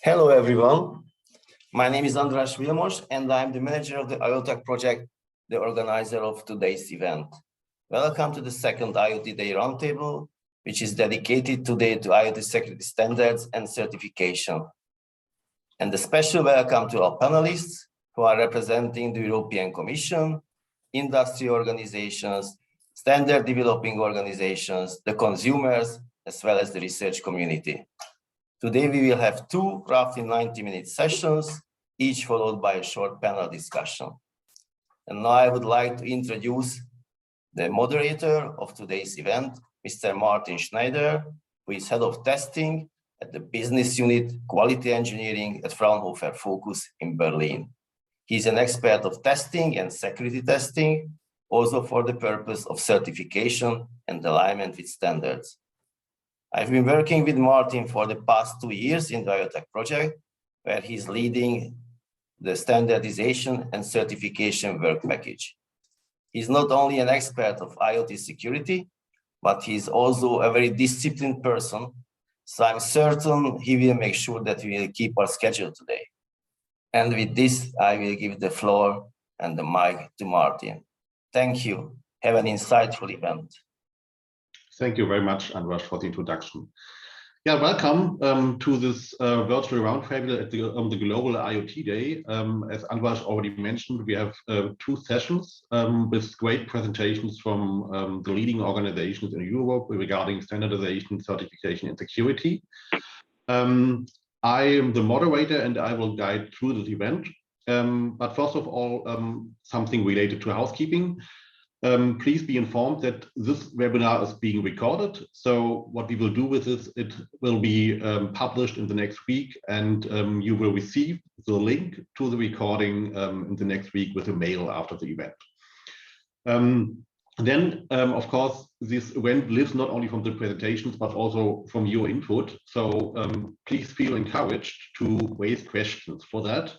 Hello, everyone. My name is András Vilmos, and I'm the manager of the IoT project, the organizer of today's event. Welcome to the second IoT Day Roundtable, which is dedicated today to IoT security standards and certification. And a special welcome to our panelists who are representing the European Commission, industry organizations, standard developing organizations, the consumers, as well as the research community. Today, we will have two roughly 90-minute sessions, each followed by a short panel discussion. And now I would like to introduce the moderator of today's event, Mr. Martin Schneider, who is head of testing at the business unit quality engineering at Fraunhofer Focus in Berlin. He's an expert of testing and security testing, also for the purpose of certification and alignment with standards. I've been working with Martin for the past 2 years in the IoT project, where he's leading the standardization and certification work package. He's not only an expert of IoT security, but he's also a very disciplined person. So I'm certain he will make sure that we will keep our schedule today. And with this, I will give the floor and the mic to Martin. Thank you. Have an insightful event. Thank you very much, András, for the introduction. Yeah, welcome to this virtual roundtable at the Global IoT Day. As András already mentioned, we have 2 sessions with great presentations from the leading organizations in Europe regarding standardization, certification, and security. I am the moderator and I will guide through this event. But first of all, something related to housekeeping. Please be informed that this webinar is being recorded. So what we will do with this, it will be published in the next week, and you will receive the link to the recording in the next week with a mail after the event. Then, of course, this event lives not only from the presentations, but also from your input. So please feel encouraged to raise questions for that.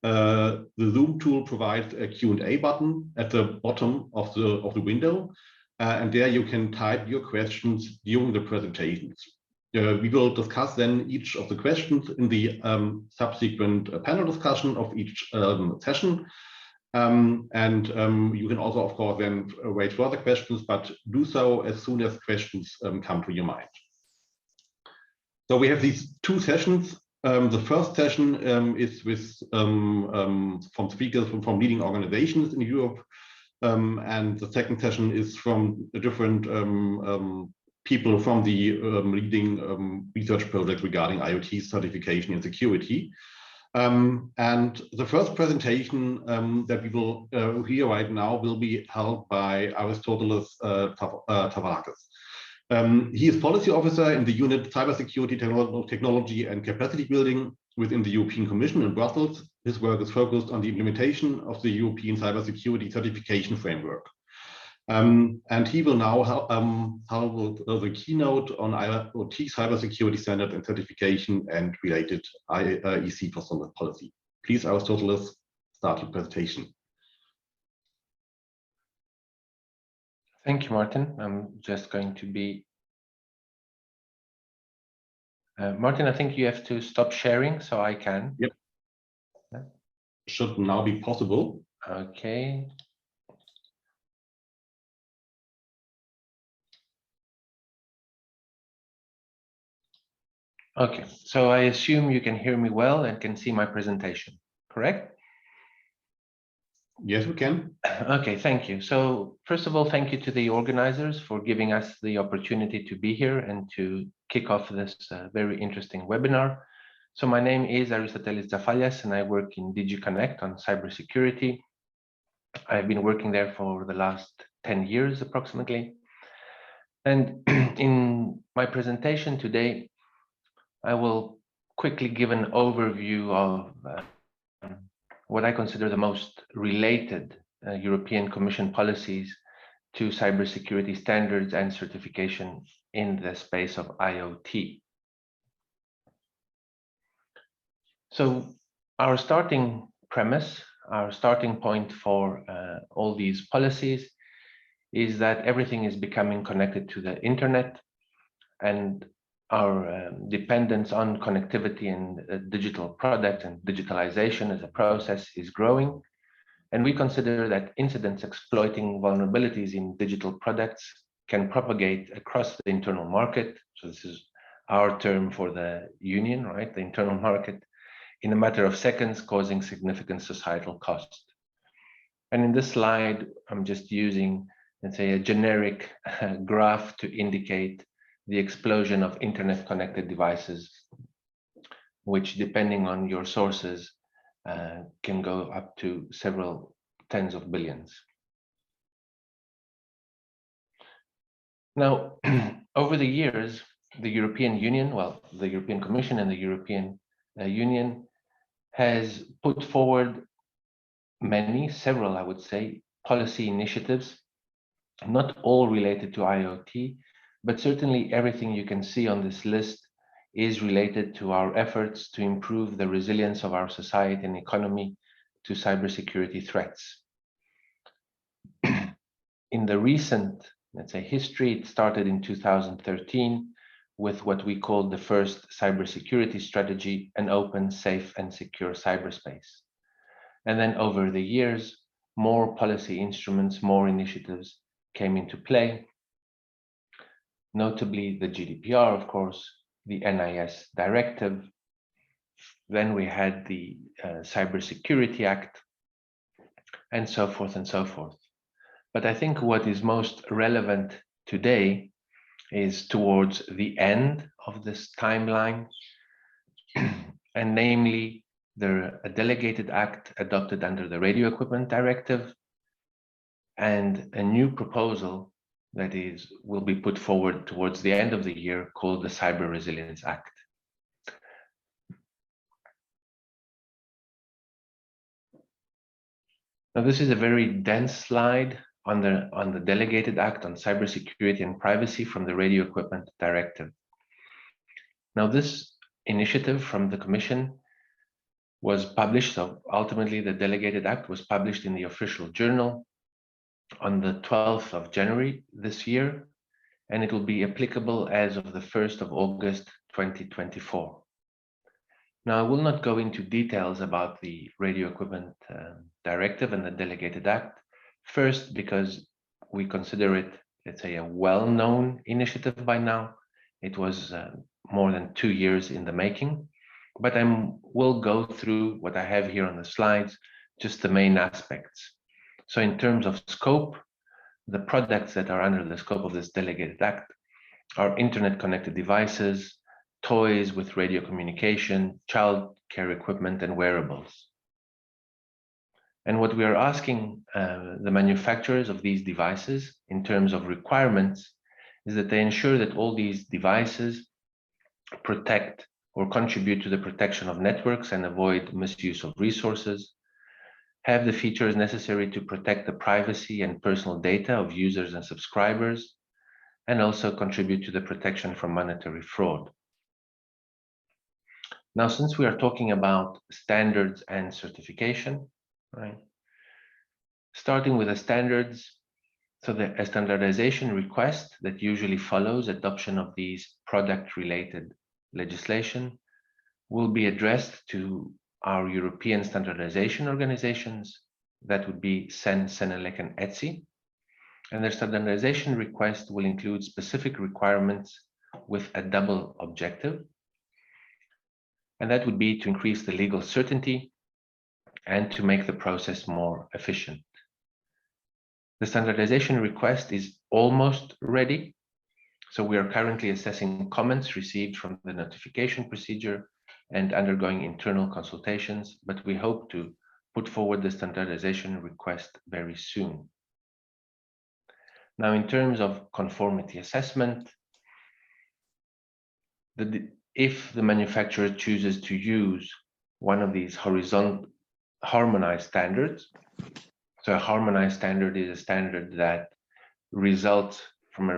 The Zoom tool provides a Q&A button at the bottom of the window, and there you can type your questions during the presentations. We will discuss then each of the questions in the subsequent panel discussion of each session. You can also, of course, then raise further questions, but do so as soon as questions come to your mind. So we have these 2 sessions. The first session is with from speakers from leading organizations in Europe, and the second session is from different people from the leading research projects regarding IoT certification and security. And the first presentation that we will hear right now will be held by Aristoteles Tavakis. He is policy officer in the unit Cybersecurity Technology and Capacity Building within the European Commission in Brussels. His work is focused on the implementation of the European Cybersecurity Certification Framework. And he will now hold the keynote on IoT cybersecurity standard and certification and related IEC policy. Please, Aristoteles, start your presentation. Thank you, Martin. I'm just going to be... Martin, I think you have to stop sharing so I can. Yep. Should now be possible. Okay. Okay, so I assume you can hear me well and can see my presentation, correct? Yes, we can. Okay, thank you. So first of all, thank you to the organizers for giving us the opportunity to be here and to kick off this very interesting webinar. So my name is Aristoteles Tavakis and I work in DG Connect on cybersecurity. I've been working there for the last 10 years approximately. And in my presentation today, I will quickly give an overview of what I consider the most related European Commission policies to cybersecurity standards and certification in the space of IoT. So our starting premise, our starting point for all these policies is that everything is becoming connected to the internet, and our dependence on connectivity and digital product and digitalization as a process is growing. And we consider that incidents exploiting vulnerabilities in digital products can propagate across the internal market. So this is our term for the union, right? The internal market, in a matter of seconds, causing significant societal cost. And in this slide, I'm just using, let's say, a generic graph to indicate the explosion of internet connected devices, which, depending on your sources, can go up to several tens of billions. Now, over the years, the European Union, well, the European Commission and the European Union has put forward several, I would say, policy initiatives, not all related to IoT, but certainly everything you can see on this list is related to our efforts to improve the resilience of our society and economy to cybersecurity threats. In the recent, let's say, history, it started in 2013 with what we call the first cybersecurity strategy, an open, safe, and secure cyberspace. And then over the years, more policy instruments, more initiatives came into play, notably the GDPR, of course, the NIS directive. Then we had the Cybersecurity Act, and so forth and so forth. But I think what is most relevant today is towards the end of this timeline, and namely a delegated act adopted under the Radio Equipment Directive and a new proposal that will be put forward towards the end of the year called the Cyber Resilience Act. Now, this is a very dense slide on the Delegated Act on Cybersecurity and Privacy from the Radio Equipment Directive. Now, this initiative from the Commission was published, so ultimately the Delegated Act was published in the Official Journal on the 12th of January this year, and it will be applicable as of the 1st of August 2024. Now, I will not go into details about the Radio Equipment Directive and the Delegated Act, first because we consider it, let's say, a well-known initiative by now. It was more than 2 years in the making, but I will go through what I have here on the slides, just the main aspects. So in terms of scope, the products that are under the scope of this Delegated Act are internet-connected devices, toys with radio communication, child care equipment, and wearables. And what we are asking the manufacturers of these devices in terms of requirements is that they ensure that all these devices protect or contribute to the protection of networks and avoid misuse of resources, have the features necessary to protect the privacy and personal data of users and subscribers, and also contribute to the protection from monetary fraud. Now, since we are talking about standards and certification, right? Starting with the standards, so a standardization request that usually follows adoption of these product-related legislation will be addressed to our European standardization organizations. That would be CEN, CENELEC, and ETSI. And their standardization request will include specific requirements with a double objective. And that would be to increase the legal certainty and to make the process more efficient. The standardization request is almost ready. So we are currently assessing comments received from the notification procedure and undergoing internal consultations, but we hope to put forward the standardization request very soon. Now, in terms of conformity assessment, if the manufacturer chooses to use one of these harmonized standards, so a harmonized standard is a standard that results from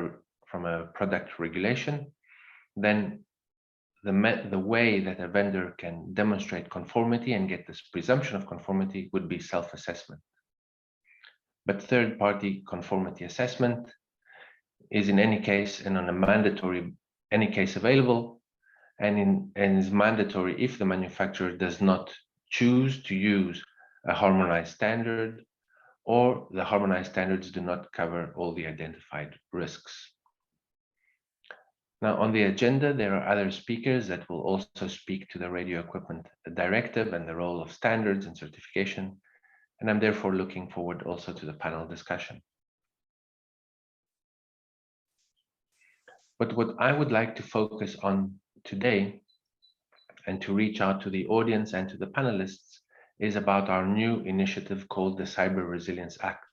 a product regulation, then the way that a vendor can demonstrate conformity and get this presumption of conformity would be self-assessment. But third-party conformity assessment is in any case and on a mandatory any case available, and is mandatory if the manufacturer does not choose to use a harmonized standard, or the harmonized standards do not cover all the identified risks. Now, on the agenda, there are other speakers that will also speak to the Radio Equipment Directive and the role of standards and certification, and I'm therefore looking forward also to the panel discussion. But what I would like to focus on today, and to reach out to the audience and to the panelists, is about our new initiative called the Cyber Resilience Act.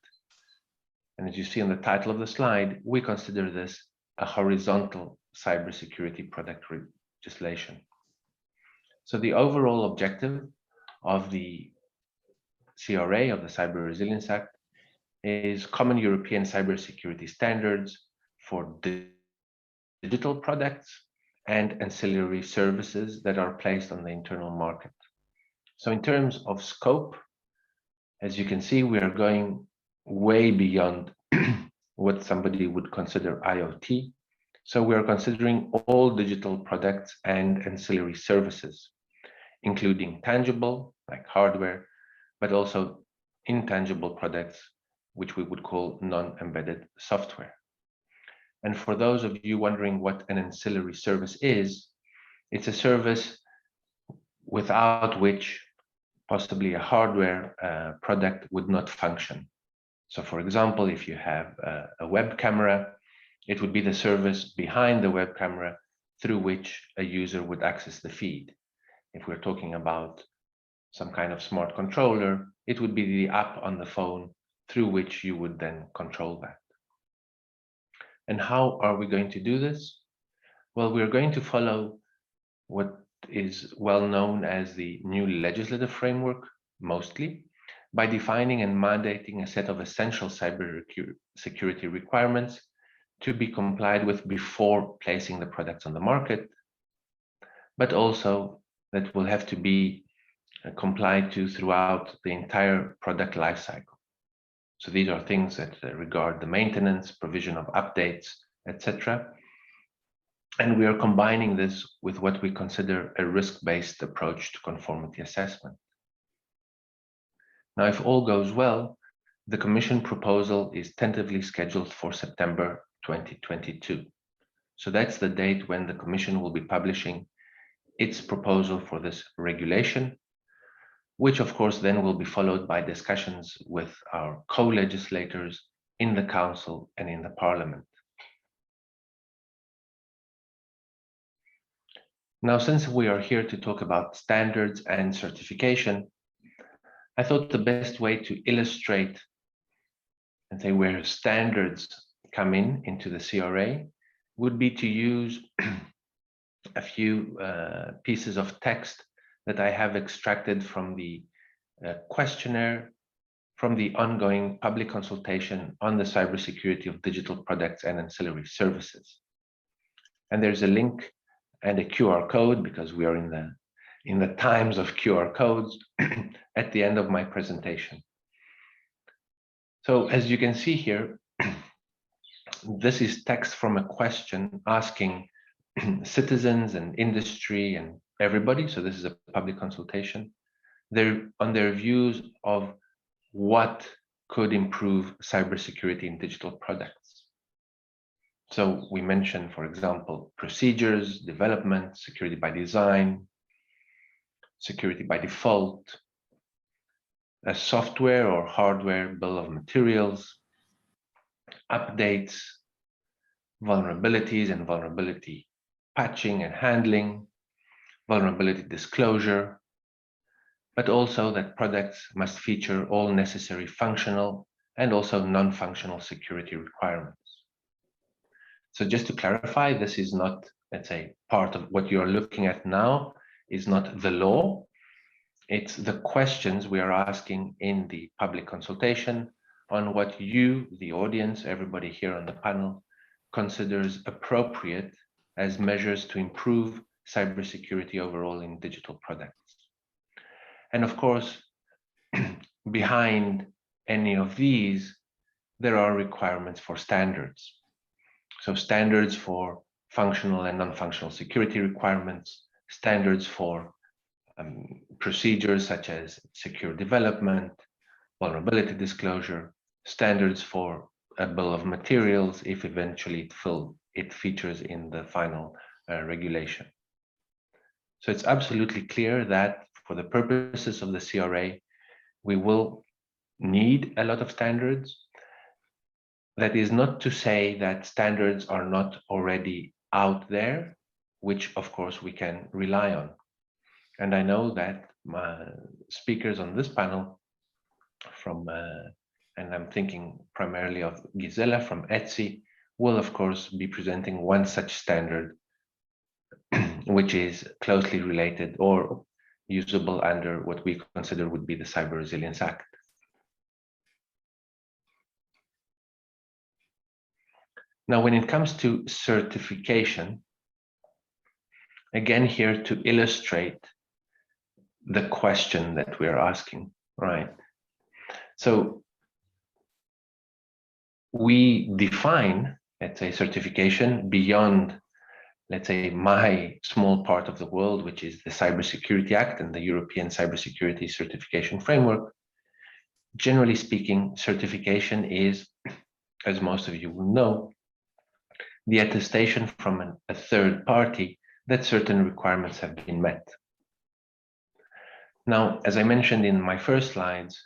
And as you see on the title of the slide, we consider this a horizontal cybersecurity product legislation. So the overall objective of the CRA, of the Cyber Resilience Act, is common European cybersecurity standards for digital products and ancillary services that are placed on the internal market. So in terms of scope, as you can see, we are going way beyond what somebody would consider IoT. So we are considering all digital products and ancillary services, including tangible, like hardware, but also intangible products, which we would call non-embedded software. And for those of you wondering what an ancillary service is, it's a service without which possibly a hardware product would not function. So for example, if you have a web camera, it would be the service behind the web camera through which a user would access the feed. If we're talking about some kind of smart controller, it would be the app on the phone through which you would then control that. And how are we going to do this? Well, we're going to follow what is well known as the new legislative framework, mostly, by defining and mandating a set of essential cybersecurity requirements to be complied with before placing the products on the market, but also that will have to be complied to throughout the entire product lifecycle. So these are things that regard the maintenance, provision of updates, etc. And we are combining this with what we consider a risk-based approach to conformity assessment. Now, if all goes well, the Commission proposal is tentatively scheduled for September 2022. So that's the date when the Commission will be publishing its proposal for this regulation, which of course then will be followed by discussions with our co-legislators in the Council and in the Parliament. Now, since we are here to talk about standards and certification, I thought the best way to illustrate and say where standards come into the CRA would be to use a few pieces of text that I have extracted from the questionnaire from the ongoing public consultation on the cybersecurity of digital products and ancillary services. And there's a link and a QR code, because we are in the times of QR codes, at the end of my presentation. So as you can see here, this is text from a question asking citizens and industry and everybody, so this is a public consultation, on their views of what could improve cybersecurity in digital products. So we mentioned, for example, procedures, development, security by design, security by default, a software or hardware bill of materials, updates, vulnerabilities and vulnerability patching and handling, vulnerability disclosure, but also that products must feature all necessary functional and also non-functional security requirements. So just to clarify, this is not, let's say, part of what you're looking at now is not the law. It's the questions we are asking in the public consultation on what you, the audience, everybody here on the panel, considers appropriate as measures to improve cybersecurity overall in digital products. And of course, behind any of these, there are requirements for standards. So standards for functional and non-functional security requirements, standards for procedures such as secure development, vulnerability disclosure, standards for a bill of materials if eventually it features in the final regulation. So it's absolutely clear that for the purposes of the CRA, we will need a lot of standards. That is not to say that standards are not already out there, which of course we can rely on. And I know that my speakers on this panel from, and I'm thinking primarily of Gisela from ETSI, will of course be presenting one such standard, which is closely related or usable under what we consider would be the Cyber Resilience Act. Now, when it comes to certification, again here to illustrate the question that we're asking, right? So we define, let's say, certification beyond, let's say, my small part of the world, which is the Cybersecurity Act and the European Cybersecurity Certification Framework. Generally speaking, certification is, as most of you will know, the attestation from a third party that certain requirements have been met. Now, as I mentioned in my first slides,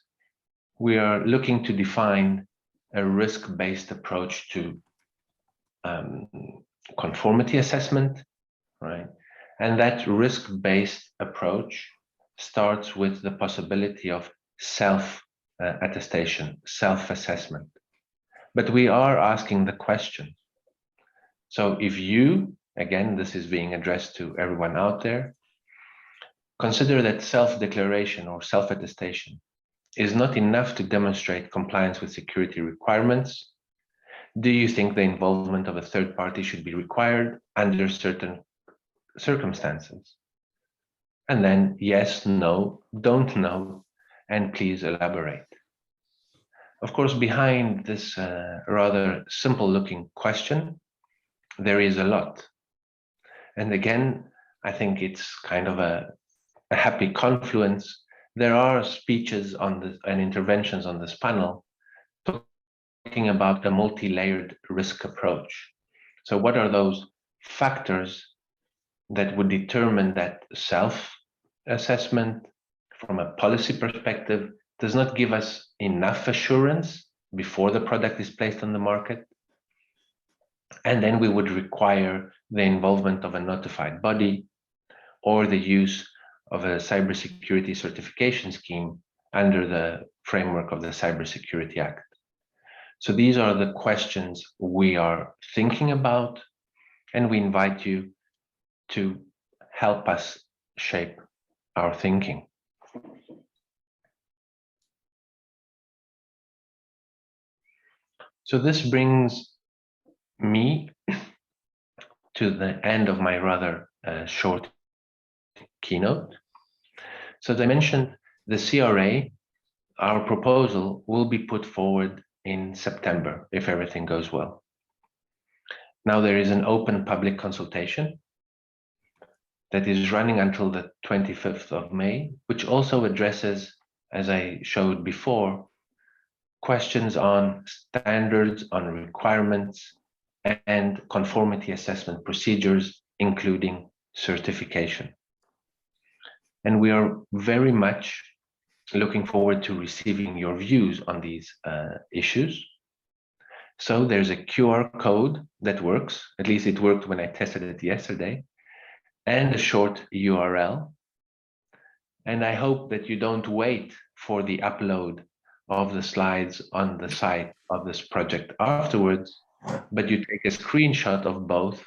we are looking to define a risk-based approach to conformity assessment, right? And that risk-based approach starts with the possibility of self-attestation, self-assessment. But we are asking the question. So if you, again, this is being addressed to everyone out there, consider that self-declaration or self-attestation is not enough to demonstrate compliance with security requirements, do you think the involvement of a third party should be required under certain circumstances? And then yes, no, don't know, and please elaborate. Of course, behind this rather simple looking question, there is a lot. And again, I think it's kind of a happy confluence. There are speeches on this and interventions on this panel talking about a multi-layered risk approach. So what are those factors that would determine that self-assessment from a policy perspective does not give us enough assurance before the product is placed on the market? And then we would require the involvement of a notified body or the use of a cybersecurity certification scheme under the framework of the Cybersecurity Act. So these are the questions we are thinking about, and we invite you to help us shape our thinking. So this brings me to the end of my rather short keynote. So as I mentioned, the CRA, our proposal will be put forward in September if everything goes well. Now there is an open public consultation that is running until the 25th of May, which also addresses, as I showed before, questions on standards, on requirements, and conformity assessment procedures, including certification. And we are very much looking forward to receiving your views on these issues. So there's a QR code that works, at least it worked when I tested it yesterday, and a short URL. And I hope that you don't wait for the upload of the slides on the site of this project afterwards, but you take a screenshot of both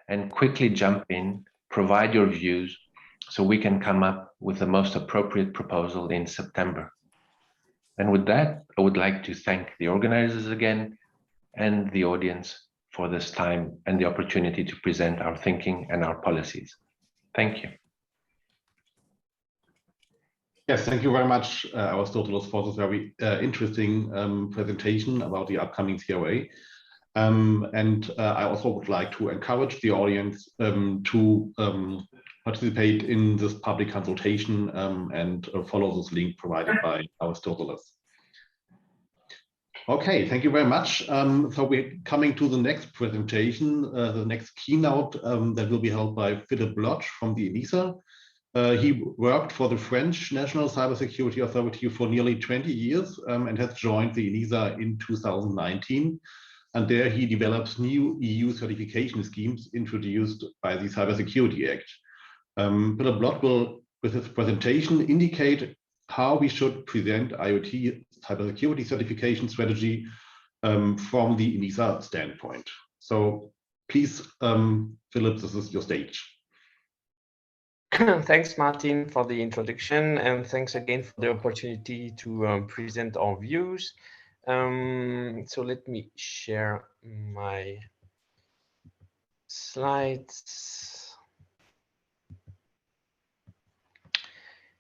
and quickly jump in, provide your views, so we can come up with the most appropriate proposal in September. And with that, I would like to thank the organizers again and the audience for this time and the opportunity to present our thinking and our policies. Thank you. Yes, thank you very much, Aristoteles, for this very interesting presentation about the upcoming CRA. I also would like to encourage the audience to participate in this public consultation and follow this link provided by Aristoteles. Okay, thank you very much. So we're coming to the next presentation, the next keynote that will be held by Philippe Bloch from the ENISA. He worked for the French National Cybersecurity Authority for nearly 20 years and has joined the ENISA in 2019. And there he develops new EU certification schemes introduced by the Cybersecurity Act. Philippe Bloch will, with his presentation, indicate how we should present IoT cybersecurity certification strategy from the ENISA standpoint. So please, Philippe, this is your stage. Thanks, Martin, for the introduction, and thanks again for the opportunity to present our views. So let me share my slides.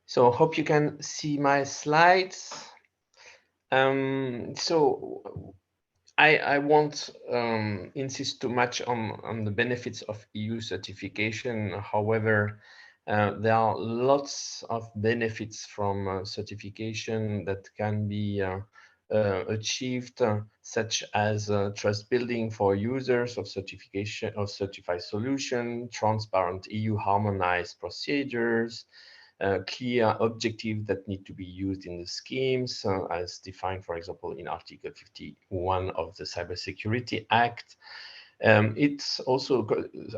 So hope you can see my slides. So I won't insist too much on the benefits of EU certification. However, there are lots of benefits from certification that can be achieved, such as trust building for users of certification of certified solution, transparent EU harmonized procedures, clear objectives that need to be used in the schemes, as defined, for example, in Article 51 of the Cybersecurity Act. It's also,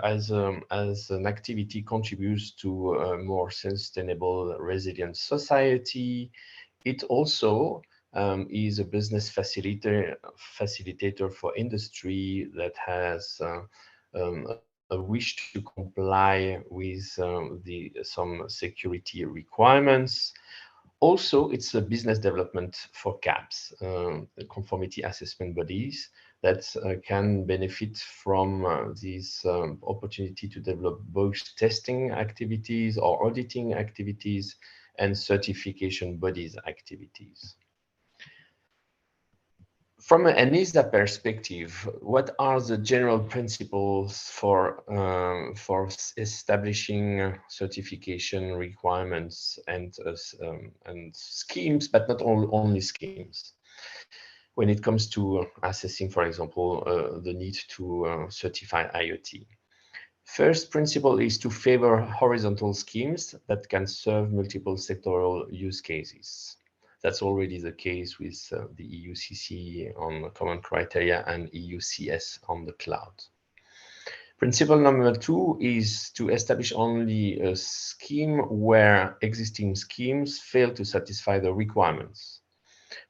as an activity, contributes to a more sustainable, resilient society. It also is a business facilitator for industry that has a wish to comply with some security requirements. Also, it's a business development for CAPs, conformity assessment bodies, that can benefit from this opportunity to develop both testing activities or auditing activities and certification bodies activities. From an ENISA perspective, what are the general principles for establishing certification requirements and schemes, but not only schemes? When it comes to assessing, for example, the need to certify IoT. First principle is to favor horizontal schemes that can serve multiple sectoral use cases. That's already the case with the EUCC on common criteria and EUCS on the cloud. Principle number two is to establish only a scheme where existing schemes fail to satisfy the requirements.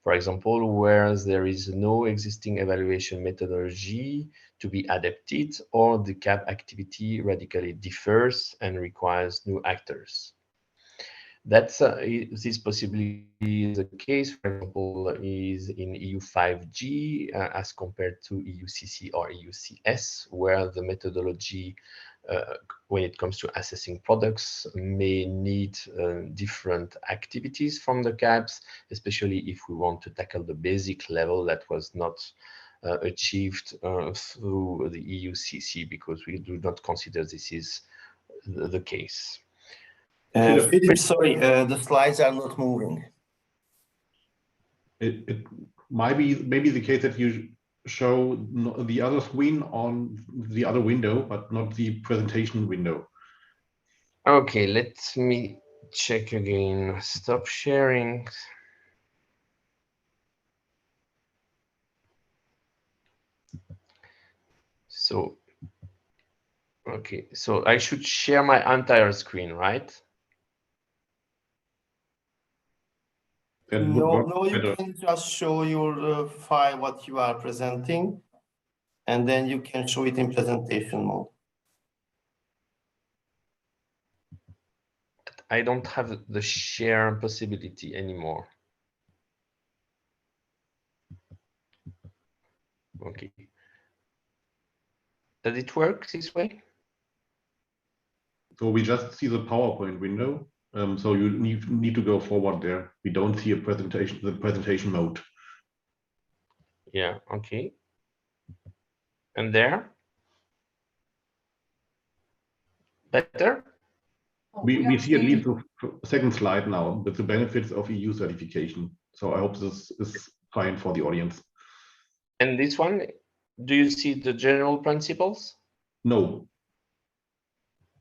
For example, where there is no existing evaluation methodology to be adapted, or the CAP activity radically differs and requires new actors. That's this possibly is the case, for example, is in EU 5G as compared to EUCC or EUCS, where the methodology when it comes to assessing products may need different activities from the CAPs, especially if we want to tackle the basic level that was not achieved through the EUCC, because we do not consider this is the case. Philip, sorry, the slides are not moving. It might be maybe the case that you show the other screen on the other window, but not the presentation window. Okay, let me check again. Stop sharing. So, okay, so I should share my entire screen, right? No, you can just show your file, what you are presenting, and then you can show it in presentation mode. I don't have the share possibility anymore. Okay. Does it work this way? So we just see the PowerPoint window. So you need to go forward there. We don't see a presentation, the presentation mode. Yeah, okay. And there? Better? We see at least a second slide now with the benefits of EU certification. So I hope this is fine for the audience. And this one, do you see the general principles? No.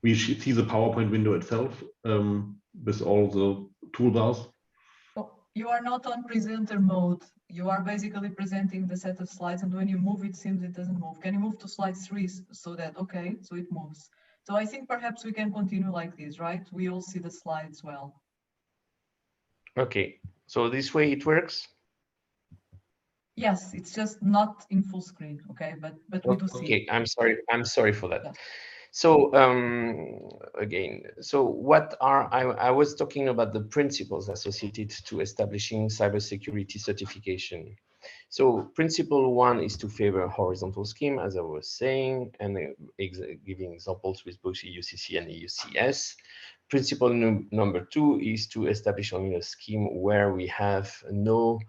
We see the PowerPoint window itself with all the toolbars. Oh, you are not on presenter mode. You are basically presenting the set of slides, and when you move, it seems it doesn't move. Can you move to slide 3 so that, okay, so it moves. So I think perhaps we can continue like this, right? We all see the slides well. Okay, so this way it works? Yes, it's just not in full screen, okay, but we do see. Okay, I'm sorry for that. Yeah. So again, so what are I was talking about the principles associated to establishing cybersecurity certification. So principle 1 is to favor horizontal scheme, as I was saying, and giving examples with both EUCC and EUCS. Principle number 2 is to establish only a scheme where we have no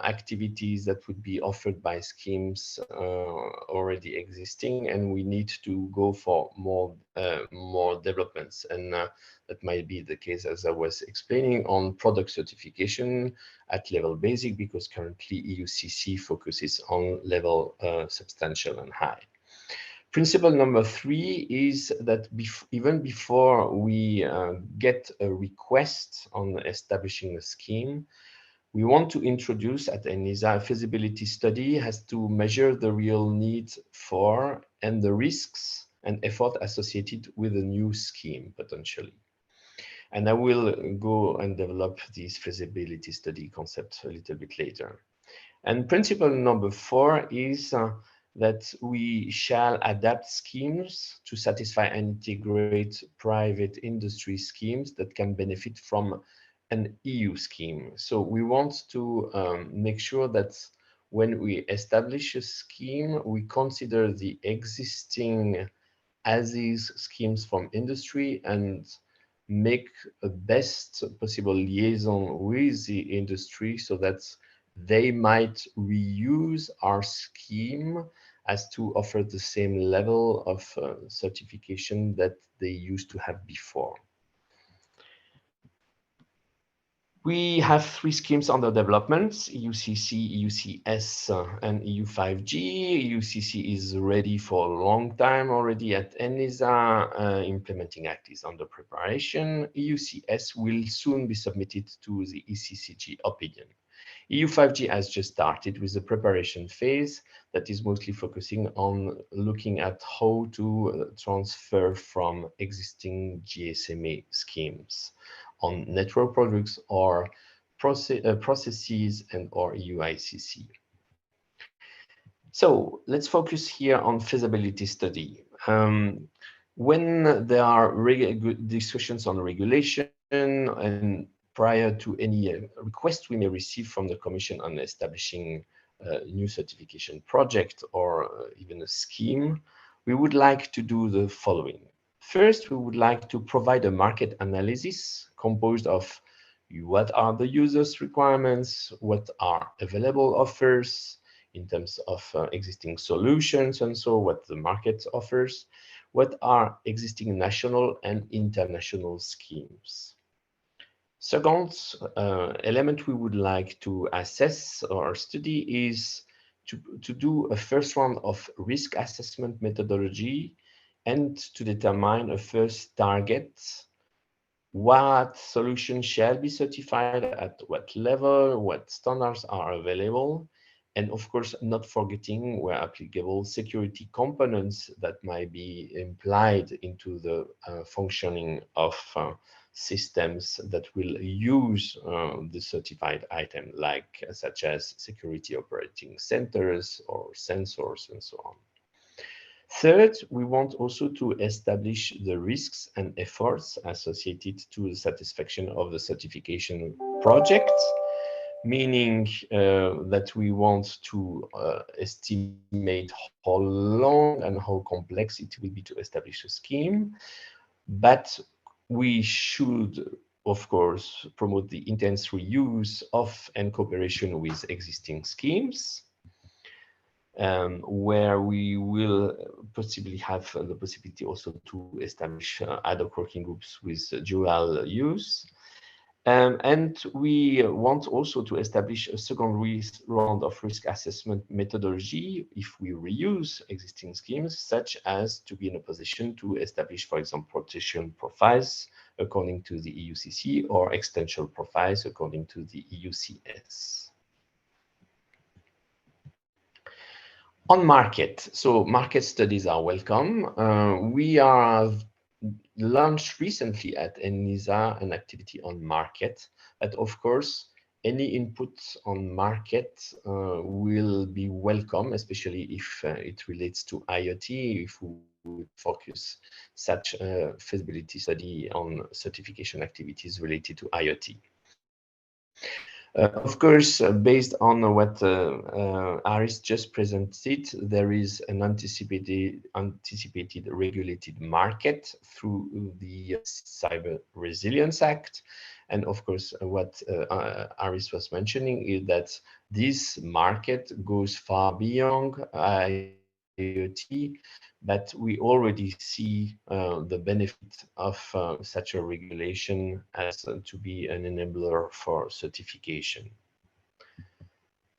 activities that would be offered by schemes already existing, and we need to go for more developments, and that might be the case, as I was explaining, on product certification at level basic, because currently EUCC focuses on level substantial and high. Principle number 3 is that even before we get a request on establishing a scheme, we want to introduce at ENISA a feasibility study has to measure the real need for and the risks and effort associated with a new scheme potentially. And I will go and develop this feasibility study concept a little bit later. And principle number 4 is that we shall adapt schemes to satisfy and integrate private industry schemes that can benefit from an EU scheme. So we want to make sure that when we establish a scheme, we consider the existing as-is schemes from industry and make a best possible liaison with the industry so that they might reuse our scheme as to offer the same level of certification that they used to have before. We have 3 schemes under development: EUCC, EUCS, and EU5G. EUCC is ready for a long time already at ENISA. Implementing Act is under preparation. EUCS will soon be submitted to the ECCG opinion. EU5G has just started with the preparation phase that is mostly focusing on looking at how to transfer from existing GSMA schemes on network products or processes and or EUICC. So let's focus here on feasibility study. When there are discussions on regulation and prior to any request we may receive from the Commission on establishing a new certification project or even a scheme, we would like to do the following. First, we would like to provide a market analysis composed of what are the users' requirements, what are available offers in terms of existing solutions, and so what the market offers, what are existing national and international schemes. Second element we would like to assess or study is to do a first round of risk assessment methodology and to determine a first target, what solutions shall be certified at what level, what standards are available, and of course, not forgetting, where applicable, security components that might be implied into the functioning of systems that will use the certified item, like such as security operating centers or sensors and so on. Third, we want also to establish the risks and efforts associated to the satisfaction of the certification project, meaning that we want to estimate how long and how complex it will be to establish a scheme, but we should, of course, promote the intense reuse of and cooperation with existing schemes. where we will possibly have the possibility also to establish ad hoc working groups with dual use. And we want also to establish a second round of risk assessment methodology if we reuse existing schemes, such as to be in a position to establish, for example, protection profiles according to the EUCC or extension profiles according to the EUCS. On market, so market studies are welcome. We have launched recently at ENISA an activity on market, but of course, any input on market will be welcome, especially if it relates to IoT, if we would focus such a feasibility study on certification activities related to IoT. Of course, based on what Aris just presented, there is an anticipated regulated market through the Cyber Resilience Act. And of course, what Aris was mentioning is that this market goes far beyond IoT, but we already see the benefit of such a regulation as to be an enabler for certification.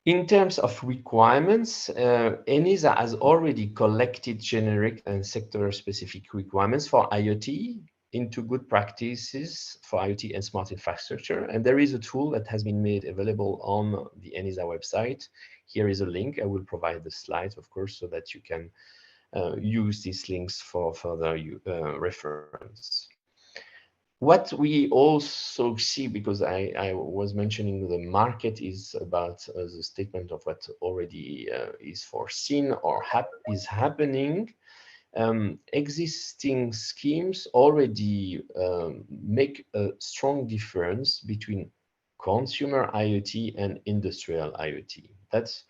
In terms of requirements, ENISA has already collected generic and sector-specific requirements for IoT into good practices for IoT and smart infrastructure. And there is a tool that has been made available on the ENISA website. Here is a link. I will provide the slides, of course, so that you can use these links for further reference. What we also see, because I was mentioning the market is about the statement of what already is foreseen or is happening. Existing schemes already make a strong difference between consumer IoT and industrial IoT. That's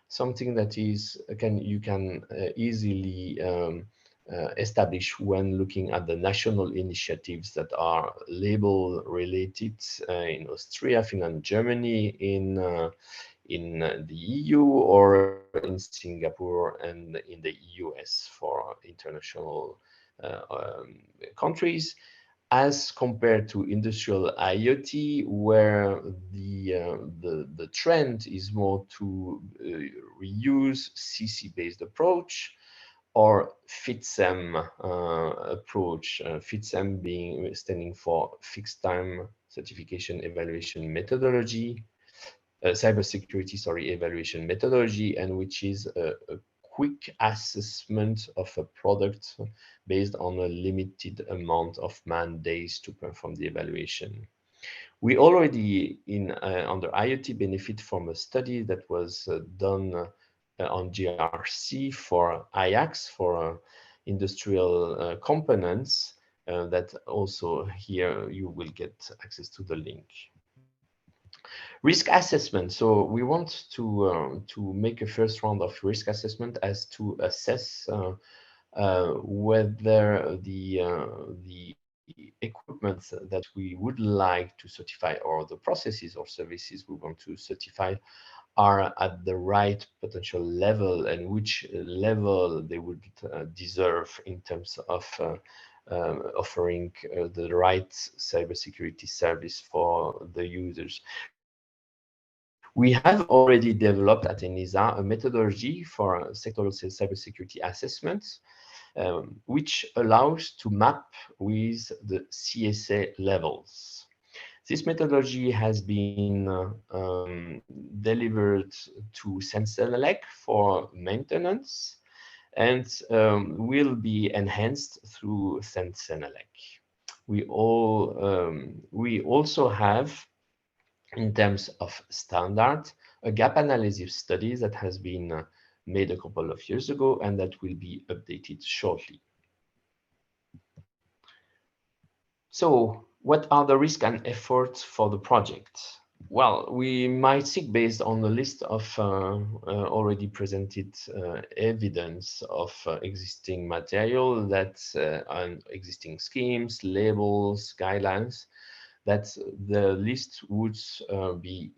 something that you can easily establish when looking at the national initiatives that are label related in Austria, Finland, Germany, in the EU, or in Singapore and in the US for international countries, as compared to industrial IoT, where the trend is more to reuse CC-based approach or FITSEM approach, FITSEM standing for Fixed Time Certification Evaluation Methodology, cybersecurity, evaluation methodology, and which is a quick assessment of a product based on a limited amount of man days to perform the evaluation. We already under IoT benefit from a study that was done on GRC for IACS, for industrial components, that also here you will get access to the link. Risk assessment. So we want to make a first round of risk assessment as to assess whether the equipment that we would like to certify or the processes or services we want to certify are at the right potential level and which level they would deserve in terms of offering the right cybersecurity service for the users. We have already developed at ENISA a methodology for sectoral cybersecurity assessments, which allows to map with the CSA levels. This methodology has been delivered to Sensenelec for maintenance and will be enhanced through Sensenelec. We also have, in terms of standard, a gap analysis study that has been made a couple of years ago and that will be updated shortly. So what are the risks and efforts for the project? Well, we might seek based on the list of already presented evidence of existing material, that's existing schemes, labels, guidelines, that the list would be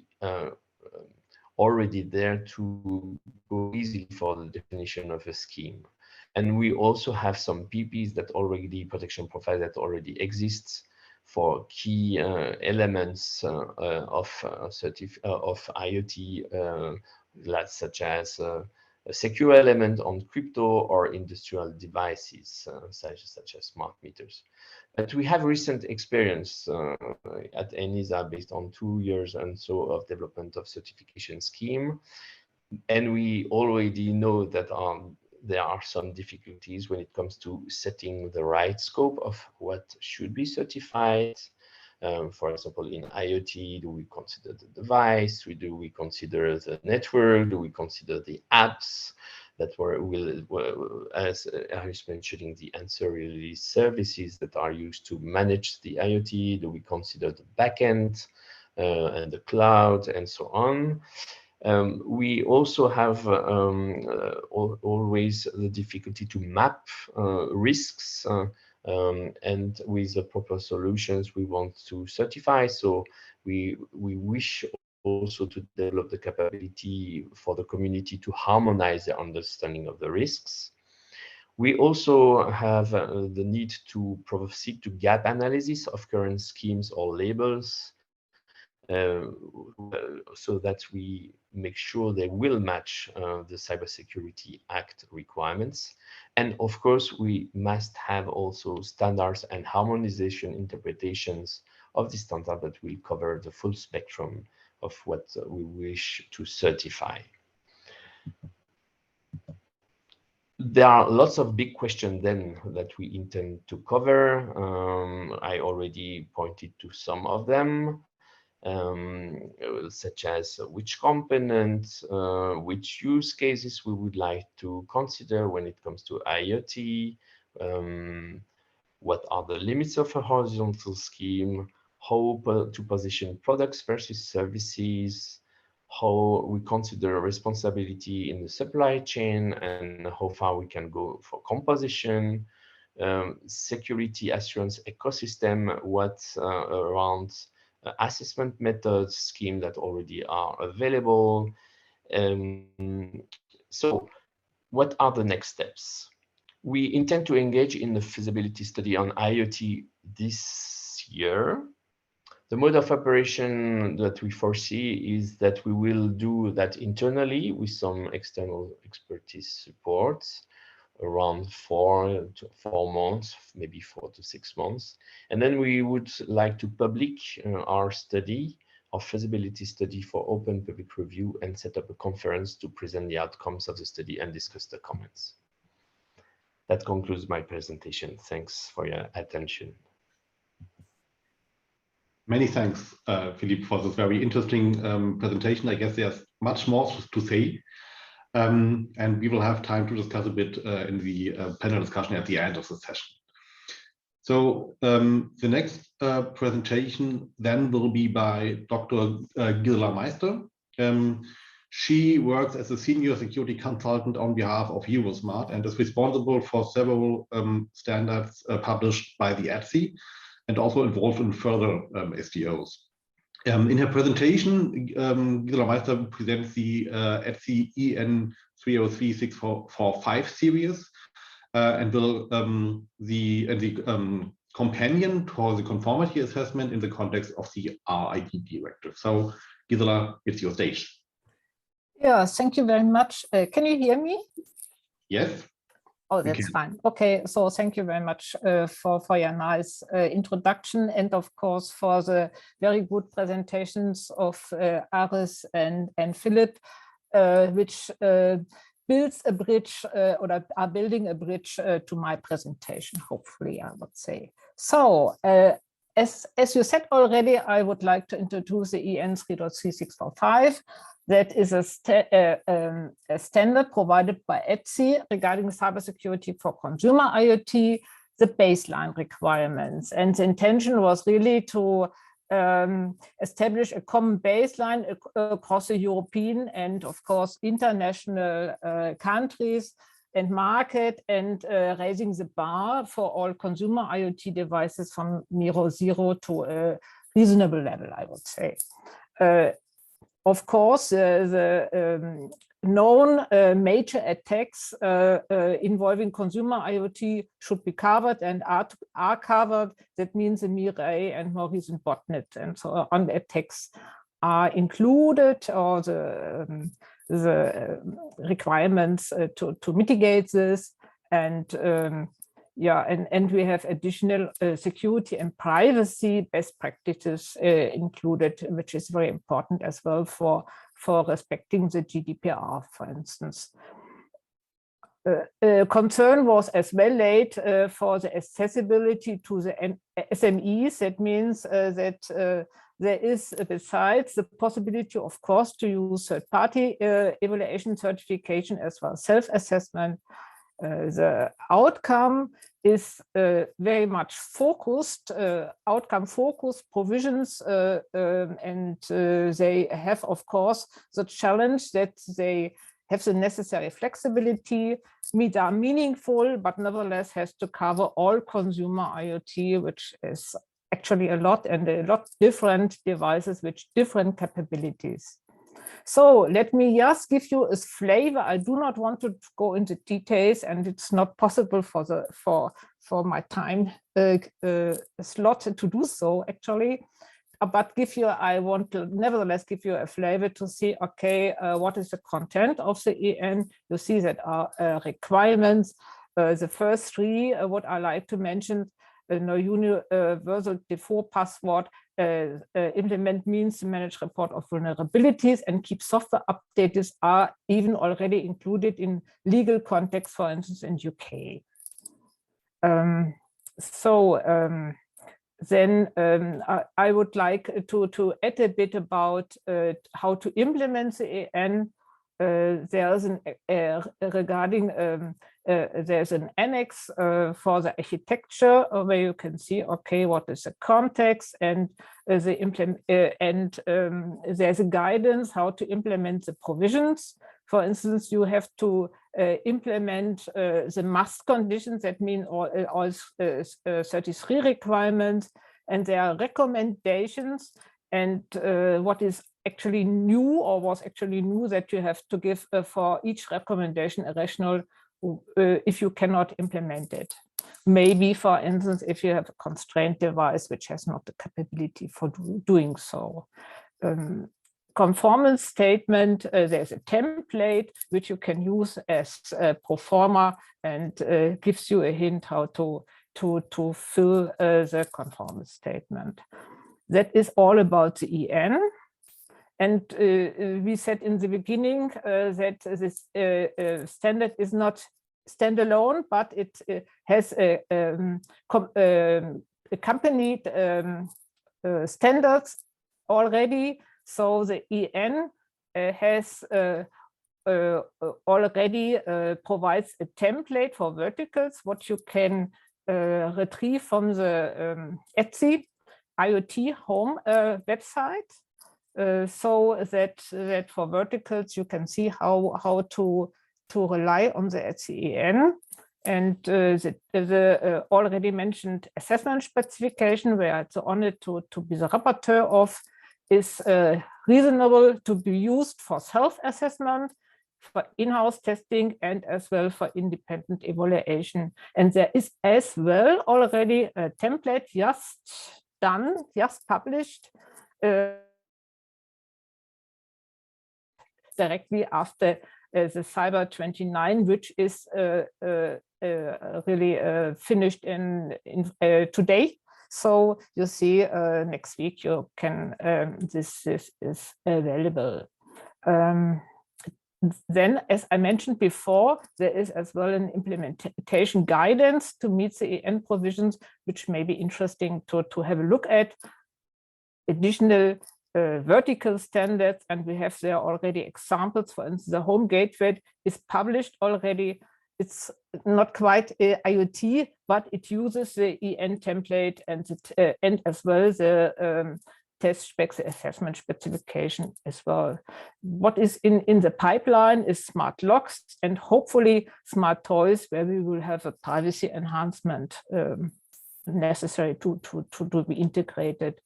already there to go easily for the definition of a scheme. And we also have some PPs that already, protection profile that already exists for key elements of IoT, such as a secure element on crypto or industrial devices, such as smart meters. But we have recent experience at ENISA based on 2 years and so of development of certification scheme. And we already know that there are some difficulties when it comes to setting the right scope of what should be certified. For example, in IoT, do we consider the device? Do we consider the network? Do we consider the apps that as I was mentioning, the ancillary services that are used to manage the IoT? Do we consider the backend and the cloud and so on? We also have always the difficulty to map risks, and with the proper solutions we want to certify. So we wish also to develop the capability for the community to harmonize the understanding of the risks. We also have the need to proceed to gap analysis of current schemes or labels, so that we make sure they will match the Cybersecurity Act requirements. And of course, we must have also standards and harmonization interpretations of the standard that will cover the full spectrum of what we wish to certify. There are lots of big questions then that we intend to cover. I already pointed to some of them. Such as which components, which use cases we would like to consider when it comes to IoT, what are the limits of a horizontal scheme, how to position products versus services, how we consider responsibility in the supply chain, and how far we can go for composition, security assurance ecosystem, what's around assessment methods, scheme that already are available. So what are the next steps? We intend to engage in the feasibility study on IoT this year. The mode of operation that we foresee is that we will do that internally with some external expertise support, around 4 to 4 months, maybe 4 to 6 months. And then we would like to publish our study, our feasibility study, for open public review and set up a conference to present the outcomes of the study and discuss the comments. That concludes my presentation. Thanks for your attention. Many thanks, Philippe, for this very interesting presentation. I guess there's much more to say. And we will have time to discuss a bit in the panel discussion at the end of the session. So the next presentation then will be by Dr. Gisela Meister. She works as a senior security consultant on behalf of Eurosmart and is responsible for several standards published by the ETSI and also involved in further SDOs. In her presentation, Gisela Meister presents the ETSI EN 303-645 series and will the companion for the conformity assessment in the context of the RID directive. So, Gisela, it's your stage. Yeah, thank you very much. Can you hear me? Yes. Oh, that's fine. Okay, so thank you very much for your nice introduction and of course for the very good presentations of Aris and Philip, which builds a bridge or are building a bridge to my presentation, hopefully, I would say. So as you said already, I would like to introduce the EN 3.3645. That is a standard provided by ETSI regarding cybersecurity for consumer IoT, the baseline requirements. And the intention was really to establish a common baseline across the European and, of course, international countries and market, and raising the bar for all consumer IoT devices from near zero to a reasonable level, I would say. Of course, the known major attacks involving consumer IoT should be covered and are covered. That means the Mirai and more recent botnet and so on attacks are included, or the requirements to mitigate this. And yeah, and we have additional security and privacy best practices included, which is very important as well for respecting the GDPR, for instance. Concern was as well laid for the accessibility to the SMEs. That means that there is, besides the possibility, of course, to use third-party evaluation certification as well as self-assessment. The outcome is very much focused, outcome-focused provisions, and they have, of course, the challenge that they have the necessary flexibility, are meaningful, but nevertheless has to cover all consumer IoT, which is actually a lot, and a lot different devices with different capabilities. So let me just give you a flavor. I do not want to go into details, and it's not possible for my time slot to do so actually. But I want to nevertheless give you a flavor to see, okay, what is the content of the EN? You see that are requirements. The first three, what I like to mention, no universal default password, implement means to manage report of vulnerabilities and keep software updates are even already included in legal context, for instance, in UK. Then I would like to add a bit about how to implement the EN. There's an there's an annex for the architecture where you can see, okay, what is the context, and there's a guidance how to implement the provisions. For instance, you have to implement the must conditions, that mean all 33 requirements, and there are recommendations. And what is actually new, or was actually new, that you have to give for each recommendation a rationale if you cannot implement it. Maybe, for instance, if you have a constrained device which has not the capability for doing so. Conformance statement, there's a template which you can use as a pro forma, and gives you a hint how to fill the conformance statement. That is all about the EN. And we said in the beginning that this standard is not standalone, but it has accompanied standards already. So the EN has already provides a template for verticals, what you can retrieve from the Etsy IoT home website. So that for verticals you can see how to rely on the Etsy EN, and the already mentioned assessment specification, where it's honored to be the rapporteur of, is reasonable to be used for self-assessment, for in-house testing, and as well for independent evaluation. And there is as well already a template just published directly after the Cyber 29, which is really finished in today. So you see, next week you can, this is available. Then, as I mentioned before, there is as well an implementation guidance to meet the EN provisions, which may be interesting to have a look at. Additional vertical standards, and we have there already examples. For instance, the home gateway is published already. It's not quite IoT, but it uses the EN template and as well the test specs, the assessment specification as well. What is in the pipeline is smart locks and hopefully smart toys, where we will have a privacy enhancement necessary to be integrated.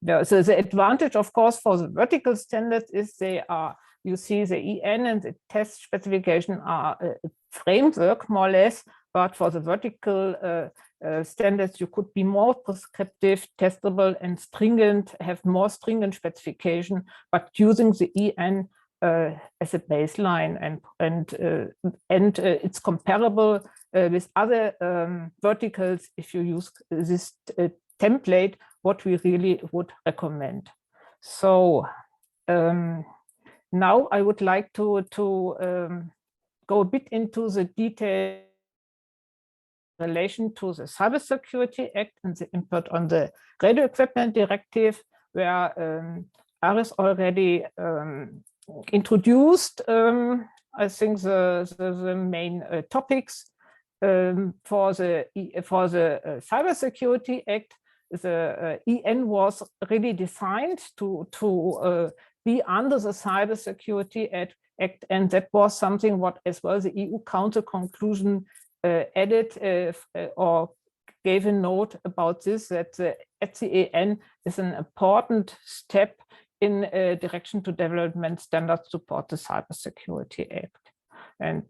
So the advantage, of course, for the vertical standards is they are, you see the EN and the test specification are a framework more or less, but for the vertical standards, you could be more prescriptive, testable, and stringent, have more stringent specification, but using the EN as a baseline, and it's comparable with other verticals if you use this template, what we really would recommend. So now I would like to go a bit into the detail relation to the Cybersecurity Act and the input on the Radio Equipment Directive, where Aris already introduced, I think, the main topics. For the Cybersecurity Act, the EN was really designed to be under the Cybersecurity Act, and that was something what as well the EU Council conclusion added or gave a note about this, that the EN is an important step in direction to development standards support the Cybersecurity Act. And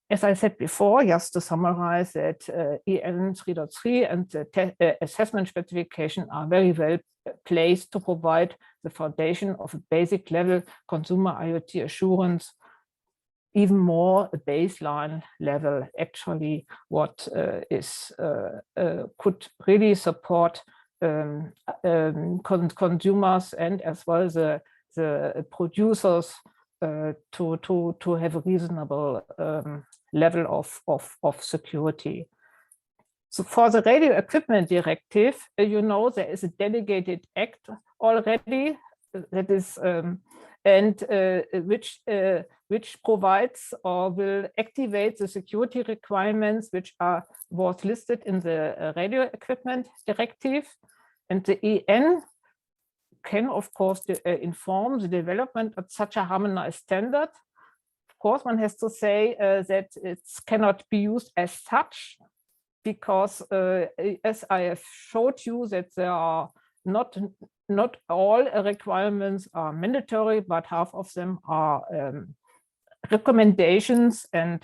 as I said before, just to summarize that EN 3.3 and the assessment specification are very well placed to provide the foundation of a basic level consumer IoT assurance, even more a baseline level, actually, what could really support consumers and as well the producers to have a reasonable level of security. So for the Radio Equipment Directive, you know, there is a delegated act already that is which provides or will activate the security requirements which was listed in the Radio Equipment Directive, and the EN can, of course, inform the development of such a harmonized standard. Of course, one has to say that it cannot be used as such, because as I have showed you, that there are not all requirements are mandatory, but half of them are recommendations, and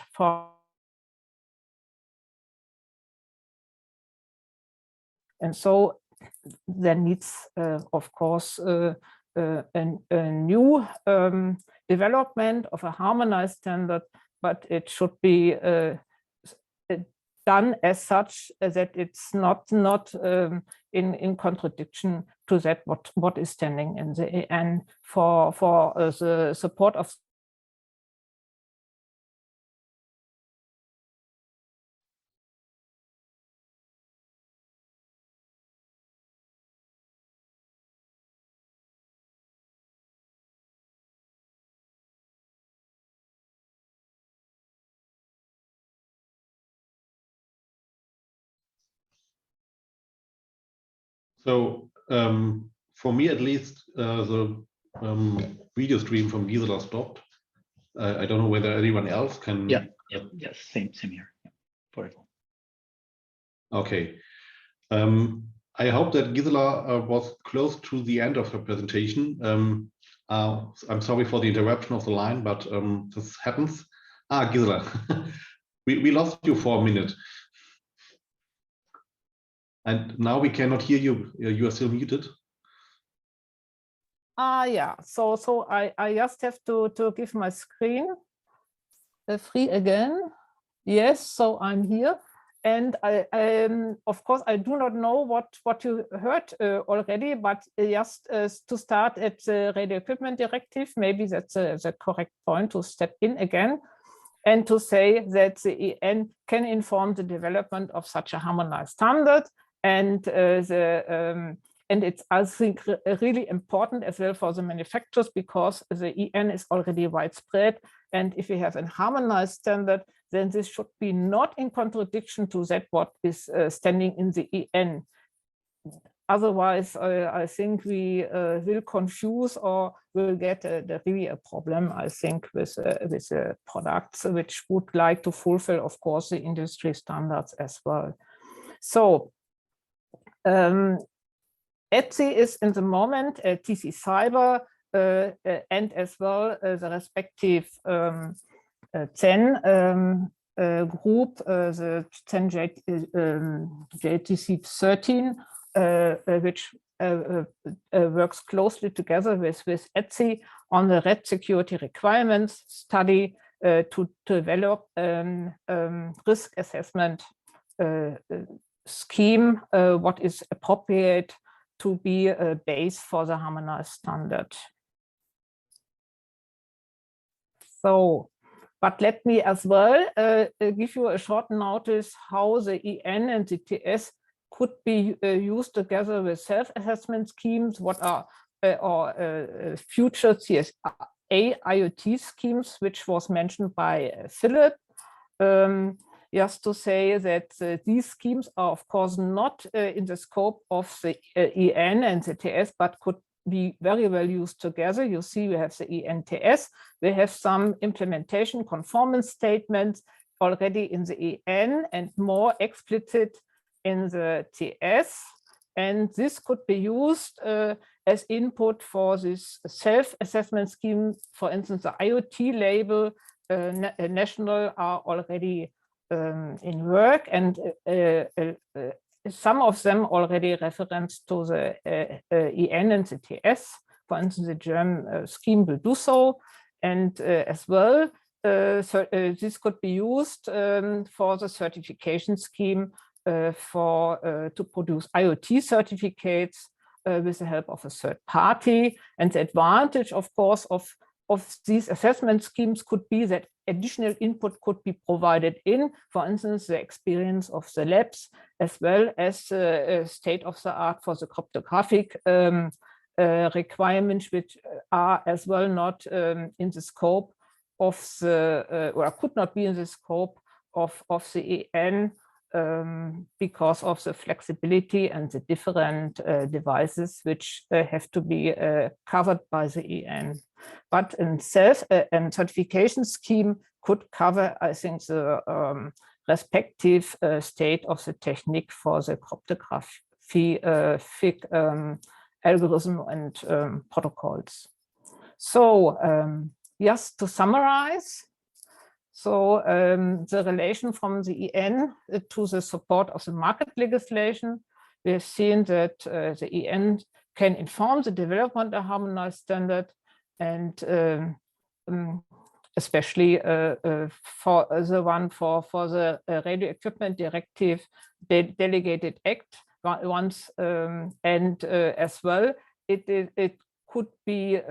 so there needs, of course, a new development of a harmonized standard, but it should be done as such that it's not in contradiction to that what is standing in the EN for the support of So for me, at least, the video stream from Gisela stopped. I don't know whether anyone else can. Yeah. Same here. Yeah, forever. Okay. I hope that Gisela was close to the end of her presentation. I'm sorry for the interruption of the line, but this happens. Gisela, we lost you for a minute. And now we cannot hear you. You are still muted. Yeah. So I just have to give my screen free again. Yes. So I'm here, and I of course I do not know what you heard already, but just to start at the Radio Equipment Directive, maybe that's the correct point to step in again, and to say that the EN can inform the development of such a harmonized standard. And and it's, I think, really important as well for the manufacturers, because the EN is already widespread. And if we have a harmonized standard, then this should be not in contradiction to that what is standing in the EN. Otherwise, I think we will confuse or will get really a problem, I think, with products which would like to fulfill, of course, the industry standards as well. So ETSI is in the moment TC Cyber and as well the respective CEN group, the CEN JTC 13, which works closely together with ETSI on the red security requirements study to develop risk assessment scheme, what is appropriate to be a base for the harmonized standard. So, but let me as well give you a short notice how the EN and the TS could be used together with self-assessment schemes, what are future CSA IoT schemes, which was mentioned by Philip. Just to say that these schemes are, of course, not in the scope of the EN and the TS, but could be very well used together. You see, we have the ENTS, we have some implementation conformance statements already in the EN and more explicit in the TS. And this could be used as input for this self-assessment scheme. For instance, the IoT label national are already in work, and some of them already reference to the EN and the TS. For instance, the German scheme will do so. And as well, this could be used for the certification scheme to produce IoT certificates with the help of a third party. And the advantage, of course, of these assessment schemes could be that additional input could be provided in, for instance, the experience of the labs, as well as state of the art for the cryptographic requirements, which are as well not in the scope of the, or could not be in the scope of the EN because of the flexibility and the different devices which have to be covered by the EN. But in and certification scheme could cover, I think, the respective state of the technique for the cryptographic algorithm and protocols. So just to summarize, so the relation from the EN to the support of the market legislation, we have seen that the EN can inform the development of a harmonized standard, and especially for the one for the radio equipment directive delegated act once, and as well it could be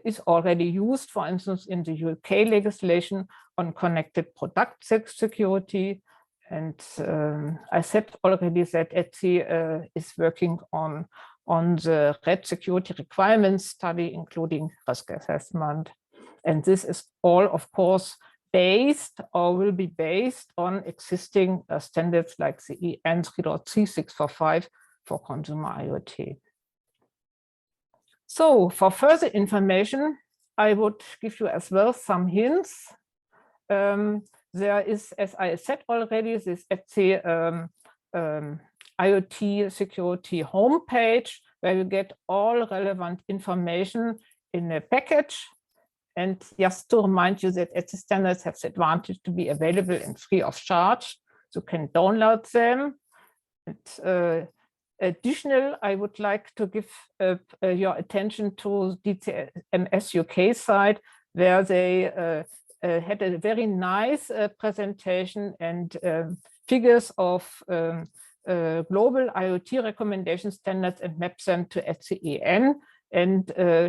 is already used, for instance, in the UK legislation on connected product security. And I said already that ETSI is working on the red security requirements study, including risk assessment. And this is all, of course, based or will be based on existing standards like the EN 3.3645 for consumer IoT. So for further information, I would give you as well some hints. There is, as I said already, this ETSI IoT security homepage where you get all relevant information in a package. And just to remind you that ETSI standards have the advantage to be available and free of charge. So you can download them. And, additional, I would like to give your attention to DCMS UK side, where they had a very nice presentation and figures of global IoT recommendation standards and map them to ETSI EN, and they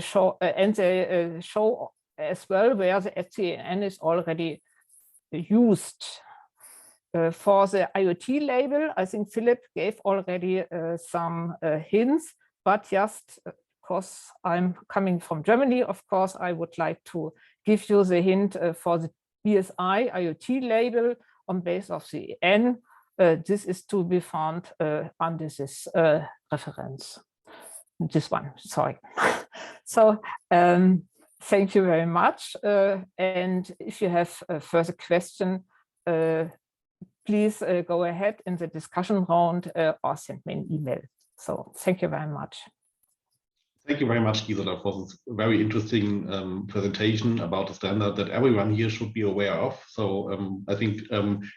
show as well where the ETSI EN is already used. For the IoT label, I think Philip gave already some hints, but just because I'm coming from Germany, of course, I would like to give you the hint for the BSI IoT label on base of the EN. This is to be found under this reference. This one, sorry. So thank you very much. And if you have a further question, please go ahead in the discussion round or send me an email. So thank you very much. Thank you very much, Gisela, for this very interesting presentation about the standard that everyone here should be aware of. So I think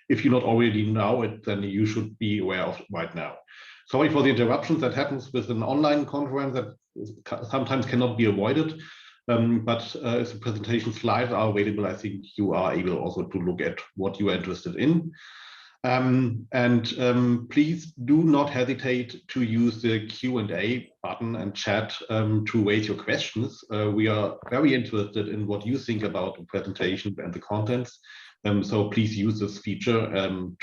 if you not already know it, then you should be aware of it right now. Sorry for the interruptions that happens with an online conference that sometimes cannot be avoided. But if the presentation slides are available, I think you are able also to look at what you are interested in. Please do not hesitate to use the Q&A button and chat to raise your questions. We are very interested in what you think about the presentation and the contents. So please use this feature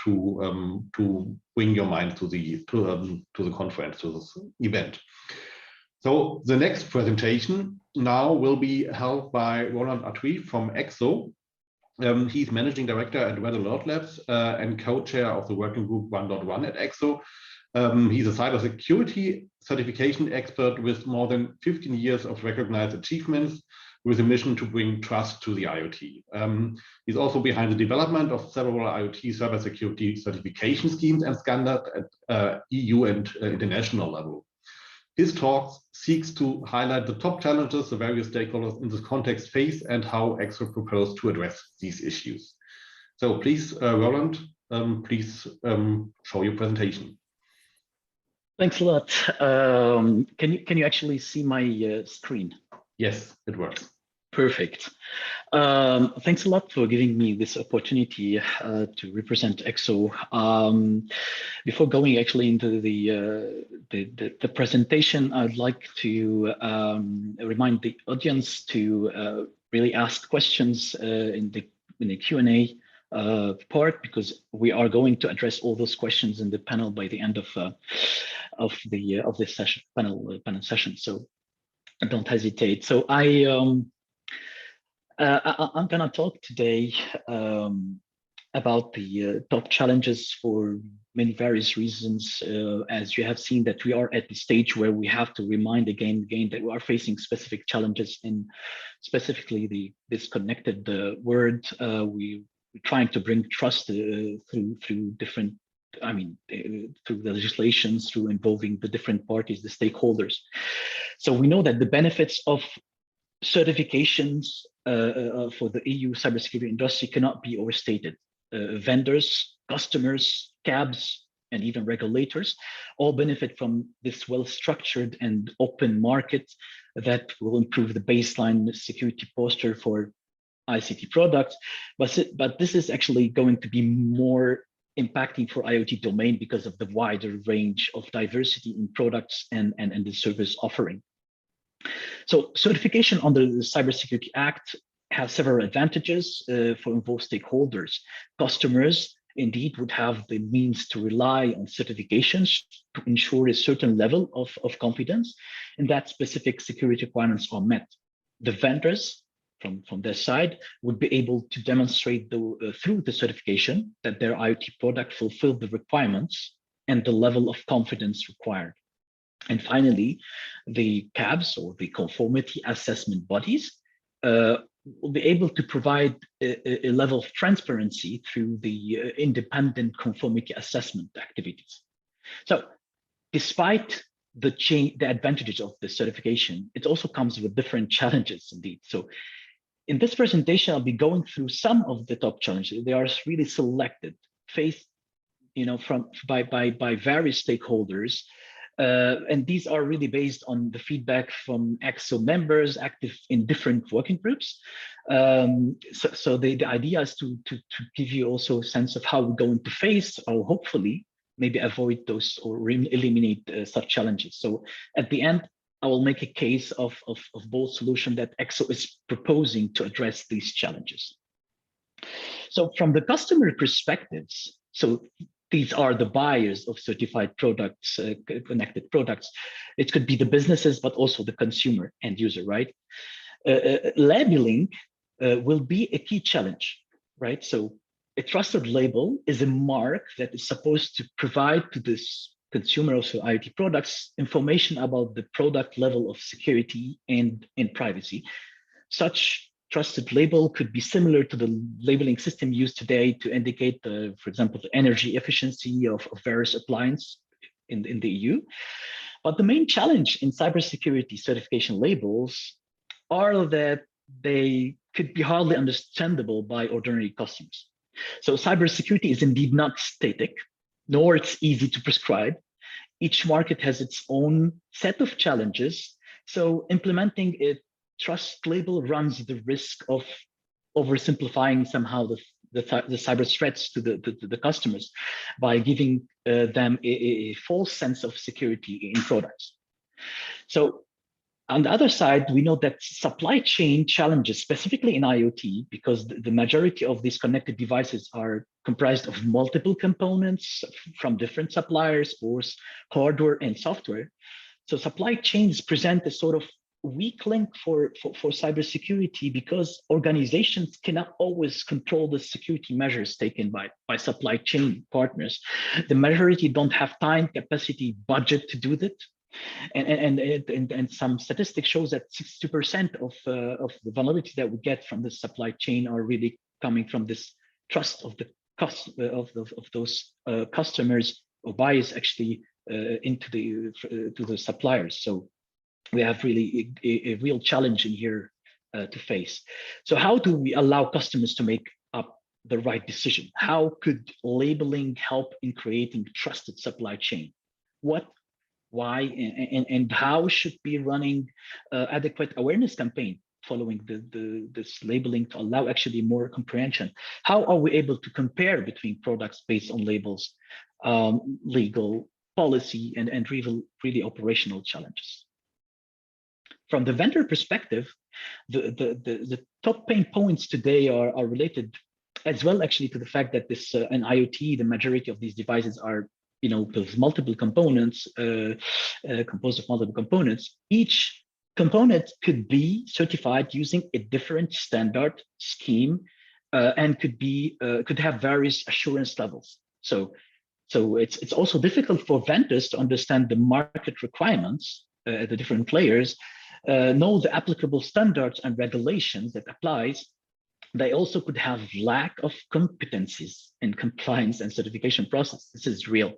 to bring your mind to the conference, to this event. So the next presentation now will be held by Roland Atui from EXO. He's managing director at Red Alert Labs and co-chair of the working group 1.1 at EXO. He's a cybersecurity certification expert with more than 15 years of recognized achievements, with a mission to bring trust to the IoT. He's also behind the development of several IoT cybersecurity certification schemes and standards at EU and international level. His talk seeks to highlight the top challenges the various stakeholders in this context face and how EXO proposes to address these issues. So please, Roland, please show your presentation. Thanks a lot. Can you actually see my screen? Yes, it works. Perfect. Thanks a lot for giving me this opportunity to represent EXO. Before going actually into the presentation, I'd like to remind the audience to really ask questions in the Q&A part, because we are going to address all those questions in the panel by the end of this session, panel session. So don't hesitate. So I'm going to talk today about the top challenges for many various reasons. As you have seen, that we are at the stage where we have to remind again and again that we are facing specific challenges in specifically this connected world. We're trying to bring trust through different, through the legislations, through involving the different parties, the stakeholders. So we know that the benefits of certifications for the EU cybersecurity industry cannot be overstated. Vendors, customers, cabs, and even regulators all benefit from this well-structured and open market that will improve the baseline security posture for ICT products. But this is actually going to be more impacting for IoT domain because of the wider range of diversity in products and the service offering. So certification under the Cybersecurity Act has several advantages for involved stakeholders. Customers indeed would have the means to rely on certifications to ensure a certain level of confidence and that specific security requirements are met. The vendors from their side would be able to demonstrate through the certification that their IoT product fulfilled the requirements and the level of confidence required. And finally, the CABs, or the Conformity Assessment bodies, will be able to provide a level of transparency through the independent conformity assessment activities. So despite the advantages of the certification, it also comes with different challenges indeed. So in this presentation, I'll be going through some of the top challenges. They are really selected, faced by various stakeholders. And these are really based on the feedback from EXO members active in different working groups. So the idea is to give you also a sense of how we're going to face, or hopefully maybe avoid those or eliminate such challenges. So at the end, I will make a case of both solutions that EXO is proposing to address these challenges. So from the customer perspectives, so these are the buyers of certified products, connected products. It could be the businesses, but also the consumer end user, right? Labeling will be a key challenge, right? So a trusted label is a mark that is supposed to provide to this consumer of IoT products information about the product level of security and privacy. Such trusted label could be similar to the labeling system used today to indicate, for example, the energy efficiency of various appliances in the EU. But the main challenge in cybersecurity certification labels are that they could be hardly understandable by ordinary customers. So cybersecurity is indeed not static, nor it's easy to prescribe. Each market has its own set of challenges. So implementing a trust label runs the risk of oversimplifying somehow the cyber threats to the customers by giving them a false sense of security in products. So on the other side, we know that supply chain challenges, specifically in IoT, because the majority of these connected devices are comprised of multiple components from different suppliers, both hardware and software. So supply chains present a sort of weak link for cybersecurity because organizations cannot always control the security measures taken by supply chain partners. The majority don't have time, capacity, budget to do that. And some statistics shows that 60% of the vulnerabilities that we get from the supply chain are really coming from this trust of the those customers or buyers actually into the suppliers. So we have really a real challenge in here to face. So how do we allow customers to make up the right decision? How could labeling help in creating trusted supply chain? What, why, and how should be running adequate awareness campaign following this labeling to allow actually more comprehension? How are we able to compare between products based on labels, legal policy, and really operational challenges? From the vendor perspective, the top pain points today are related as well actually to the fact that this in IoT, the majority of these devices are with multiple components, composed of multiple components. Each component could be certified using a different standard scheme and could have various assurance levels. So it's also difficult for vendors to understand the market requirements, the different players, know the applicable standards and regulations that applies. They also could have lack of competencies in compliance and certification process. This is real.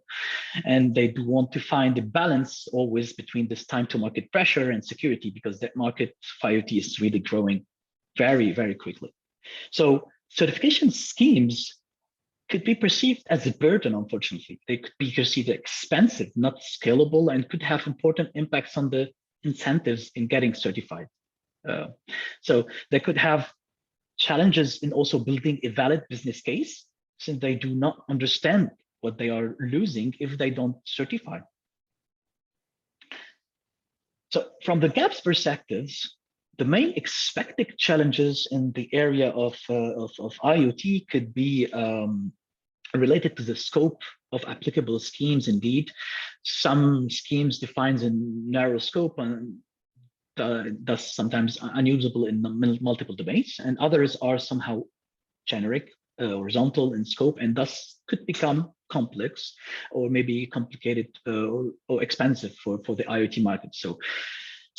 And they do want to find a balance always between this time to market pressure and security, because that market for IoT is really growing very, very quickly. So certification schemes could be perceived as a burden, unfortunately. They could be perceived as expensive, not scalable, and could have important impacts on the incentives in getting certified. So they could have challenges in also building a valid business case, since they do not understand what they are losing if they don't certify. So from the GAPS perspectives, the main expected challenges in the area of IoT could be related to the scope of applicable schemes. Indeed, some schemes defines a narrow scope and thus sometimes unusable in multiple domains, and others are somehow generic, horizontal in scope, and thus could become complex or maybe complicated or expensive for the IoT market. So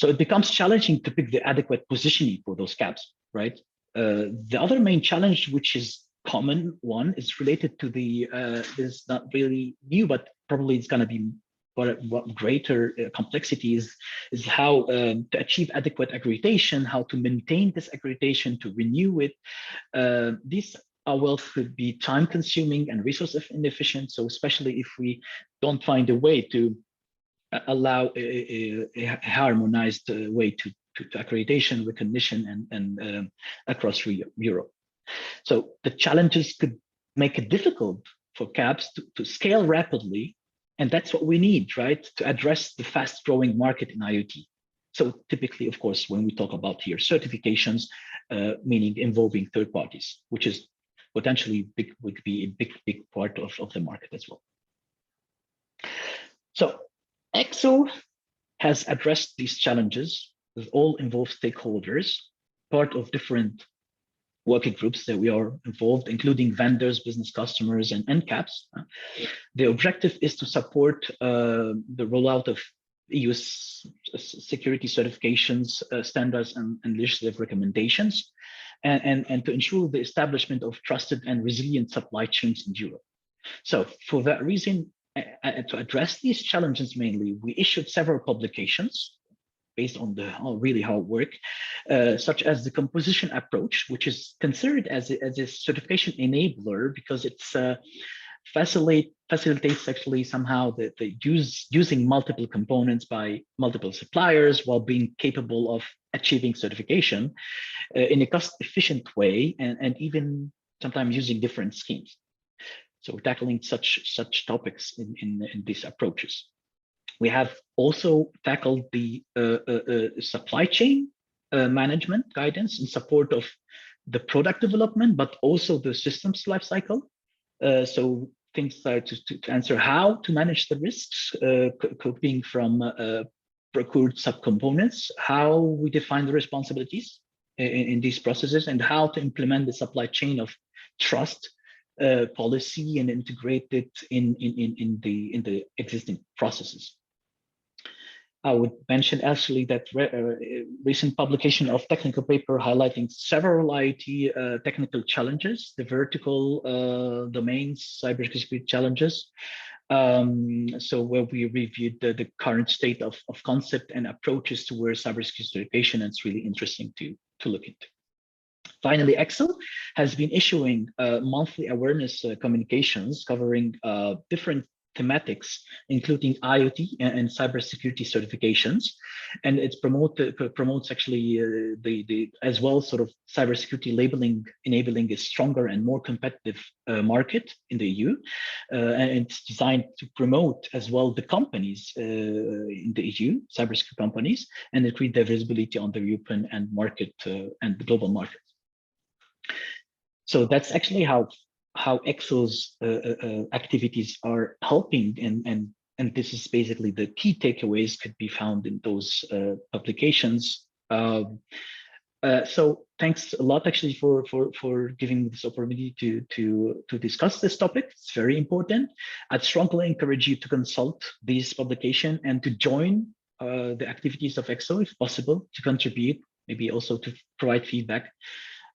it becomes challenging to pick the adequate positioning for those gaps, right? The other main challenge, which is common one, is related to the, this is not really new, but probably it's gonna be what greater complexity is how to achieve adequate accreditation, how to maintain this accreditation, to renew it. These could be time consuming and resource inefficient. So especially if we don't find a way to allow a harmonized way to accreditation, recognition, and across Europe. So the challenges could make it difficult for CAPS to scale rapidly. And that's what we need, right, to address the fast growing market in IoT. So typically, of course, when we talk about here certifications, meaning involving third parties, which is potentially would be a big part of the market as well. So EXO has addressed these challenges with all involved stakeholders, part of different working groups that we are involved, including vendors, business customers, and NCAPs. The objective is to support the rollout of EU security certifications, standards, and legislative recommendations, and to ensure the establishment of trusted and resilient supply chains in Europe. So for that reason, to address these challenges mainly, we issued several publications based on the really hard work, such as the composition approach, which is considered as a certification enabler because it's facilitates actually somehow the using multiple components by multiple suppliers while being capable of achieving certification in a cost-efficient way, and even sometimes using different schemes. So tackling such topics in these approaches. We have also tackled the supply chain management guidance in support of the product development, but also the systems lifecycle. So things like to answer how to manage the risks, coping from procured subcomponents, how we define the responsibilities in these processes, and how to implement the supply chain of trust policy and integrate it in the existing processes. I would mention actually that recent publication of technical paper highlighting several IoT technical challenges, the vertical domains, cybersecurity challenges. So where we reviewed the current state of concept and approaches towards cybersecurity certification, and it's really interesting to look into. Finally, Excel has been issuing monthly awareness communications covering different thematics, including IoT and cybersecurity certifications, and it promotes actually the as well sort of cybersecurity labeling, enabling a stronger and more competitive market in the EU, and it's designed to promote as well the companies in the EU, cybersecurity companies, and increase their visibility on the European and market and the global market. So that's actually how Excel's activities are helping, and this is basically the key takeaways could be found in those publications. So thanks a lot actually for giving me this opportunity to discuss this topic. It's very important. I'd strongly encourage you to consult these publications and to join the activities of Excel if possible, to contribute, maybe also to provide feedback.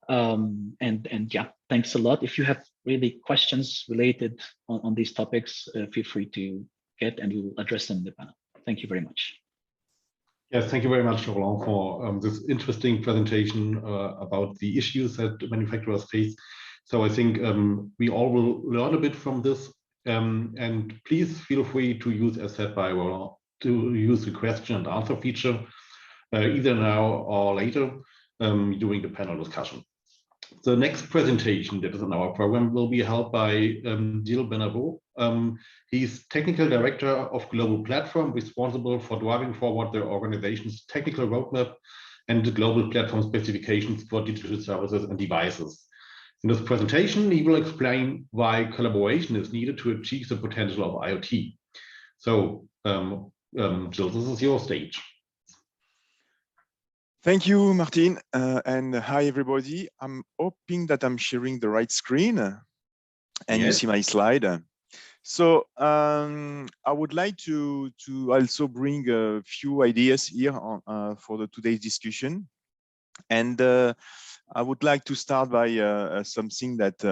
And yeah, thanks a lot. If you have really questions related on these topics, feel free to get, and we will address them in the panel. Thank you very much. Yes, thank you very much, Roland, for this interesting presentation about the issues that manufacturers face. So I think we all will learn a bit from this. And please feel free to use, as said by Roland, to use the question and answer feature either now or later during the panel discussion. The next presentation that is in our program will be held by Gilles Benabo. He's Technical Director of Global Platform, responsible for driving forward the organization's technical roadmap and the global platform specifications for digital services and devices. In this presentation, he will explain why collaboration is needed to achieve the potential of IoT. So, Gilles, this is your stage. Thank you, Martin, and hi, everybody. I'm hoping that I'm sharing the right screen and yes, you see my slide. So I would like to also bring a few ideas here on, for today's discussion. And I would like to start by something that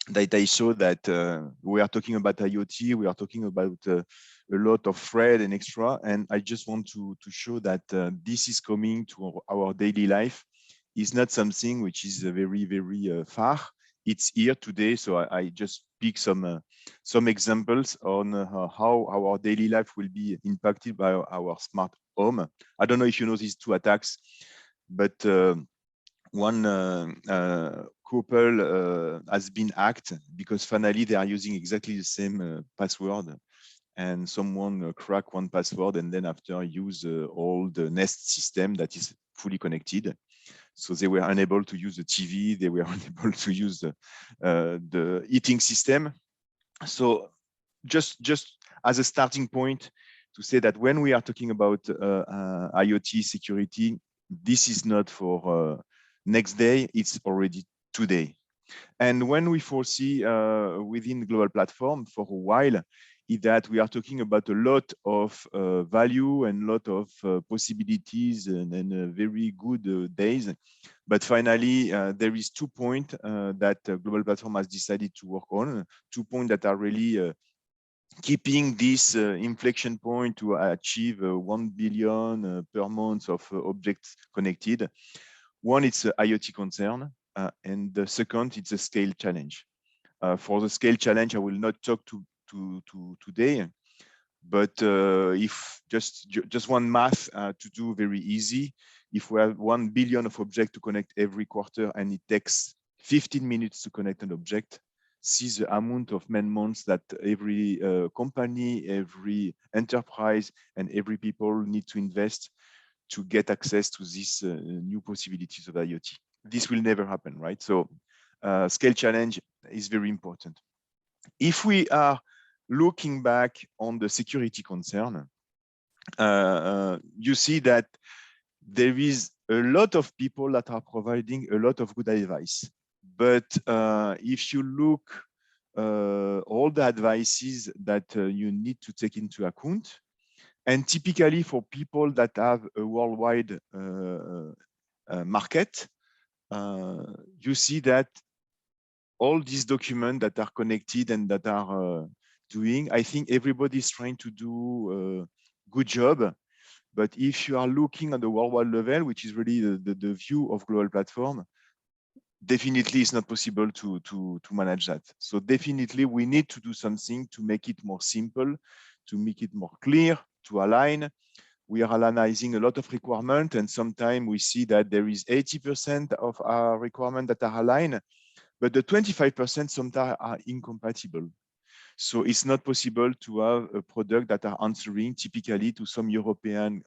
that I saw that we are talking about IoT, we are talking about a lot of thread and extra, and I just want to show that this is coming to our daily life. It's not something which is very, very far. It's here today, so I just pick some examples on how our daily life will be impacted by our smart home. I don't know if you know these two attacks, but one couple has been hacked because finally they are using exactly the same password, and someone cracked one password and then after use all the Nest system that is fully connected. So they were unable to use the TV, they were unable to use the heating system. So just as a starting point to say that when we are talking about IoT security, this is not for next day, it's already today. And when we foresee within the global platform for a while, is that we are talking about a lot of value and a lot of possibilities and very good days. But finally, there is 2 points that global platform has decided to work on, 2 points that are really keeping this inflection point to achieve 1 billion per month of objects connected. One, it's an IoT concern, and the second, it's a scale challenge. For the scale challenge, I will not talk to today, but if just one math to do very easy, if we have 1 billion of objects to connect every quarter and it takes 15 minutes to connect an object, see the amount of man months that every company, every enterprise, and every people need to invest to get access to these new possibilities of IoT. This will never happen, right? So scale challenge is very important. If we are looking back on the security concern, you see that there is a lot of people that are providing a lot of good advice. But if you look all the advices that you need to take into account, and typically for people that have a worldwide market, you see that all these documents that are connected and that are doing, I think everybody is trying to do a good job. But if you are looking at the worldwide level, which is really the view of global platform, definitely it's not possible to manage that. So definitely we need to do something to make it more simple, to make it more clear, to align. We are analyzing a lot of requirements, and sometimes we see that there is 80% of our requirements that are aligned, but the 25% sometimes are incompatible. So it's not possible to have a product that are answering typically to some European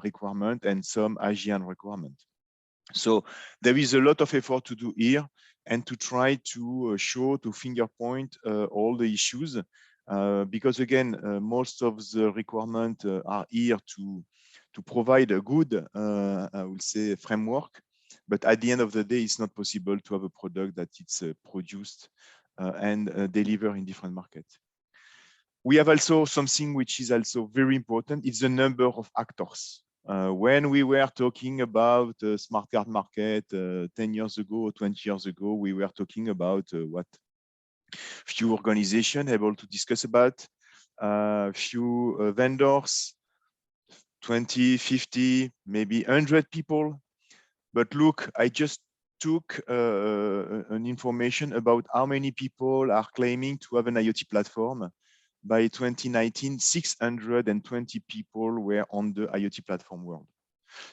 requirement and some Asian requirement. So there is a lot of effort to do here and to try to show, to finger point all the issues. Because again, most of the requirements are here to provide a good, I will say, framework. But at the end of the day, it's not possible to have a product that it's produced and deliver in different markets. We have also something which is also very important. It's the number of actors. When we were talking about the smart card market 10 years ago or 20 years ago, we were talking about what few organizations able to discuss about, few vendors, 20, 50, maybe 100 people. But look, I just took an information about how many people are claiming to have an IoT platform. By 2019, 620 people were on the IoT platform world.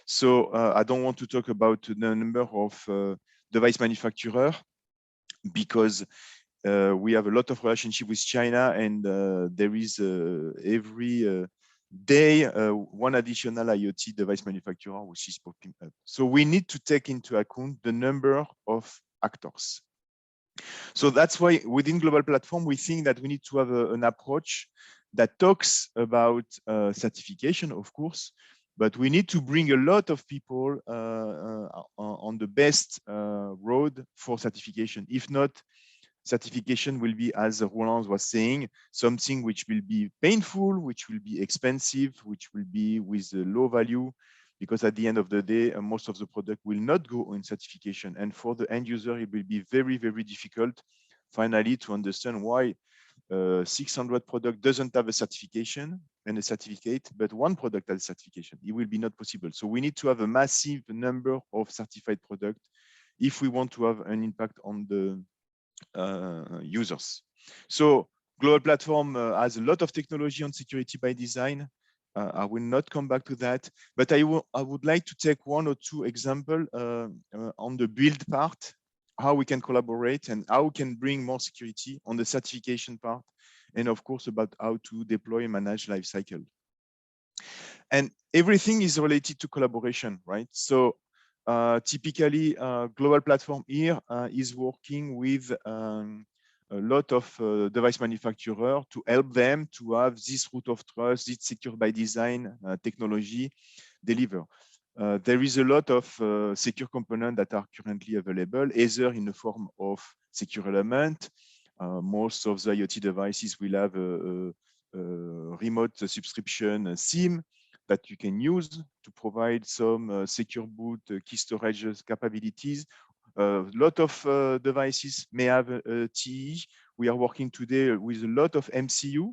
So I don't want to talk about the number of device manufacturers, because we have a lot of relationship with China, and there is every day one additional IoT device manufacturer which is popping up. So we need to take into account the number of actors. So that's why within global platform, we think that we need to have an approach that talks about certification, of course, but we need to bring a lot of people on the best road for certification. If not, certification will be, as Roland was saying, something which will be painful, which will be expensive, which will be with low value, because at the end of the day, most of the product will not go in certification. And for the end user, it will be very, very difficult finally to understand why 600 product doesn't have a certification and a certificate, but one product has a certification. It will be not possible. So we need to have a massive number of certified products if we want to have an impact on the users. So global platform has a lot of technology on security by design. I will not come back to that, but I would like to take one or two examples on the build part, how we can collaborate and how we can bring more security on the certification part, and of course about how to deploy and manage lifecycle. And everything is related to collaboration, right? So typically, global platform here is working with a lot of device manufacturers to help them to have this root of trust, this secure by design technology deliver. There is a lot of secure components that are currently available, either in the form of secure element. Most of the IoT devices will have a remote subscription SIM that you can use to provide some secure boot key storage capabilities. A lot of devices may have a TE. We are working today with a lot of MCU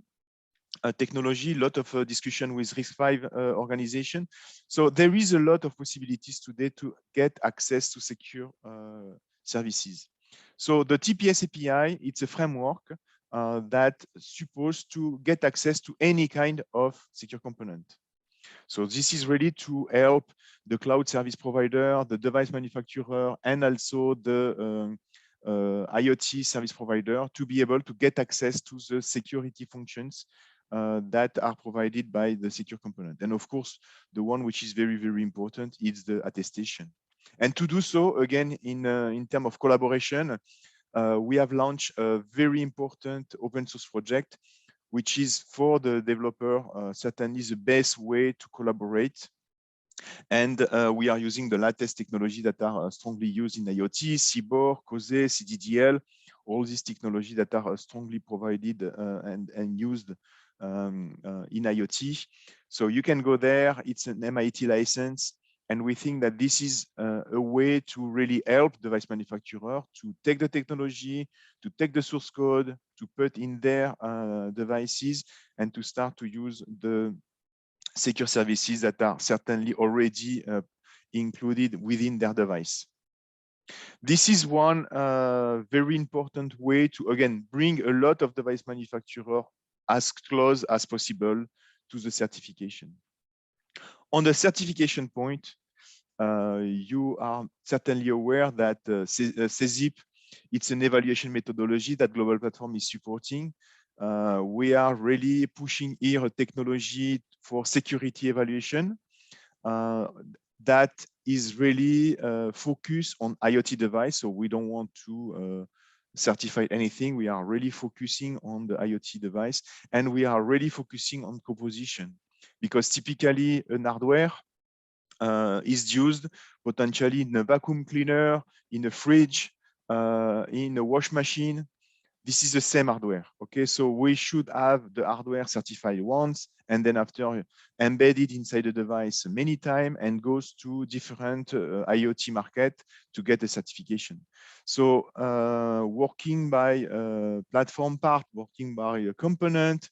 technology, a lot of discussion with RISC-V organization. So there is a lot of possibilities today to get access to secure services. So the TPS API, it's a framework that supposed to get access to any kind of secure component. So this is really to help the cloud service provider, the device manufacturer, and also the IoT service provider to be able to get access to the security functions that are provided by the secure component. And of course, the one which is very, very important is the attestation. And to do so, again, in terms of collaboration, we have launched a very important open source project, which is for the developer, certainly the best way to collaborate. And we are using the latest technology that are strongly used in IoT, CBOR, COSE, CDDL, all these technologies that are strongly provided and used in IoT. So you can go there, it's an MIT license. And we think that this is a way to really help device manufacturer to take the technology, to take the source code, to put in their devices, and to start to use the secure services that are certainly already included within their device. This is one very important way to, again, bring a lot of device manufacturer as close as possible to the certification. On the certification point, you are certainly aware that CESIP, it's an evaluation methodology that Global Platform is supporting. We are really pushing here a technology for security evaluation that is really focused on IoT device. So we don't want to certify anything. We are really focusing on the IoT device, and we are really focusing on composition, because typically an hardware is used potentially in a vacuum cleaner, in a fridge, in a wash machine. This is the same hardware. Okay, so we should have the hardware certified once, and then after embedded inside the device many times, and goes to different IoT market to get the certification. So working by platform part, working by a component,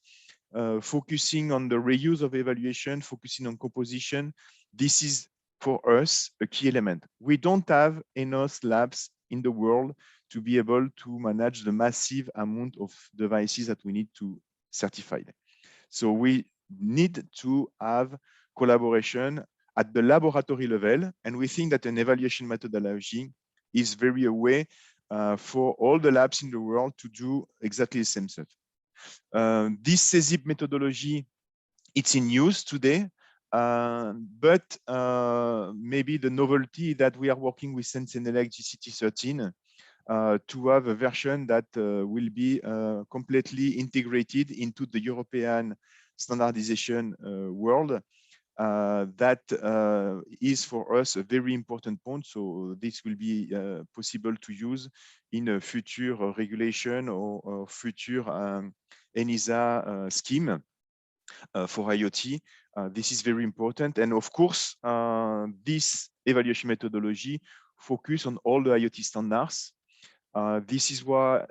focusing on the reuse of evaluation, focusing on composition, this is for us a key element. We don't have enough labs in the world to be able to manage the massive amount of devices that we need to certify. So we need to have collaboration at the laboratory level, and we think that an evaluation methodology is very a way for all the labs in the world to do exactly the same stuff. This CESIP methodology, it's in use today, but maybe the novelty that we are working with Sensenelec GCT13 to have a version that will be completely integrated into the European standardization world. That is for us a very important point. So this will be possible to use in a future regulation or future ENISA scheme for IoT. This is very important. And of course, this evaluation methodology focus on all the IoT standards. This is why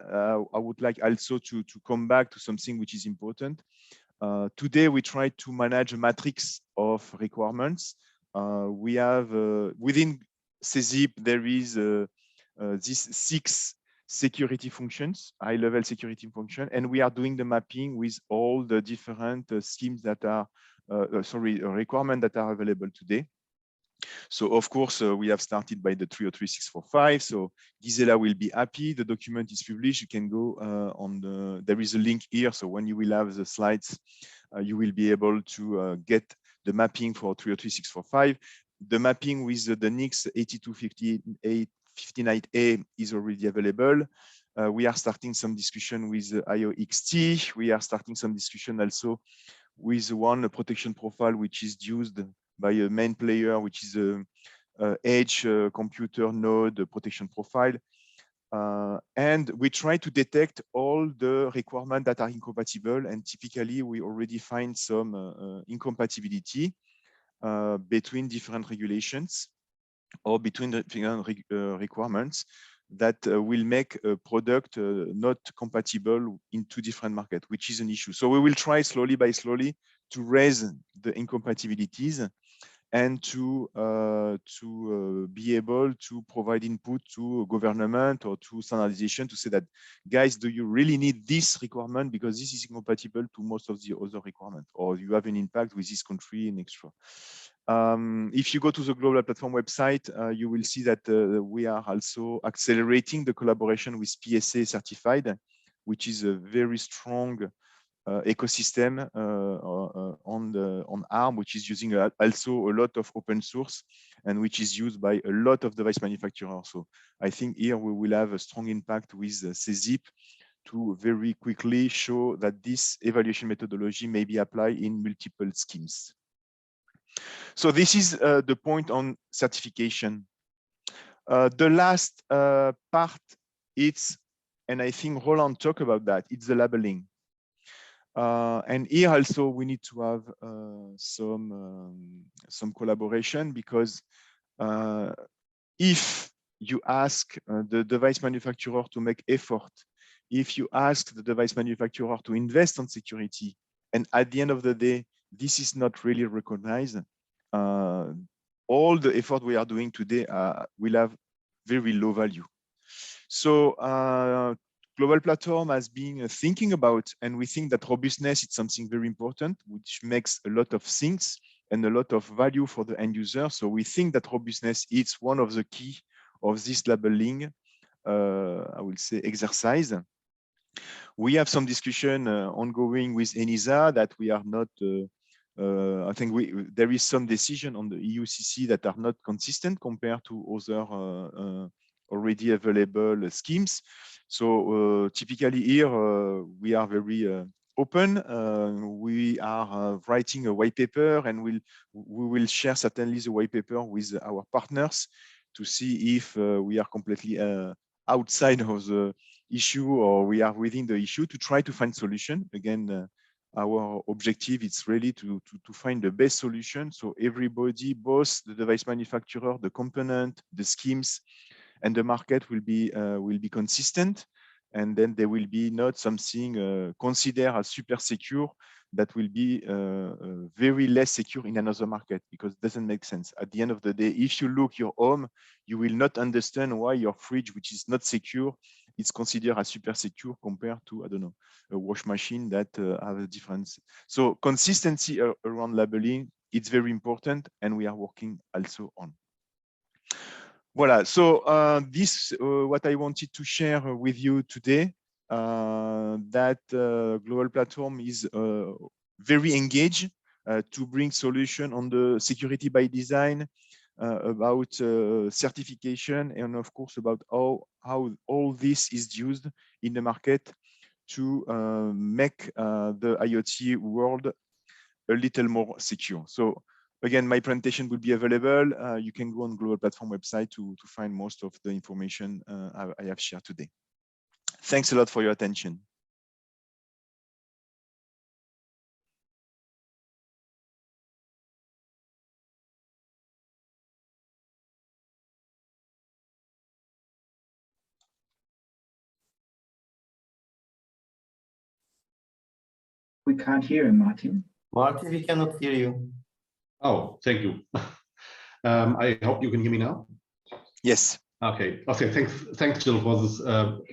I would like also to come back to something which is important. Today, we try to manage a matrix of requirements. We have within CESIP, there is these 6 security functions, high-level security function, and we are doing the mapping with all the different schemes that are, requirements that are available today. So of course, we have started by the 303.645. So Gisela will be happy. The document is published. You can go on the, there is a link here. So when you will have the slides, you will be able to get the mapping for 303.645. The mapping with the NICS 8258-59A is already available. We are starting some discussion with IOXT. We are starting some discussion also with one protection profile, which is used by a main player, which is a edge computer node protection profile. And we try to detect all the requirements that are incompatible. And typically, we already find some incompatibility between different regulations or between the different requirements. that will make a product not compatible in two different markets, which is an issue. So we will try slowly by slowly to raise the incompatibilities and to be able to provide input to government or to standardization to say that, guys, do you really need this requirement because this is incompatible to most of the other requirements, or you have an impact with this country and extra. If you go to the Global Platform website, you will see that we are also accelerating the collaboration with PSA certified, which is a very strong ecosystem on ARM, which is using also a lot of open source and which is used by a lot of device manufacturers. So I think here we will have a strong impact with CZIP to very quickly show that this evaluation methodology may be applied in multiple schemes. So this is the point on certification. The last part, and I think Roland talked about that, it's the labeling. And here also we need to have some collaboration, because if you ask the device manufacturer to make effort, if you ask the device manufacturer to invest on security, and at the end of the day, this is not really recognized, all the effort we are doing today will have very low value. So Global Platform has been thinking about, and we think that robustness is something very important, which makes a lot of things and a lot of value for the end user. So we think that robustness is one of the key of this labeling, I will say, exercise. We have some discussion ongoing with ENISA that we are not, I think there is some decision on the EUCC that are not consistent compared to other already available schemes. So typically here we are very open. We are writing a white paper, and we will share certainly the white paper with our partners to see if we are completely outside of the issue or we are within the issue, to try to find solution. Again, our objective is really to find the best solution. So everybody, both the device manufacturer, the component, the schemes, and the market will be consistent, and then there will be not something considered as super secure that will be very less secure in another market, because it doesn't make sense. At the end of the day, if you look your home, you will not understand why your fridge, which is not secure, is considered as super secure compared to, I don't know, a wash machine that have a difference. So consistency around labeling, it's very important, and we are working also on. Voilà, so this what I wanted to share with you today, that Global Platform is very engaged to bring solution on the security by design, about certification, and of course about how all this is used in the market to make the IoT world a little more secure. So again, my presentation will be available. You can go on Global Platform website to find most of the information I have shared today. Thanks a lot for your attention. We can't hear him, Martin. Martin, we cannot hear you. Oh, thank you. I hope you can hear me now. Yes. Okay. Okay. Thanks, Jill, for this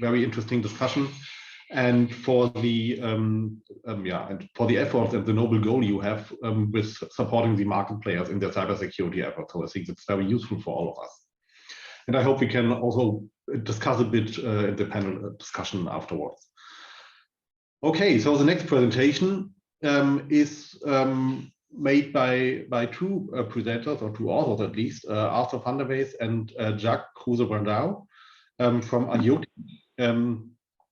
very interesting discussion, and for the and for the efforts and the noble goal you have with supporting the market players in their cybersecurity efforts. So I think it's very useful for all of us, and I hope we can also discuss a bit in the panel discussion afterwards. Okay. So the next presentation is made by two presenters, or two authors at least, Arthur van der Wees and Jacques Kruse-Brandao from IoT.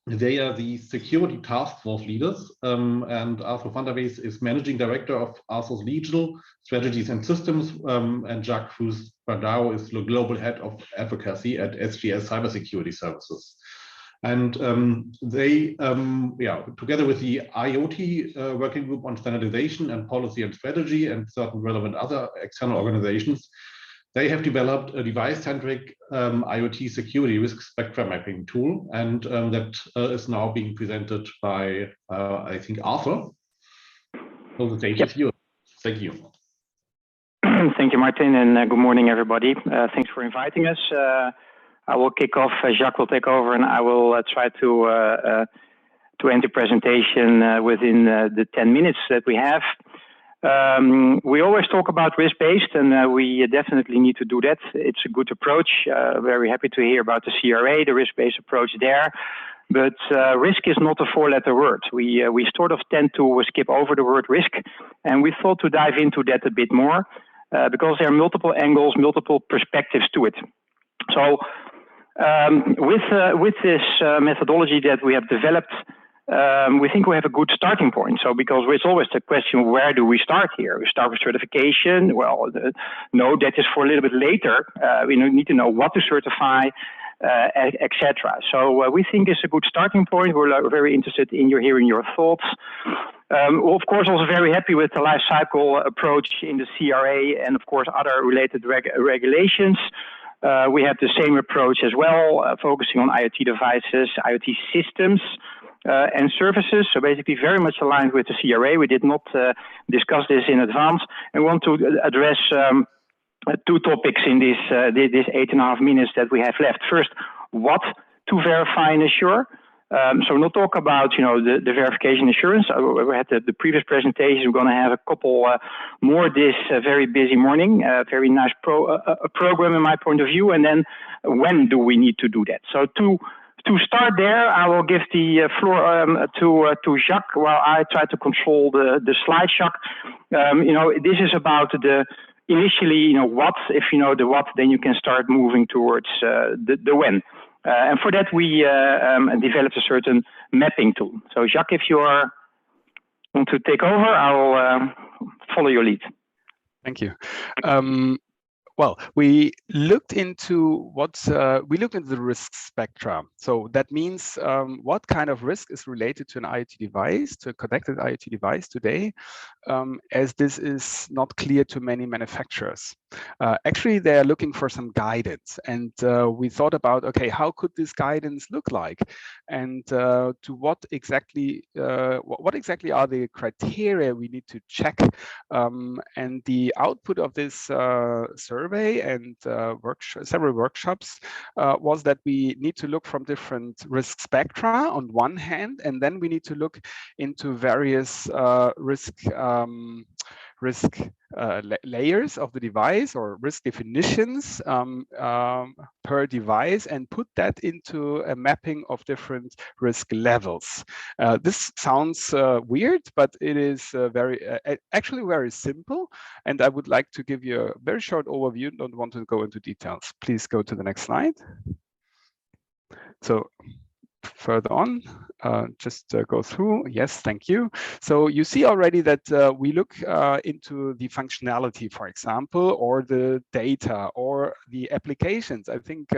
They are the security task force leaders, and Arthur van der Wees is managing director of Arthur's Legal Strategies and Systems, and Jacques Kruse-Brandao is the global head of advocacy at SGS Cybersecurity Services. And they, together with the IoT working group on standardization and policy and strategy and certain relevant other external organizations, They have developed a device-centric IoT security risk spectrum mapping tool, and that is now being presented by, I think, Arthur. So the stage is yours. Thank you. Thank you, Martin, and good morning, everybody. Thanks for inviting us. I will kick off. Jacques will take over, and I will try to end the presentation within the 10 minutes that we have. We always talk about risk-based, and we definitely need to do that. It's a good approach. Very happy to hear about the CRA, the risk-based approach there. But risk is not a four-letter word. We sort of tend to skip over the word risk, and we thought to dive into that a bit more because there are multiple angles, multiple perspectives to it. So with this methodology that we have developed, we think we have a good starting point. So because it's always the question, where do we start here? We start with certification. Well, no, that is for a little bit later. We need to know what to certify, etc. So we think it's a good starting point. We're very interested in hearing your thoughts. We're of course also very happy with the life cycle approach in the CRA and of course other related regulations. We have the same approach as well, focusing on IoT devices, IoT systems, and services. So basically very much aligned with the CRA. We did not discuss this in advance and want to address two topics in this 8.5 minutes that we have left. First, what to verify and assure. So we'll not talk about the verification assurance. We had the previous presentation. We're going to have a couple more this very busy morning. Very nice program in my point of view. And then when do we need to do that? So to start there, I will give the floor to Jacques while I try to control the slide. Jacques, this is about the initially, what. If you know the what, then you can start moving towards the when. And for that, we developed a certain mapping tool. So Jacques, if you want to take over, I'll follow your lead. Thank you. Well, we looked into the risk spectra. So that means what kind of risk is related to an IoT device, to a connected IoT device today, as this is not clear to many manufacturers. Actually, they are looking for some guidance, and we thought about, okay, how could this guidance look like, and to what exactly are the criteria we need to check, and the output of this survey and several workshops was that we need to look from different risk spectra on one hand, and then we need to look into various risk layers of the device or risk definitions per device and put that into a mapping of different risk levels. This sounds weird, but it is actually very simple. And I would like to give you a very short overview. Don't want to go into details. Please go to the next slide. So further on, just go through. Yes, thank you. So you see already that we look into the functionality, for example, or the data or the applications. I think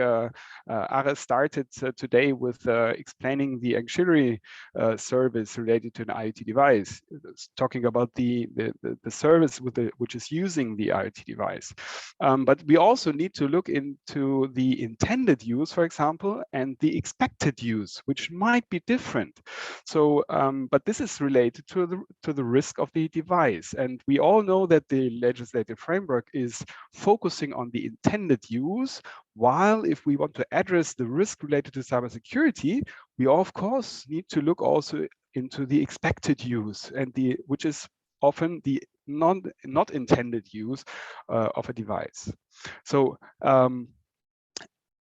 Ares started today with explaining the auxiliary service related to an IoT device, talking about the service which is using the IoT device. But we also need to look into the intended use, for example, and the expected use, which might be different. So, but this is related to the risk of the device. And we all know that the legislative framework is focusing on the intended use, while if we want to address the risk related to cybersecurity, we of course need to look also into the expected use, and which is often the not intended use of a device. So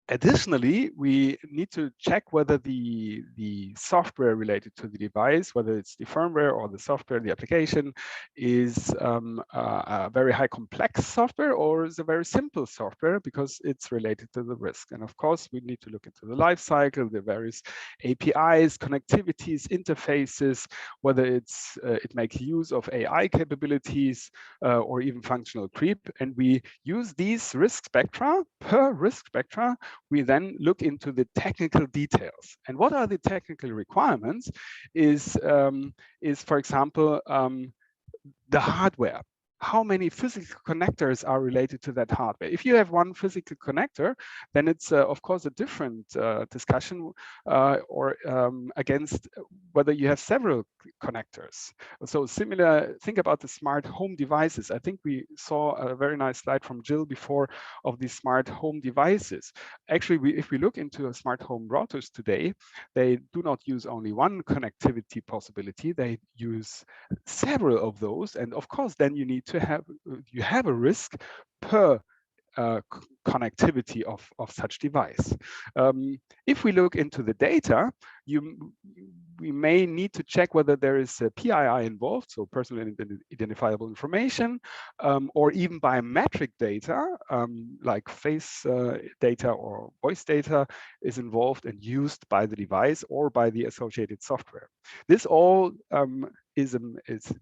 additionally, we need to check whether the software related to the device, whether it's the firmware or the software, the application, is a very high complex software or is a very simple software because it's related to the risk. And of course, we need to look into the life cycle, the various APIs, connectivities, interfaces, whether it makes use of AI capabilities or even functional creep. And we use these risk spectra. Per risk spectra, we then look into the technical details. And what are the technical requirements is for example, the hardware. how many physical connectors are related to that hardware. If you have one physical connector, then it's of course a different discussion or against whether you have several connectors. So similar, think about the smart home devices. I think we saw a very nice slide from Jill before of the smart home devices. Actually, if we look into smart home routers today, they do not use only one connectivity possibility, they use several of those. And of course, then you need to have a risk per connectivity of such device. If we look into the data, we may need to check whether there is a PII involved, so personally identifiable information, or even biometric data, like face data or voice data is involved and used by the device or by the associated software. This all is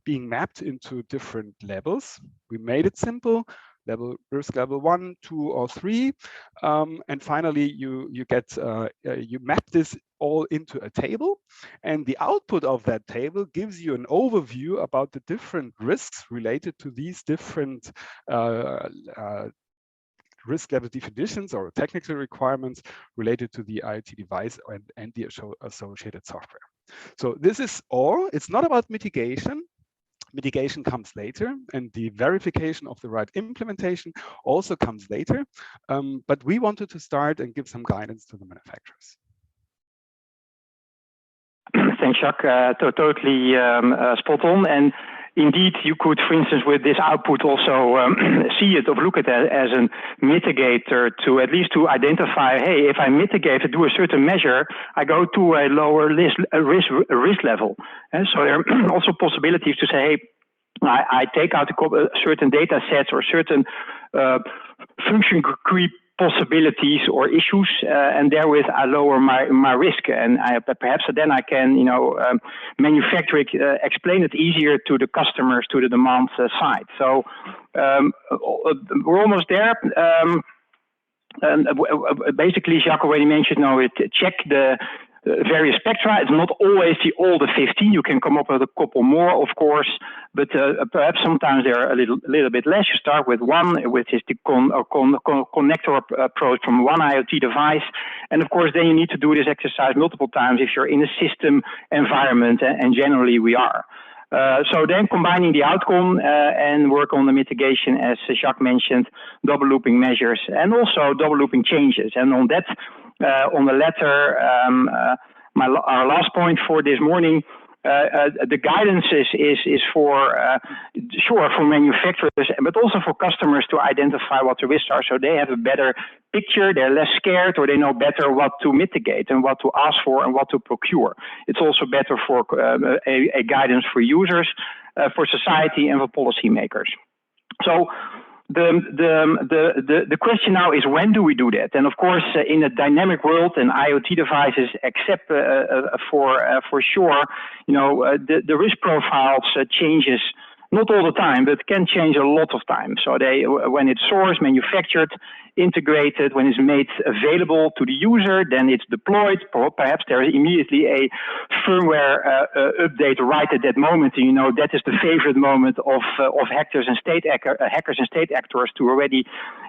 being mapped into different levels. We made it simple. Risk level 1, 2, or 3, and finally you map this all into a table, and the output of that table gives you an overview about the different risks related to these different risk level definitions or technical requirements related to the IoT device and the associated software. So this is all. It's not about mitigation. Mitigation comes later, and the verification of the right implementation also comes later. But we wanted to start and give some guidance to the manufacturers. Thanks, Jacques. Totally spot on. And indeed, you could, for instance, with this output also see it or look at it as a mitigator to at least to identify, hey, if I mitigate to do a certain measure, I go to a lower risk level. And so there are also possibilities to say, hey, I take out certain data sets or certain function creep possibilities or issues, and therewith I lower my risk, and perhaps then I can, manufacture it, explain it easier to the customers, to the demand side. So we're almost there. Basically, Jacques already mentioned. Now, check the various spectra. It's not always all the 15. You can come up with a couple more, of course, but perhaps sometimes they're a little bit less. You start with one, which is the connector approach from one IoT device, and of course, then you need to do this exercise multiple times if you're in a system environment, and generally we are. So then combining the outcome and work on the mitigation, as Jacques mentioned, double looping measures and also double looping changes. And on that, on the latter, our last point for this morning, the guidance is for sure for manufacturers, but also for customers to identify what the risks are, so they have a better picture, they're less scared, or they know better what to mitigate and what to ask for and what to procure. It's also better for a guidance for users, for society, and for policymakers. So the question now is, when do we do that? And of course, in a dynamic world, and IoT devices, except for sure, the risk profiles changes not all the time, but can change a lot of time. So when it's sourced, manufactured, integrated, when it's made available to the user, then it's deployed. Perhaps there is immediately a firmware update right at that moment. And that is the favorite moment of hackers and state actors to already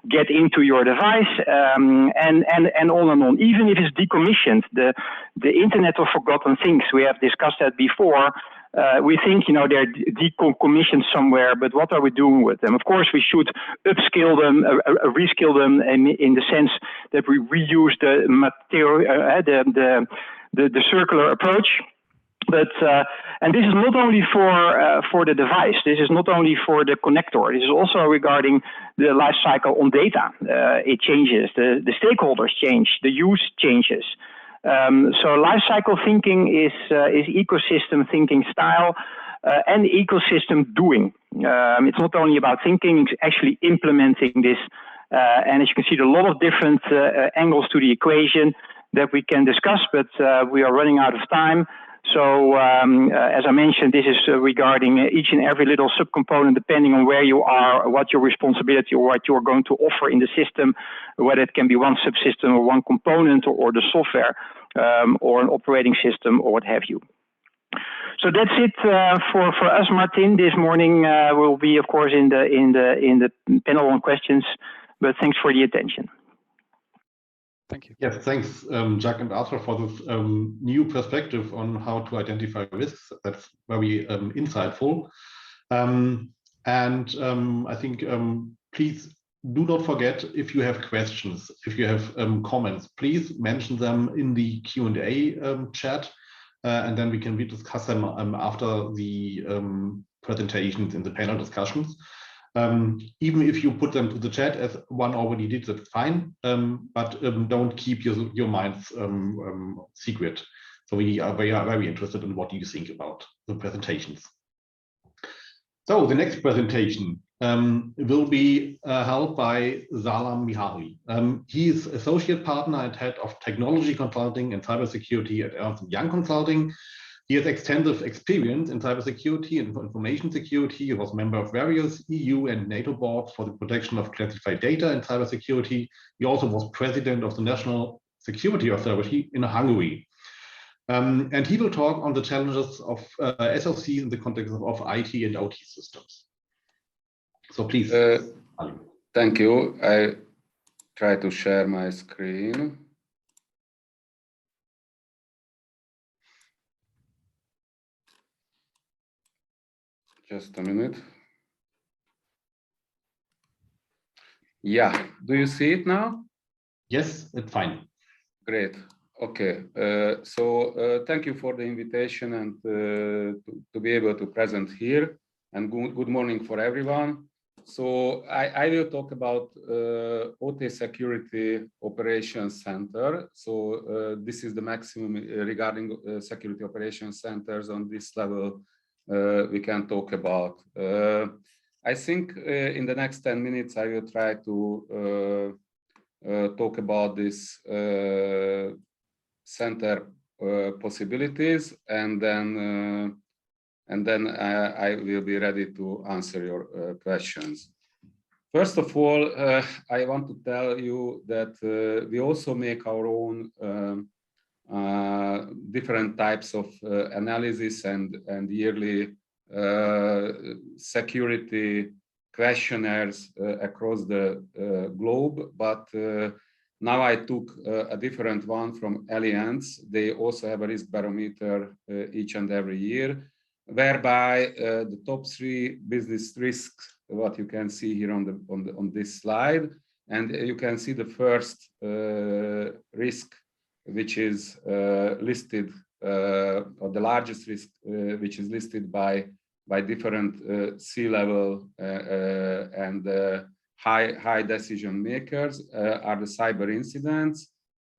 get into your device, and on and on. Even if it's decommissioned, the Internet of Forgotten Things, we have discussed that before. We think, they're decommissioned somewhere, but what are we doing with them? Of course, we should upskill them, reskill them in the sense that we reuse the material, the circular approach. But and this is not only for the device. This is not only for the connector. This is also regarding the life cycle on data. It changes. The stakeholders change. The use changes. So lifecycle thinking is ecosystem thinking style and ecosystem doing. It's not only about thinking, it's actually implementing this. And as you can see, there are a lot of different angles to the equation that we can discuss, but we are running out of time. So as I mentioned, this is regarding each and every little subcomponent, depending on where you are, what your responsibility or what you're going to offer in the system, whether it can be one subsystem or one component or the software or an operating system or what have you. So that's it for us, Martin. This morning we'll be, of course, in the panel on questions. But thanks for the attention. Thank you. Yes, thanks, Jack and Arthur, for this new perspective on how to identify risks. That's very insightful. I think please do not forget, if you have questions, if you have comments, please mention them in the Q&A chat, and then we can rediscuss them after the presentations in the panel discussions. Even if you put them to the chat, as one already did, that's fine, but don't keep your minds secret. So we are very interested in what you think about the presentations. So the next presentation will be held by Salam Mihari. He is Associate Partner and Head of Technology Consulting and Cybersecurity at Ernst & Young Consulting. He has extensive experience in cybersecurity and information security. He was a member of various EU and NATO boards for the protection of classified data and cybersecurity. He also was president of the National Security Authority in Hungary. And he will talk on the challenges of SOC in the context of IT and OT systems. So please. Thank you. I try to share my screen. Just a minute. Yeah, do you see it now? Yes, it's fine. Great. Okay, thank you for the invitation and to be able to present here, and good morning for everyone. So I will talk about OT Security Operations Center. So this is the maximum regarding security operations centers on this level we can talk about. I think in the next 10 minutes I will try to talk about this center possibilities, and then I will be ready to answer your questions. First of all, I want to tell you that we also make our own different types of analysis and yearly security questionnaires across the globe, but now I took a different one from Allianz. They also have a risk barometer each and every year, whereby the top 3 business risks, what you can see here on this slide, and you can see the first risk, which is listed, or the largest risk, which is listed by different C-level and high decision makers, are the cyber incidents.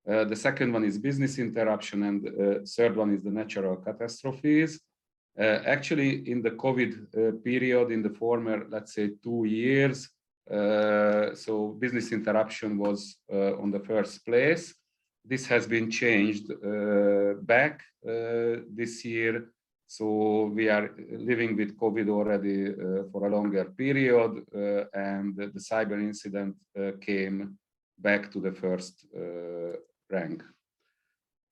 The second one is business interruption, and third one is the natural catastrophes. Actually, in the COVID period, in the former, let's say, 2 years, so business interruption was on the first place. This has been changed back this year. So we are living with COVID already for a longer period, and the cyber incident came back to the first rank.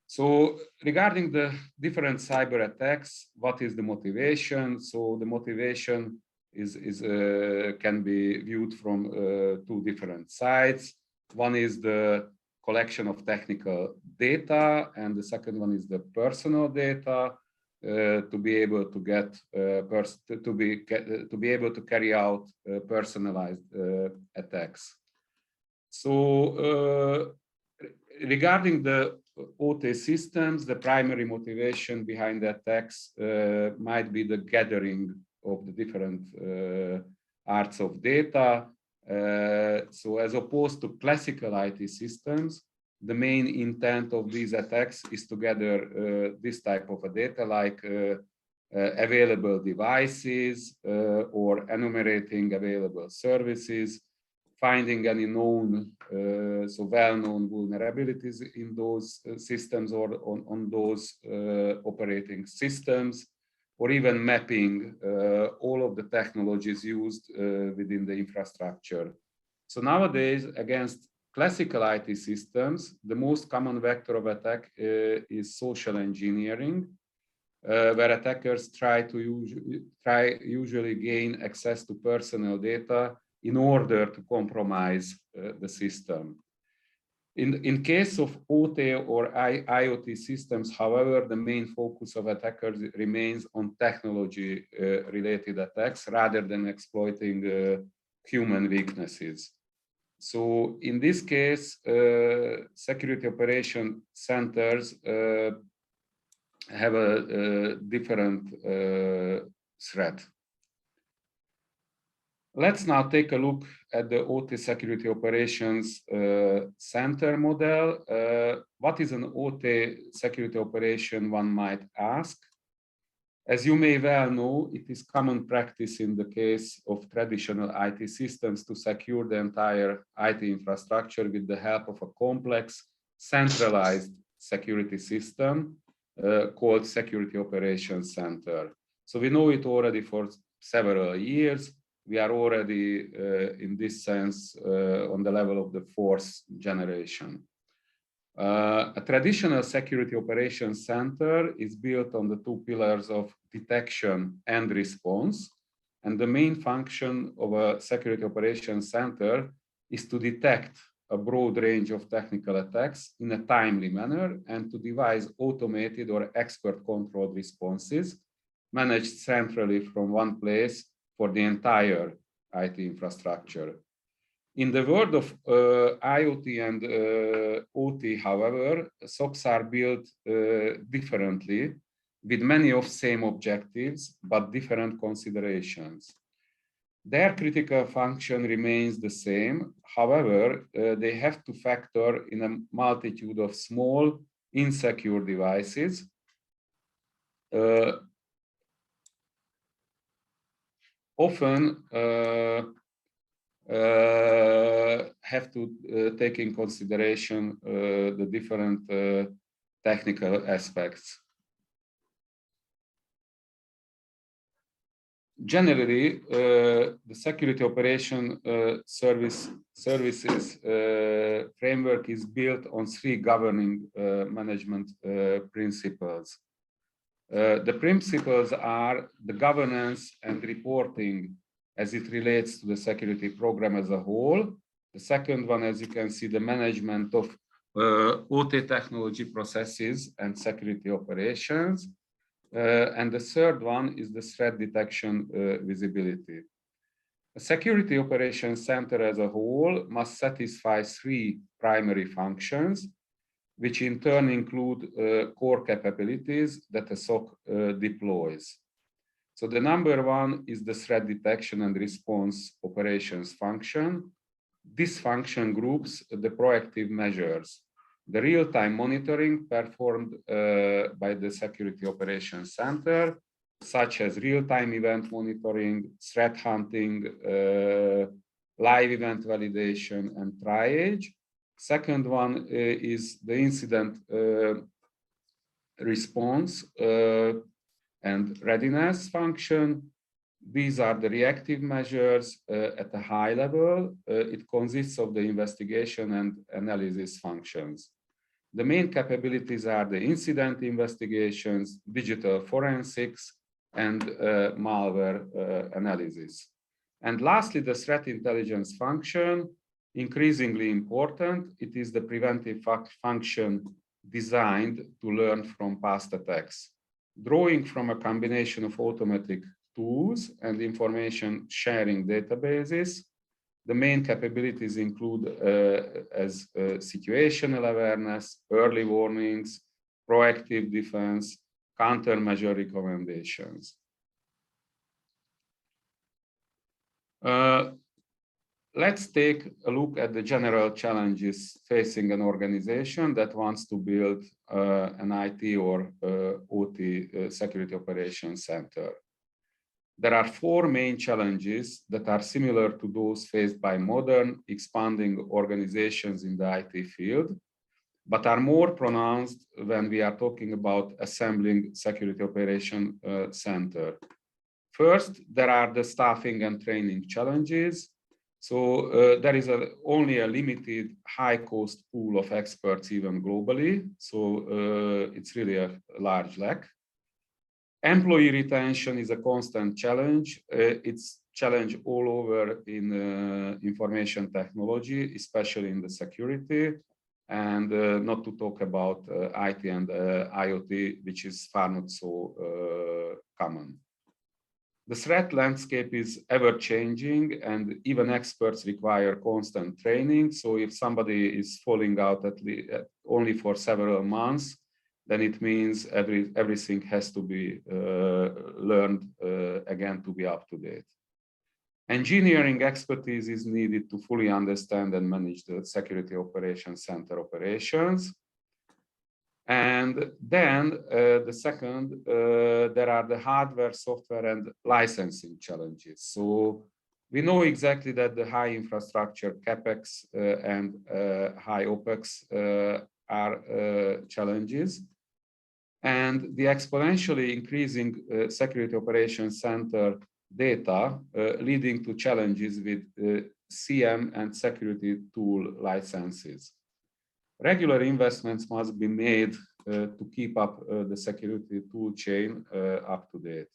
So regarding the different cyber attacks, what is the motivation? So the motivation can be viewed from 2 different sides. One is the collection of technical data, and the second one is the personal data. To be able to get to be able to carry out personalized attacks. So regarding the OT systems, the primary motivation behind the attacks might be the gathering of the different arts of data. So as opposed to classical IT systems, the main intent of these attacks is to gather this type of a data, like available devices or enumerating available services, finding any known, so well-known vulnerabilities in those systems or on those operating systems, or even mapping all of the technologies used within the infrastructure. So nowadays, against classical IT systems, the most common vector of attack is social engineering. where attackers try to usually gain access to personal data in order to compromise the system. In case of OT or IoT systems, however, the main focus of attackers remains on technology-related attacks rather than exploiting human weaknesses. So in this case, security operation centers have a different threat. Let's now take a look at the OT security operations center model. What is an OT security operation, one might ask? As you may well know, it is common practice in the case of traditional IT systems to secure the entire IT infrastructure with the help of a complex, centralized security system called Security Operations Center. So we know it already for several years. We are already, in this sense, on the level of the fourth generation. A traditional security operations center is built on the two pillars of detection and response. And the main function of a security operations center is to detect a broad range of technical attacks in a timely manner and to devise automated or expert-controlled responses managed centrally from one place for the entire IT infrastructure. In the world of IoT and OT, however, SOCs are built differently with many of same objectives, but different considerations. Their critical function remains the same. However, they have to factor in a multitude of small, insecure devices. Often have to take in consideration the different technical aspects. Generally, the security operation services framework is built on three governing management principles. The principles are the governance and reporting as it relates to the security program as a whole. The second one, as you can see, the management of OT technology processes and security operations. And the third one is the threat detection visibility. A security operations center as a whole must satisfy three primary functions, which in turn include core capabilities that a SOC deploys. So the number one is the threat detection and response operations function. This function groups the proactive measures, the real-time monitoring performed by the Security Operations Center, such as real-time event monitoring, threat hunting, live event validation, and triage. Second one is the incident response and readiness function. These are the reactive measures at a high level. It consists of the investigation and analysis functions. The main capabilities are the incident investigations, digital forensics, and malware analysis. And lastly, the threat intelligence function, increasingly important. It is the preventive function designed to learn from past attacks. Drawing from a combination of automatic tools and information sharing databases, the main capabilities include as situational awareness, early warnings, proactive defense, countermeasure recommendations. Let's take a look at the general challenges facing an organization that wants to build an IT or OT security operations center. There are four main challenges that are similar to those faced by modern, expanding organizations in the IT field, but are more pronounced when we are talking about assembling security operation center. First, there are the staffing and training challenges. So there is only a limited high-cost pool of experts even globally. So it's really a large lack. Employee retention is a constant challenge. It's challenge all over in information technology, especially in the security, and not to talk about IT and IoT, which is far not so common. The threat landscape is ever changing, and even experts require constant training. So if somebody is falling out at least only for several months, then it means everything has to be learned again to be up to date. Engineering expertise is needed to fully understand and manage the Security Operations Center operations. And then the second, there are the hardware, software, and licensing challenges. So we know exactly that the high infrastructure CapEx and high OpEx are challenges. And the exponentially increasing Security Operations Center data leading to challenges with CM and security tool licenses. Regular investments must be made to keep up the security tool chain up to date.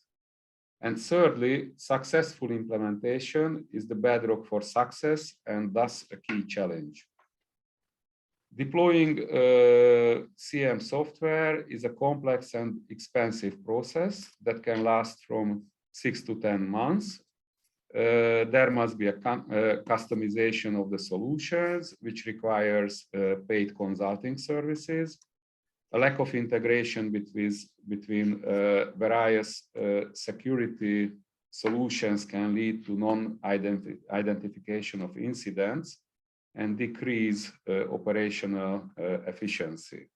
And thirdly, successful implementation is the bedrock for success and thus a key challenge. Deploying CM software is a complex and expensive process that can last from 6 to 10 months. There must be a customization of the solutions, which requires paid consulting services. A lack of integration between various security solutions can lead to non-identification of incidents and decrease operational efficiency.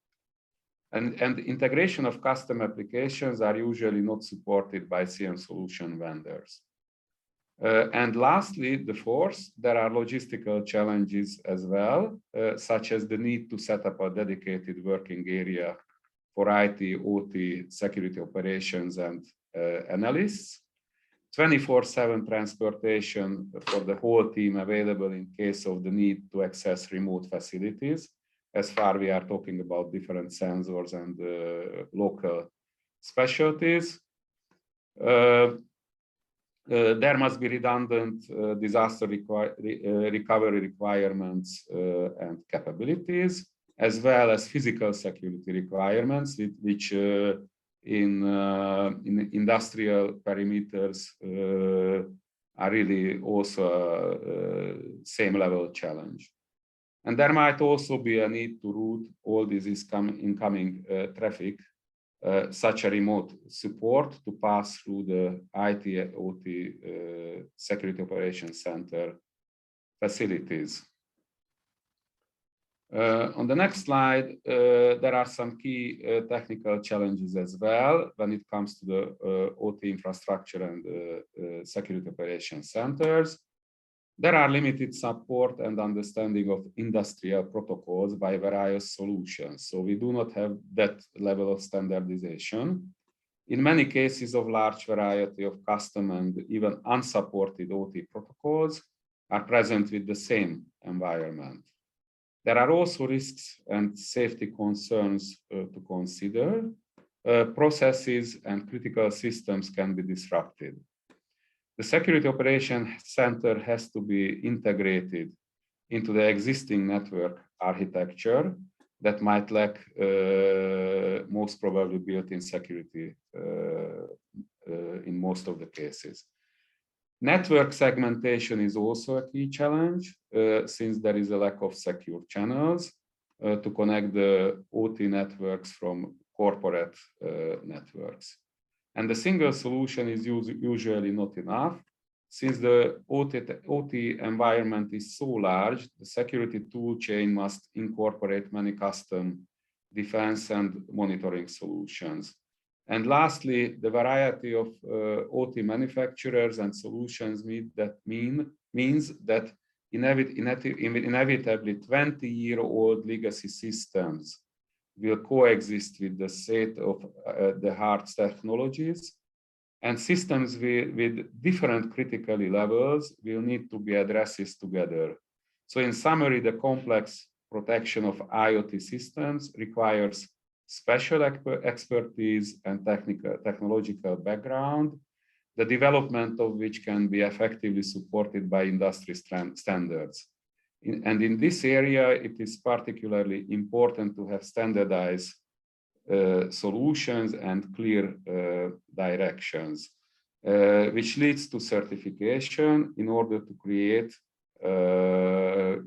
And integration of custom applications are usually not supported by CM solution vendors. And lastly, the fourth, there are logistical challenges as well, such as the need to set up a dedicated working area for IT, OT, security operations, and analysts. 24/7 transportation for the whole team available in case of the need to access remote facilities. As far we are talking about different sensors and local specialties. There must be redundant disaster recovery requirements and capabilities, as well as physical security requirements, which in industrial perimeters are really also same level challenge. And there might also be a need to route all this incoming traffic, such a remote support to pass through the IT, OT, Security Operations Center facilities. On the next slide, there are some key technical challenges as well when it comes to the OT infrastructure and Security Operations Centers. There are limited support and understanding of industrial protocols by various solutions. So we do not have that level of standardization. In many cases of large variety of custom and even unsupported OT protocols are present with the same environment. There are also risks and safety concerns to consider. Processes and critical systems can be disrupted. The Security Operations Center has to be integrated into the existing network architecture that might lack most probably built-in security in most of the cases. Network segmentation is also a key challenge since there is a lack of secure channels to connect the OT networks from corporate networks. And the single solution is usually not enough. Since the OT environment is so large, the security tool chain must incorporate many custom defense and monitoring solutions. And lastly, the variety of OT manufacturers and solutions means that inevitably 20-year-old legacy systems will coexist with the state of the hard technologies, and systems with different criticality levels will need to be addressed together. So in summary, the complex protection of IoT systems requires special expertise and technological background, the development of which can be effectively supported by industry standards. And in this area, it is particularly important to have standardized solutions and clear directions, which leads to certification in order to create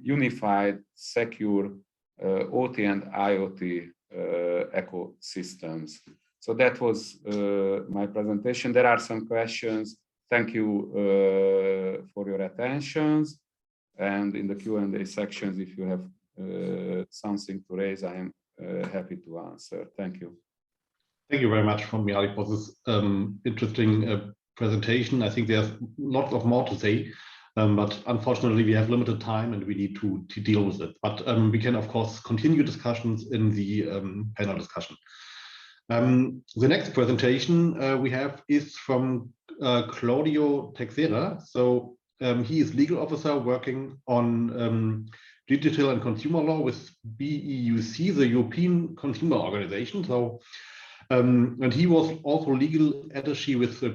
unified, secure OT and IoT ecosystems. So that was my presentation. There are some questions. Thank you for your attentions. And in the Q&A sections, if you have something to raise, I am happy to answer. Thank you. Thank you very much from Mihaly for this interesting presentation. I think there's lots of more to say, but unfortunately we have limited time and we need to deal with it. But we can of course continue discussions in the panel discussion. The next presentation we have is from Claudio Teixeira. So he is legal officer working on digital and consumer law with BEUC, the European Consumer Organization. So, and he was also legal attaché with the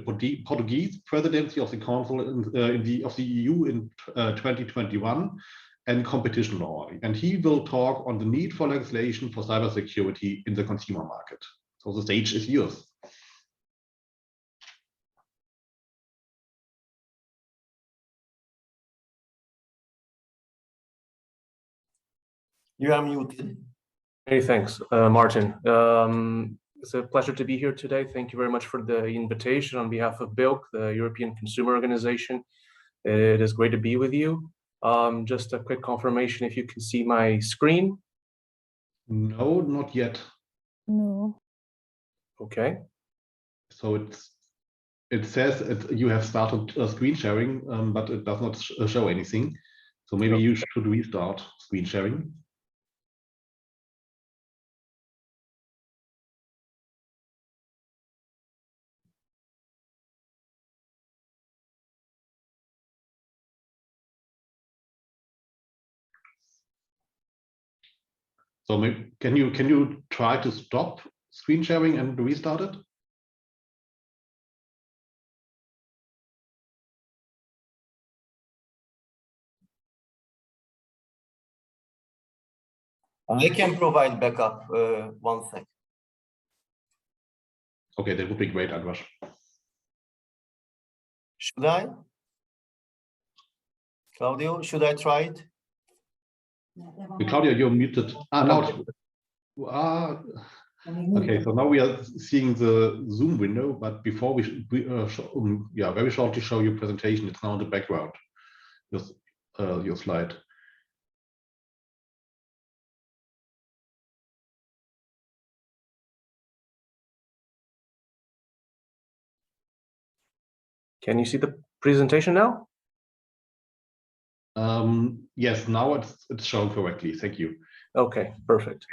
Portuguese presidency of the Council of the EU in 2021 and competition law. And he will talk on the need for legislation for cybersecurity in the consumer market. So the stage is yours. You are muted. Hey, thanks, Martin. It's a pleasure to be here today. Thank you very much for the invitation on behalf of BILC, the European Consumer Organization. It is great to be with you. Just a quick confirmation if you can see my screen. No, not yet. No. Okay. So it says you have started screen sharing, but it does not show anything. So maybe you should restart screen sharing. So maybe, can you try to stop screen sharing and restart it? I can provide backup 1 sec. Okay, that would be great, Andras. Should I? Claudio, should I try it? Claudio, you're muted. Okay, so now we are seeing the Zoom window, but before we very shortly show your presentation, it's now in the background, your slide. Can you see the presentation now? Yes, now it's shown correctly. Thank you. Okay, perfect.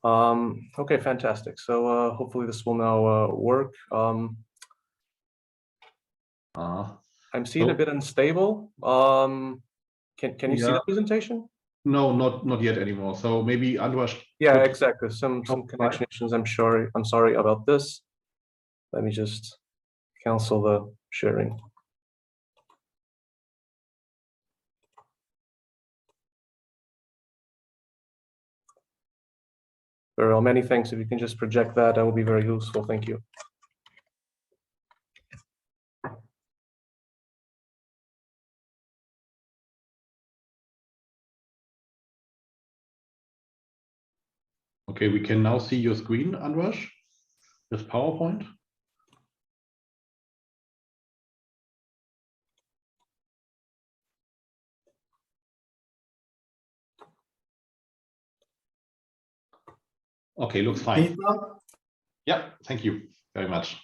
Okay, fantastic. So hopefully this will now work. I'm seeing a bit unstable. Can you see the presentation? No, not yet anymore. So maybe Andras. Yeah, exactly. Some connection issues. I'm sorry about this. Let me just cancel the sharing. Very well, many thanks. If you can just project that, that would be very useful. Thank you. Okay, we can now see your screen, Andras. This PowerPoint. Okay, looks fine. Yeah, thank you very much.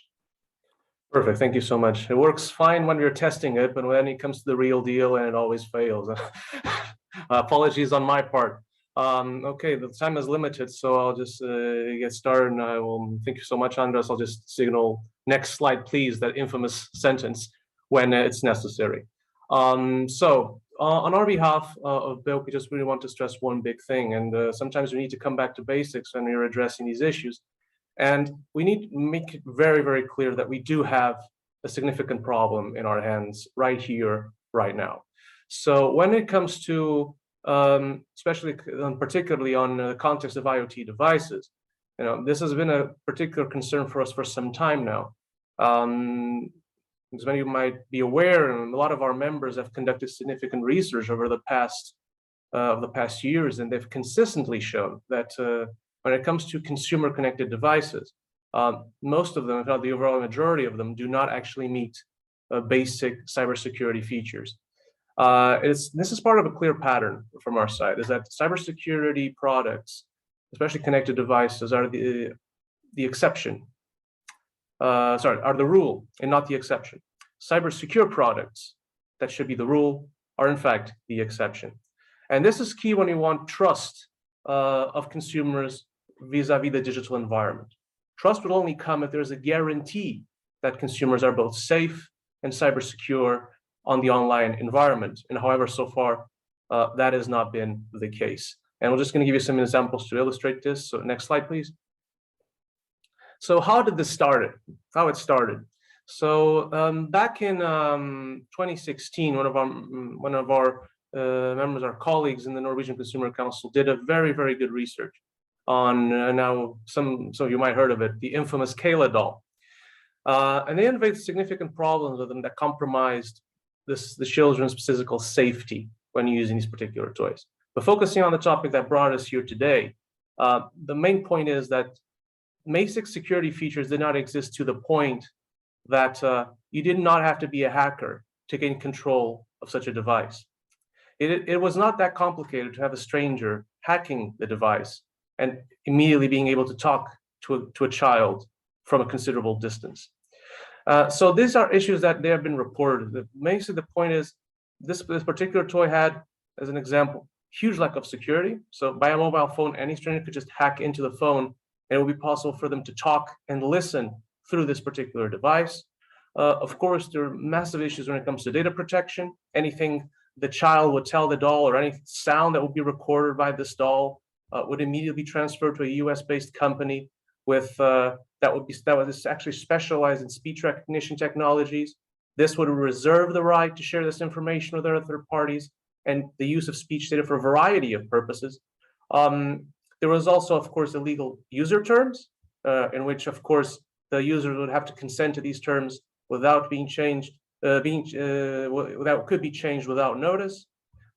Perfect, thank you so much. It works fine when we're testing it, but when it comes to the real deal, and it always fails. Apologies on my part. Okay, the time is limited, so I'll just get started. And I will thank you so much, Andras. I'll just signal next slide, please, that infamous sentence when it's necessary. So on our behalf of Bill, we just really want to stress one big thing, and sometimes we need to come back to basics when we're addressing these issues. And we need to make it very, very clear that we do have a significant problem in our hands right here, right now. So when it comes to, especially particularly on the context of IoT devices, you know, this has been a particular concern for us for some time now. As many of you might be aware, and a lot of our members have conducted significant research over the past years, and they've consistently shown that when it comes to consumer connected devices, most of them, if not the overall majority of them, do not actually meet basic cybersecurity features. This is part of a clear pattern from our side, is that cybersecurity products, especially connected devices, are the exception. Are the rule and not the exception. Cyber secure products that should be the rule are in fact the exception. And this is key when you want trust of consumers vis-a-vis the digital environment. Trust will only come if there's a guarantee that consumers are both safe and cyber secure on the online environment. And however, so far, that has not been the case. And we're just going to give you some examples to illustrate this. So next slide, please. So how did this start? How it started? So back in 2016, one of our members, our colleagues in the Norwegian Consumer Council, did a very, very good research on now some of you might heard of it, the infamous Kayla doll, and they unveiled significant problems with them that compromised the children's physical safety when using these particular toys. But focusing on the topic that brought us here today, the main point is that basic security features did not exist to the point that you did not have to be a hacker to gain control of such a device. It was not that complicated to have a stranger hacking the device and immediately being able to talk to a child from a considerable distance. So these are issues that they have been reported. Basically, the point is this particular toy had, as an example, huge lack of security. So by a mobile phone, any stranger could just hack into the phone, and it would be possible for them to talk and listen through this particular device. Of course, there are massive issues when it comes to data protection. Anything the child would tell the doll or any sound that would be recorded by this doll would immediately be transferred to a US-based company with that was actually specialized in speech recognition technologies. This would reserve the right to share this information with other third parties and the use of speech data for a variety of purposes. There was also, of course, illegal user terms, in which, of course, the user would have to consent to these terms without being changed, could be changed without notice.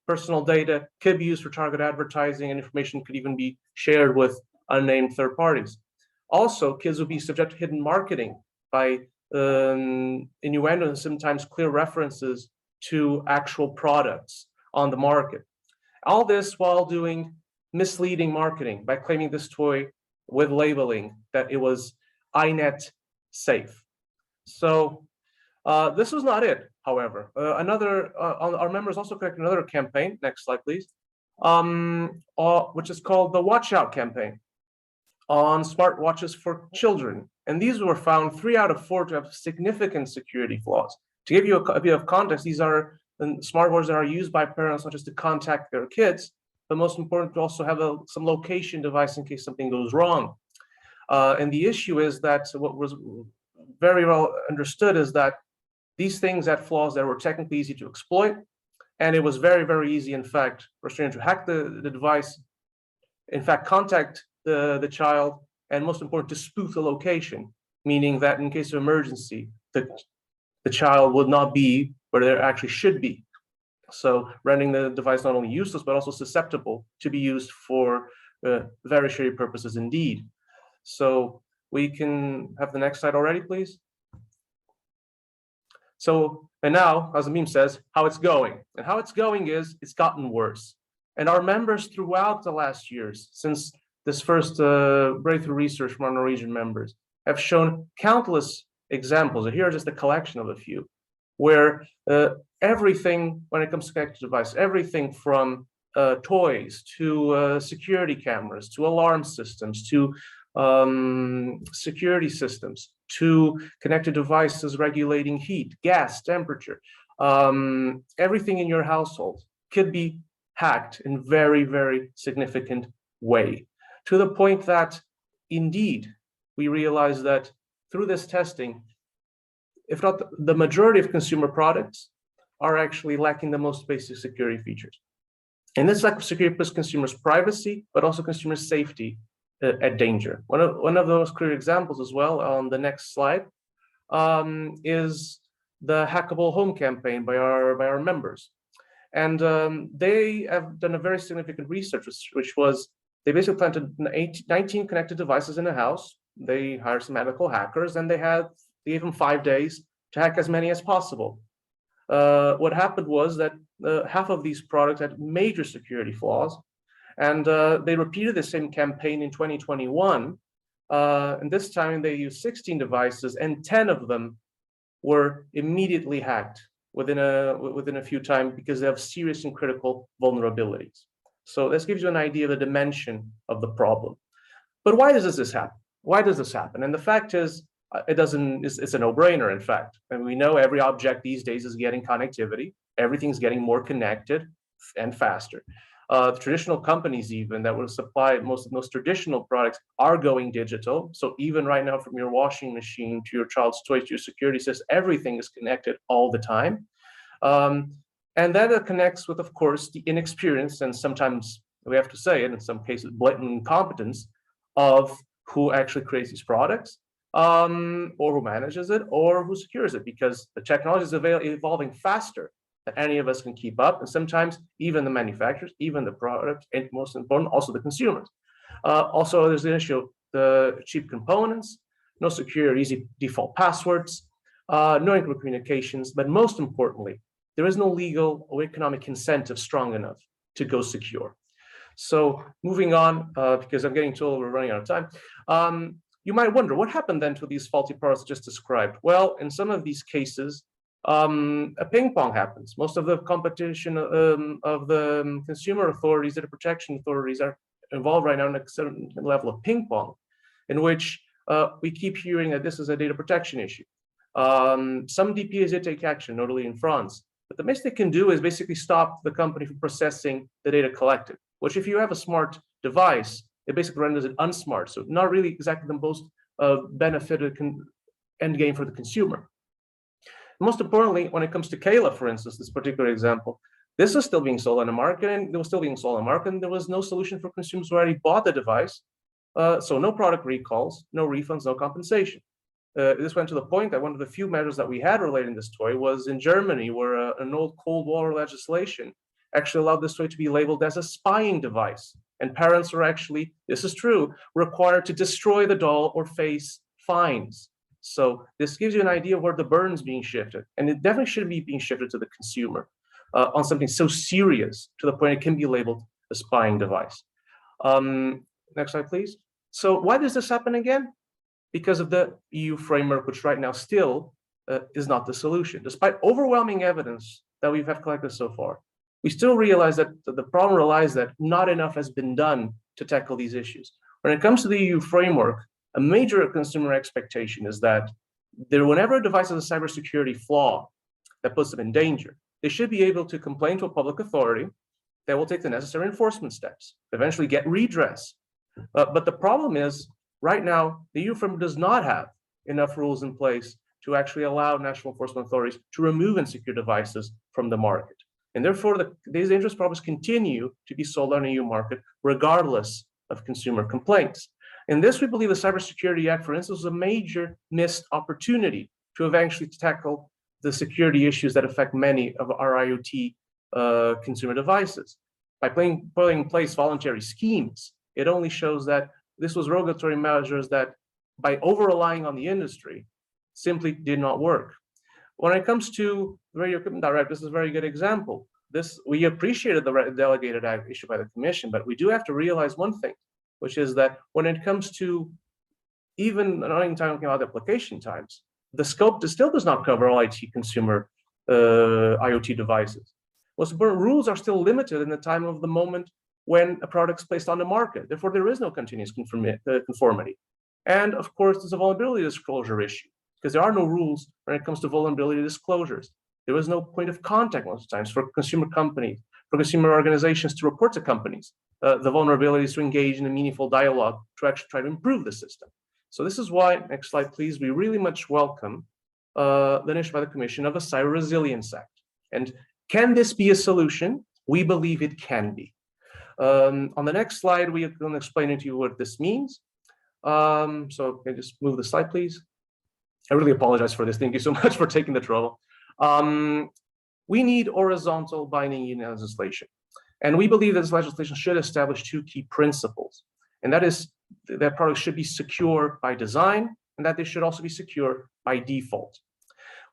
Personal data could be used for target advertising, and information could even be shared with unnamed third parties. Also, kids would be subject to hidden marketing by innuendo and sometimes clear references to actual products on the market. All this while doing misleading marketing by claiming this toy with labeling that it was iNet safe. So this was not it, however. Our members also conducted another campaign, next slide please, which is called the Watch Out campaign on smartwatches for children. And these were found 3 out of 4 to have significant security flaws. To give you a bit of context, these are smartwatches that are used by parents not just to contact their kids, but most important to also have some location device in case something goes wrong. And the issue is that what was very well understood is that these things had flaws that were technically easy to exploit, and it was very, very easy, in fact, for a stranger to hack the device, in fact, contact the child, and most important, to spoof the location, meaning that in case of emergency, the child would not be where they actually should be. So rendering the device not only useless, but also susceptible to be used for very shady purposes indeed. So we can have the next slide already, please. So, and now, as the meme says, how it's going. And how it's going is, it's gotten worse. And our members throughout the last years, since this first breakthrough research from our Norwegian members, have shown countless examples, and here are just a collection of a few, where everything, when it comes to connected device, everything from toys to security cameras, to alarm systems, to security systems, to connected devices regulating heat, gas, temperature, everything in your household could be hacked in very, very significant way, to the point that indeed we realize that through this testing, if not the majority of consumer products are actually lacking the most basic security features. And this lack of security puts consumers' privacy, but also consumer safety at danger. One of those clear examples as well on the next slide is the Hackable Home campaign by our members. And they have done a very significant research, which was they basically planted 19 connected devices in a house. They hired some medical hackers, and they gave them 5 days to hack as many as possible. What happened was that half of these products had major security flaws, and they repeated the same campaign in 2021. And this time they used 16 devices, and 10 of them were immediately hacked within a few times because they have serious and critical vulnerabilities. So this gives you an idea of the dimension of the problem. But why does this happen? Why does this happen? And the fact is, it's a no-brainer, in fact. And we know every object these days is getting connectivity. Everything's getting more connected and faster. Traditional companies even that will supply most traditional products are going digital. So even right now, from your washing machine to your child's toys to your security system, everything is connected all the time. And that connects with, of course, the inexperience, and sometimes we have to say it, in some cases, blatant incompetence of who actually creates these products, or who manages it, or who secures it, because the technology is evolving faster than any of us can keep up, and sometimes even the manufacturers, even the products, and most important, also the consumers. Also, there's the issue of the cheap components, no secure, easy default passwords, no encrypted communications, but most importantly, there is no legal or economic incentive strong enough to go secure. So moving on, because I'm getting told we're running out of time, you might wonder what happened then to these faulty products just described. Well, in some of these cases, a ping pong happens. Most of the competition of the consumer authorities, data protection authorities are involved right now in a certain level of ping pong, in which we keep hearing that this is a data protection issue. Some DPAs did take action, notably in France. But the best they can do is basically stop the company from processing the data collected, which if you have a smart device, it basically renders it unsmart. So not really exactly the most benefited end game for the consumer. Most importantly, when it comes to Kayla, for instance, this particular example, this is still being sold on the market, and it was still being sold on the market, and there was no solution for consumers who already bought the device. So no product recalls, no refunds, no compensation. This went to the point that one of the few measures that we had relating this toy was in Germany, where an old Cold War legislation actually allowed this toy to be labeled as a spying device. And parents are actually, this is true, required to destroy the doll or face fines. So this gives you an idea of where the burden's being shifted. And it definitely shouldn't be being shifted to the consumer on something so serious to the point it can be labeled a spying device. Next slide, please. So why does this happen again? Because of the EU framework, which right now still is not the solution. Despite overwhelming evidence that we have collected so far, we still realize that the problem relies that not enough has been done to tackle these issues. When it comes to the EU framework, a major consumer expectation is that whenever a device has a cybersecurity flaw that puts them in danger, they should be able to complain to a public authority that will take the necessary enforcement steps, eventually get redress. But the problem is, right now, the EU framework does not have enough rules in place to actually allow national enforcement authorities to remove insecure devices from the market. And therefore, these dangerous products continue to be sold on the EU market, regardless of consumer complaints. In this, we believe the Cybersecurity Act, for instance, is a major missed opportunity to eventually tackle the security issues that affect many of our IoT consumer devices. By putting in place voluntary schemes, it only shows that this was regulatory measures that, by over-relying on the industry, simply did not work. When it comes to the Radio Equipment Directive, this is a very good example. We appreciated the delegated act issued by the Commission, but we do have to realize one thing, which is that when it comes to even talking about application times, the scope still does not cover all IT consumer IoT devices. Most important, rules are still limited in the time of the moment when a product is placed on the market. Therefore, there is no continuous conformity. And of course, there's a vulnerability disclosure issue, because there are no rules when it comes to vulnerability disclosures. There was no point of contact most times for consumer companies, for consumer organizations to report to companies the vulnerabilities, to engage in a meaningful dialogue to actually try to improve the system. So this is why, next slide please, we really much welcome the initiative by the Commission of a Cyber Resilience Act. And can this be a solution? We believe it can be. On the next slide, we are going to explain to you what this means. So can I just move the slide, please? I really apologize for this. Thank you so much for taking the trouble. We need horizontal binding legislation. And we believe that this legislation should establish two key principles. And that is that products should be secure by design, and that they should also be secure by default.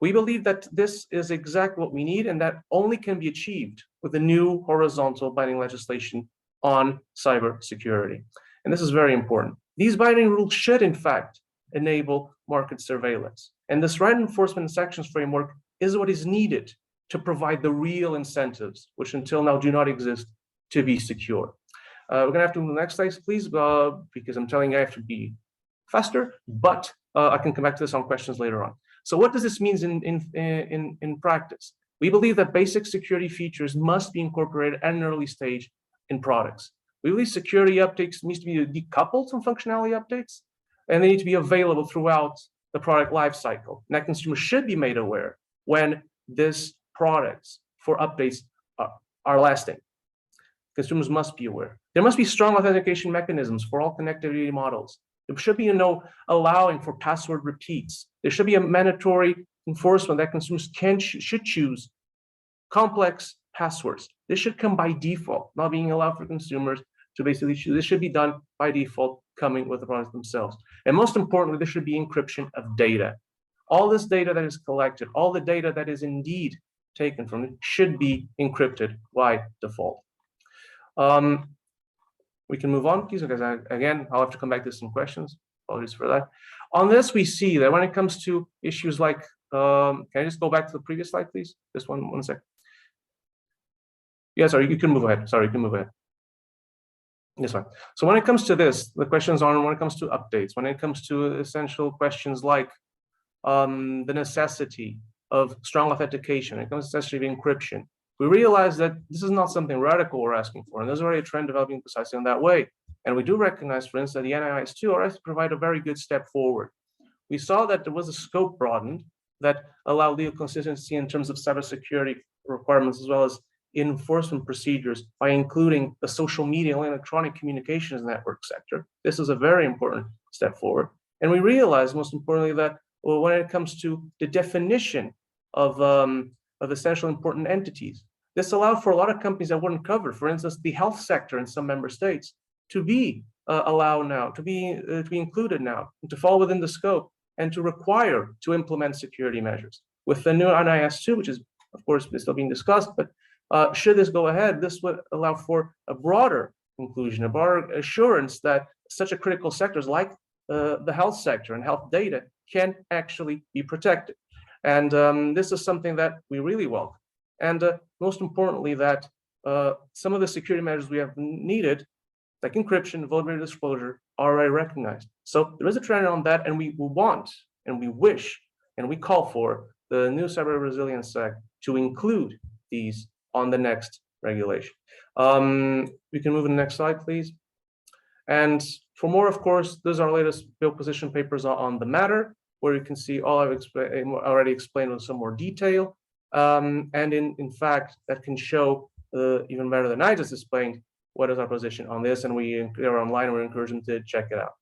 We believe that this is exactly what we need, and that only can be achieved with the new horizontal binding legislation on cybersecurity. And this is very important. These binding rules should, in fact, enable market surveillance. And this right enforcement and sanctions framework is what is needed to provide the real incentives, which until now do not exist, to be secure. We're gonna have to move to the next slide, please, because I'm telling you I have to be faster, but I can come back to this on questions later on. So what does this mean in practice? We believe that basic security features must be incorporated at an early stage in products. We believe security updates needs to be decoupled from functionality updates, and they need to be available throughout the product lifecycle. And that consumers should be made aware when this products for updates are lasting. Consumers must be aware. There must be strong authentication mechanisms for all connectivity models. There should be allowing for password repeats. There should be a mandatory enforcement that consumers should choose complex passwords. This should come by default, not being allowed for consumers to basically choose. This should be done by default, coming with the products themselves. And most importantly, there should be encryption of data. All this data that is collected, all the data that is indeed taken from it should be encrypted by default. We can move on, please, because again, I'll have to come back to some questions. Apologies for that. On this, we see that when it comes to issues like, can I just go back to the previous slide, please? Just one sec. Yeah, sorry, you can move ahead. Sorry, you can move ahead. Yes, fine. So when it comes to this, the questions on when it comes to updates, when it comes to essential questions like the necessity of strong authentication, when it comes to necessity of encryption, we realize that this is not something radical we're asking for, and there's already a trend developing precisely in that way. And we do recognize, for instance, that the NIS2 already provide a very good step forward. We saw that there was a scope broadened that allowed legal consistency in terms of cybersecurity requirements as well as enforcement procedures by including the social media and electronic communications network sector. This is a very important step forward. And we realize, most importantly, that when it comes to the definition of essential important entities, this allowed for a lot of companies that weren't covered, for instance, the health sector in some member states, to be allowed now, to be included now, and to fall within the scope, and to require to implement security measures. With the new NIS2, which is, of course, still being discussed, but should this go ahead, this would allow for a broader inclusion, a broader assurance that such a critical sectors like the health sector and health data can actually be protected. And this is something that we really welcome. And most importantly, that some of the security measures we have needed, like encryption, vulnerability disclosure, are already recognized. So there is a trend on that, and we want, and we wish, and we call for the new Cyber Resilience Act to include these on the next regulation. We can move to the next slide, please. And for more, of course, those are our latest bill position papers on the matter, where you can see all I've already explained with some more detail. And in fact, that can show even better than I just explained what is our position on this, and we are online, and we encourage them to check it out.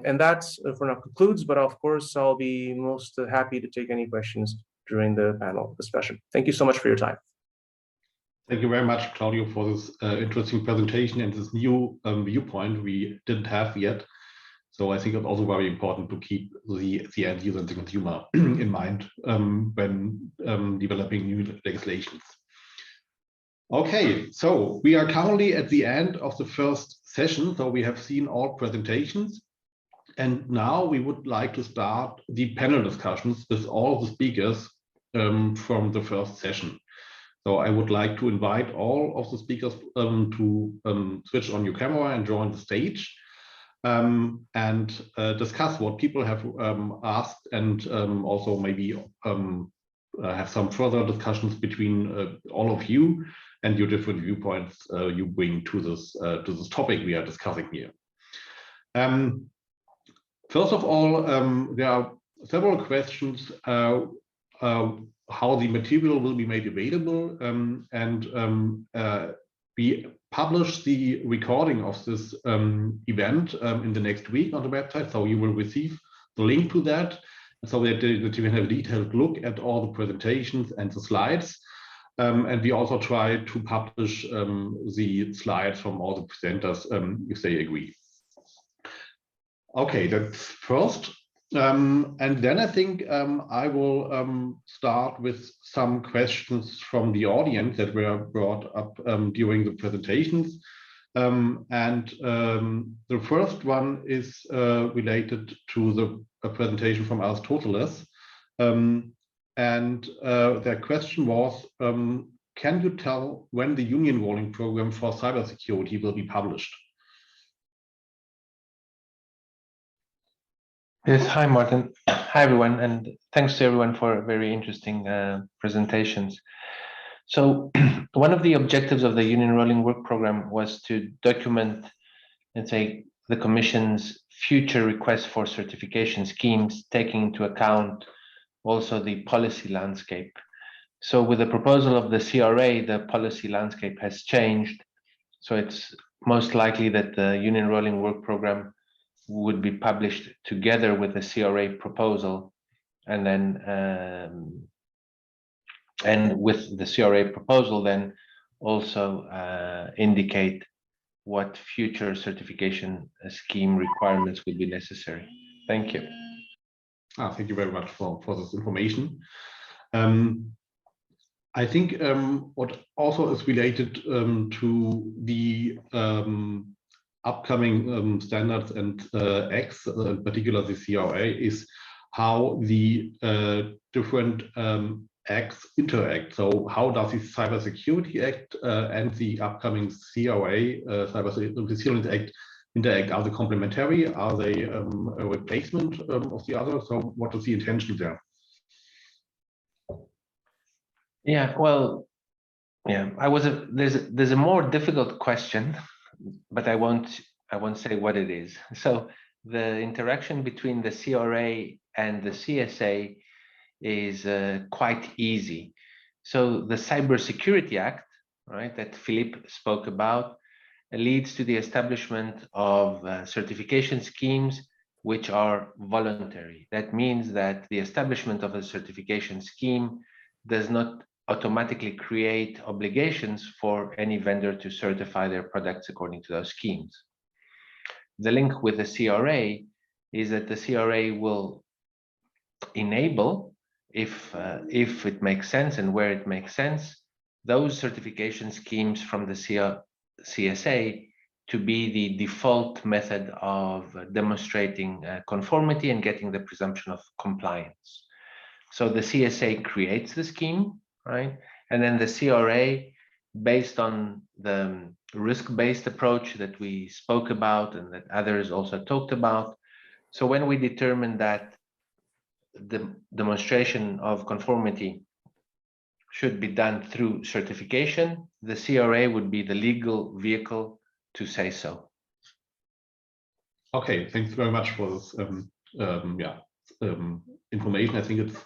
And that's for now concludes, but of course, I'll be most happy to take any questions during the panel discussion. Thank you so much for your time. Thank you very much, Claudio, for this interesting presentation and this new viewpoint we didn't have yet. So I think it's also very important to keep the end user and the consumer in mind when developing new legislations. Okay, so we are currently at the end of the first session. So we have seen all presentations. And now we would like to start the panel discussions with all the speakers from the first session. So I would like to invite all of the speakers to switch on your camera and join the stage and discuss what people have asked, and also maybe have some further discussions between all of you and your different viewpoints you bring to this topic we are discussing here. First of all, there are several questions how the material will be made available, and we publish the recording of this event in the next week on the website, so you will receive the link to that, so that you can have a detailed look at all the presentations and the slides. And we also try to publish the slides from all the presenters if they agree. Okay, that's first. And then I think I will start with some questions from the audience that were brought up during the presentations. The first one is related to the presentation from Aristoteles. Their question was, can you tell when the union rolling program for cybersecurity will be published? Yes, hi Martin. Hi everyone, and thanks to everyone for very interesting presentations. So one of the objectives of the Union Rolling Work Program was to document, let's say, the Commission's future requests for certification schemes, taking into account also the policy landscape. So with the proposal of the CRA, the policy landscape has changed. So it's most likely that the Union Rolling Work Program would be published together with the CRA proposal, and then and with the CRA proposal then also indicate what future certification scheme requirements will be necessary. Thank you. Thank you very much for this information. I think what also is related to the upcoming standards and acts, in particular the CRA, is how the different acts interact. So how does the Cybersecurity Act and the upcoming CRA, Cybersecurity Act, interact? Are they complementary? Are they a replacement of the other? So what is the intention there? Yeah, well, yeah, there's a more difficult question, but I won't say what it is. So the interaction between the CRA and the CSA is quite easy. So the Cybersecurity Act, right, that Philippe spoke about, leads to the establishment of certification schemes which are voluntary. That means that the establishment of a certification scheme does not automatically create obligations for any vendor to certify their products according to those schemes. The link with the CRA is that the CRA will enable, if it makes sense and where it makes sense, those certification schemes from the CSA to be the default method of demonstrating conformity and getting the presumption of compliance. So the CSA creates the scheme, right? And then the CRA, based on the risk-based approach that we spoke about and that others also talked about. So when we determine that the demonstration of conformity should be done through certification, the CRA would be the legal vehicle to say so. Okay, thanks very much for this information. I think it's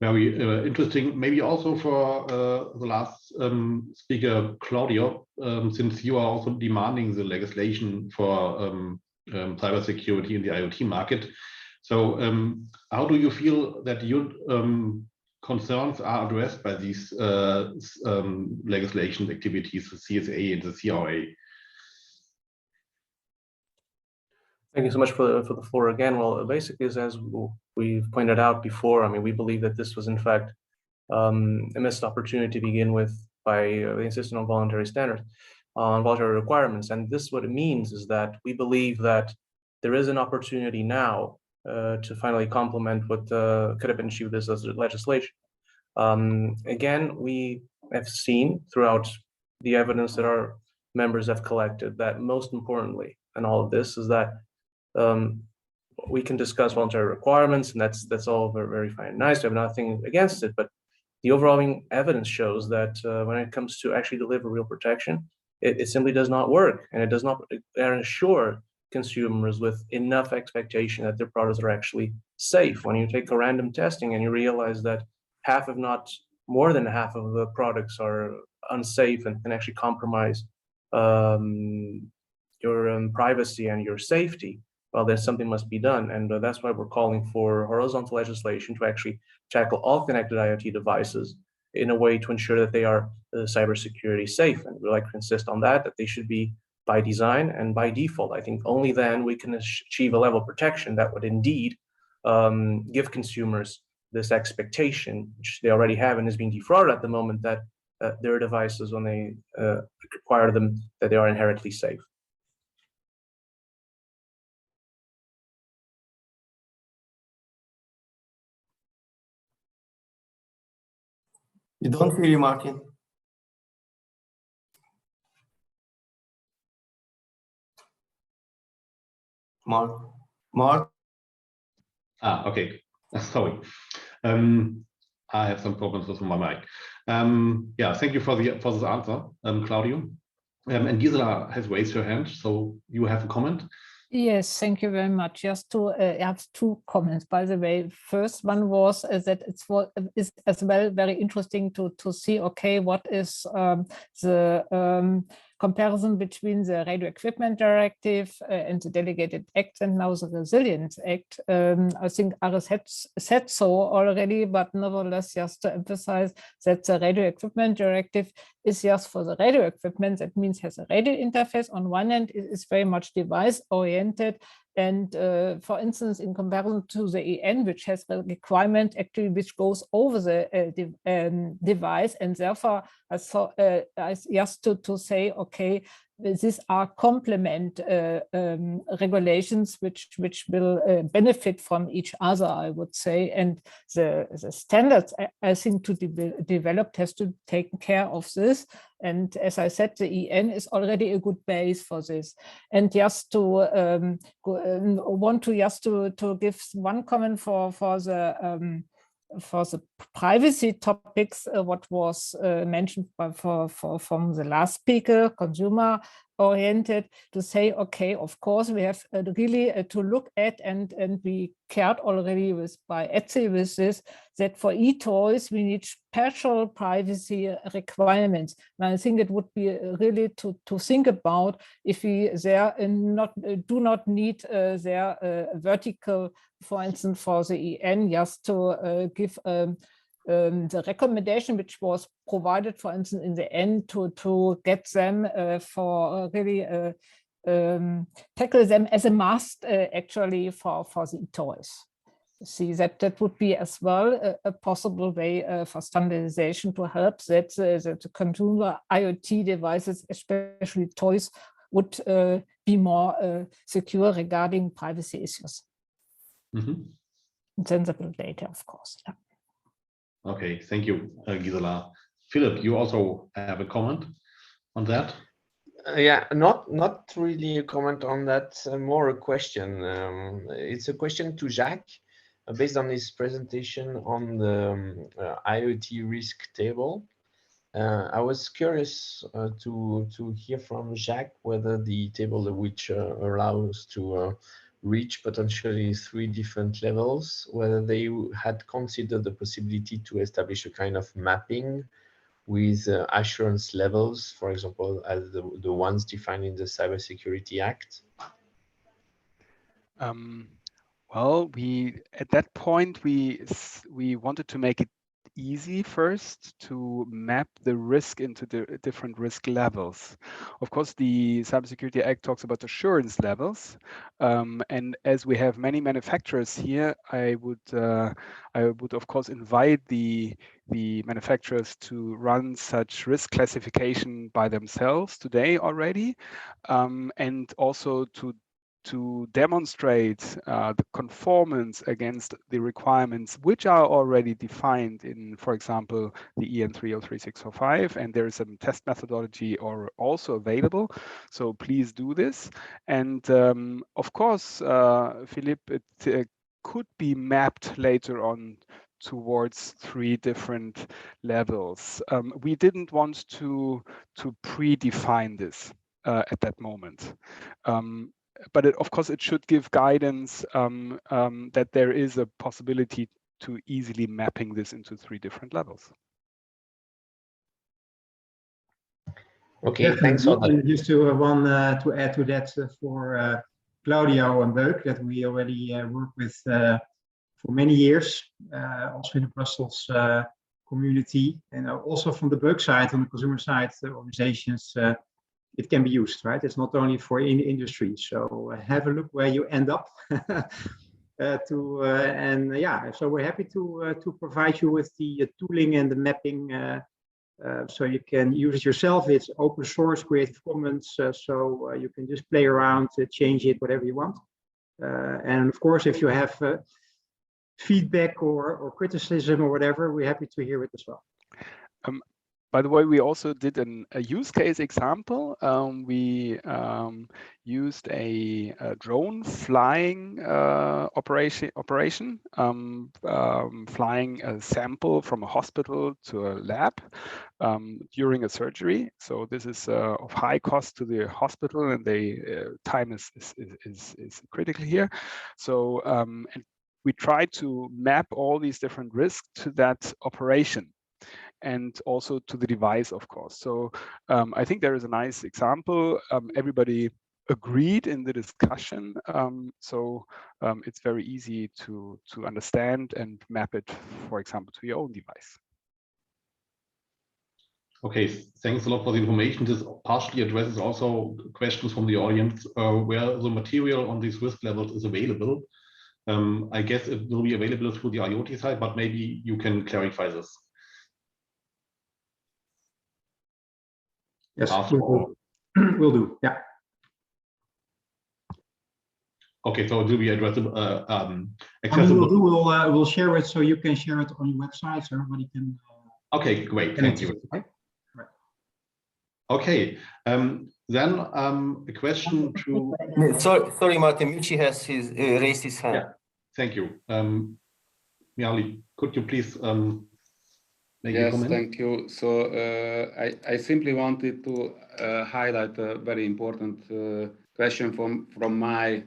very interesting. Maybe also for the last speaker, Claudio, since you are also demanding the legislation for cybersecurity in the IoT market. So how do you feel that your concerns are addressed by these legislation activities, the CSA and the CRA? Thank you so much for the floor again. Well, basically, as we've pointed out before, I mean, we believe that this was in fact a missed opportunity to begin with by insisting on voluntary standards, on voluntary requirements. And this, what it means is that we believe that there is an opportunity now to finally complement what could have been achieved with this legislation. Again, we have seen throughout the evidence that our members have collected that most importantly in all of this is that we can discuss voluntary requirements, and that's all very, very fine and nice. I have nothing against it, but the overwhelming evidence shows that when it comes to actually deliver real protection, it simply does not work, and it does not assure consumers with enough expectation that their products are actually safe. When you take a random testing and you realize that half, if not more than half of the products are unsafe and can actually compromise your privacy and your safety, well, then something must be done. And that's why we're calling for horizontal legislation to actually tackle all connected IoT devices in a way to ensure that they are cybersecurity safe. And we like to insist on that they should be by design and by default. I think only then we can achieve a level of protection that would indeed give consumers this expectation, which they already have and is being defrauded at the moment, that their devices, when they acquire them, that they are inherently safe. You don't hear you, Martin. Mark. Okay. Sorry. I have some problems with my mic. Yeah, thank you for this answer, Claudio. And Gisela has raised her hand, so you have a comment. Yes, thank you very much. Just to have two comments, by the way. First one was that is as well very interesting to see, okay, what is the comparison between the Radio Equipment Directive and the Delegated Act and now the Resilience Act. I think Aris had said so already, but nevertheless, just to emphasize that the Radio Equipment Directive is just for the radio equipment. That means has a radio interface. On one end, it is very much device oriented. And for instance, in comparison to the EN, which has a requirement actually which goes over the device, and therefore I just to say, okay, these are complement regulations which will benefit from each other, I would say, and the standards I think to be developed has to take care of this. And as I said, the EN is already a good base for this. And just to want to just to give one comment for the privacy topics, what was mentioned from the last speaker, consumer oriented, to say, okay, of course, we have really to look at, and we cared already by Etsy with this, that for e-toys, we need special privacy requirements. And I think it would be really to think about if we do not need their vertical, for instance, for the EN, just to give the recommendation which was provided, for instance, in the end to get them for really tackle them as a must actually for the toys. See, that would be as well a possible way for standardization to help that the consumer IoT devices, especially toys, would be more secure regarding privacy issues. Sensible data, of course. Yeah. Okay, thank you, Gisela. Philip, you also have a comment on that? Yeah, not really a comment on that, more a question. It's a question to Jacques, based on his presentation on the IoT risk table. I was curious to hear from Jacques whether the table which allows to reach potentially 3 different levels, whether they had considered the possibility to establish a kind of mapping with assurance levels, for example, as the ones defined in the Cybersecurity Act? Well, at that point we wanted to make it easy first to map the risk into the different risk levels. Of course, the Cybersecurity Act talks about assurance levels, and as we have many manufacturers here, I would of course invite the manufacturers to run such risk classification by themselves today already, and also to demonstrate the conformance against the requirements which are already defined in, for example, the EN 303645, and there is a test methodology also available. So please do this. And of course, Philippe, it could be mapped later on towards 3 different levels. We didn't want to predefine this at that moment. But of course, it should give guidance that there is a possibility to easily mapping this into 3 different levels. Okay, thanks for that. And just to to add to that for Claudio and Beuk, that we already work with for many years, also in the Brussels community, and also from the Beuk side, on the consumer side, organizations, it can be used, right? It's not only for industry. So have a look where you end up. And yeah, so we're happy to provide you with the tooling and the mapping. So you can use it yourself. It's open source, Creative Commons, so you can just play around, change it, whatever you want. And of course, if you have feedback or criticism or whatever, we're happy to hear it as well. By the way, we also did a use case example. We used a drone flying operation, flying a sample from a hospital to a lab during a surgery. So this is of high cost to the hospital, and time is critical here. So and we try to map all these different risks to that operation, and also to the device, of course. So I think there is a nice example. Everybody agreed in the discussion. So it's very easy to understand and map it, for example, to your own device. Okay, thanks a lot for the information. This partially addresses also questions from the audience where the material on these risk levels is available. I guess it will be available through the IoT side, but maybe you can clarify this. Yes, we'll do. Yeah. Okay, so it will be addressable, accessible. We'll share it, so you can share it on your website, so everybody can. Okay, great. Thank you. Okay. Right. Okay. Then a question to. Sorry, Martin. Michi has raised his hand. Yeah. Thank you. Miali, could you please make a yes, comment? thank you. So I simply wanted to highlight a very important question from my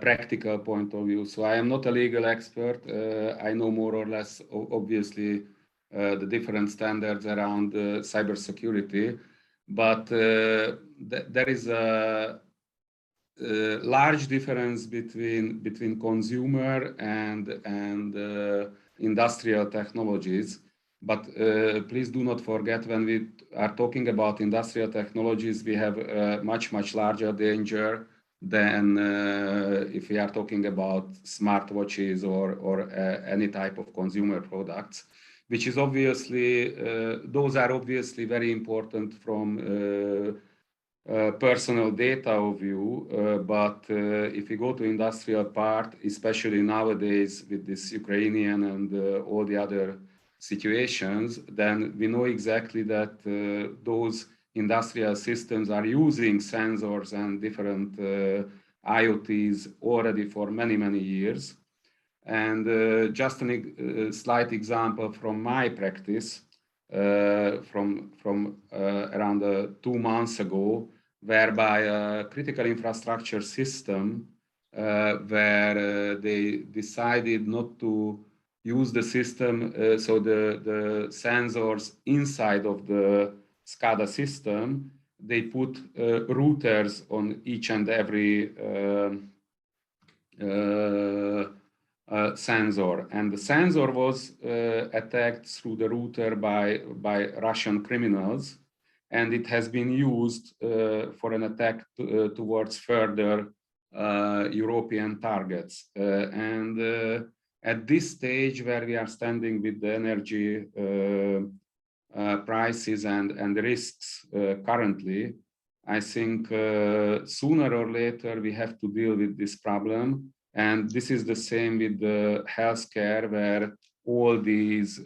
practical point of view. So I am not a legal expert. I know more or less, obviously, the different standards around cybersecurity, but there is a large difference between consumer and industrial technologies. But please do not forget, when we are talking about industrial technologies, we have a much larger danger than if we are talking about smartwatches or any type of consumer products, which is obviously, those are obviously very important from personal data view, but if you go to industrial part, especially nowadays with this Ukrainian and all the other situations, then we know exactly that those industrial systems are using sensors and different IoTs already for many years. And just a slight example from my practice, from around 2 months ago, whereby a critical infrastructure system where they decided not to use the system, so the sensors inside of the SCADA system, they put routers on each and every sensor, and the sensor was attacked through the router by Russian criminals, and it has been used for an attack towards further European targets. And at this stage where we are standing with the energy prices and risks currently, I think sooner or later we have to deal with this problem. And this is the same with the healthcare, where all these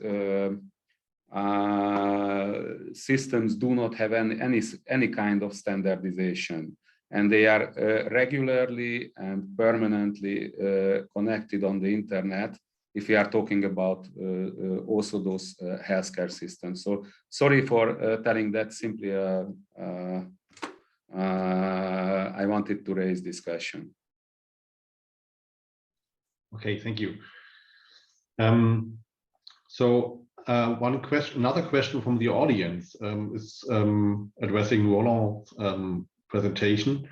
systems do not have any kind of standardization, and they are regularly and permanently connected on the internet if we are talking about also those healthcare systems. So sorry for telling that, simply I wanted to raise this question. Okay, thank you. So another question from the audience is addressing Roland's presentation.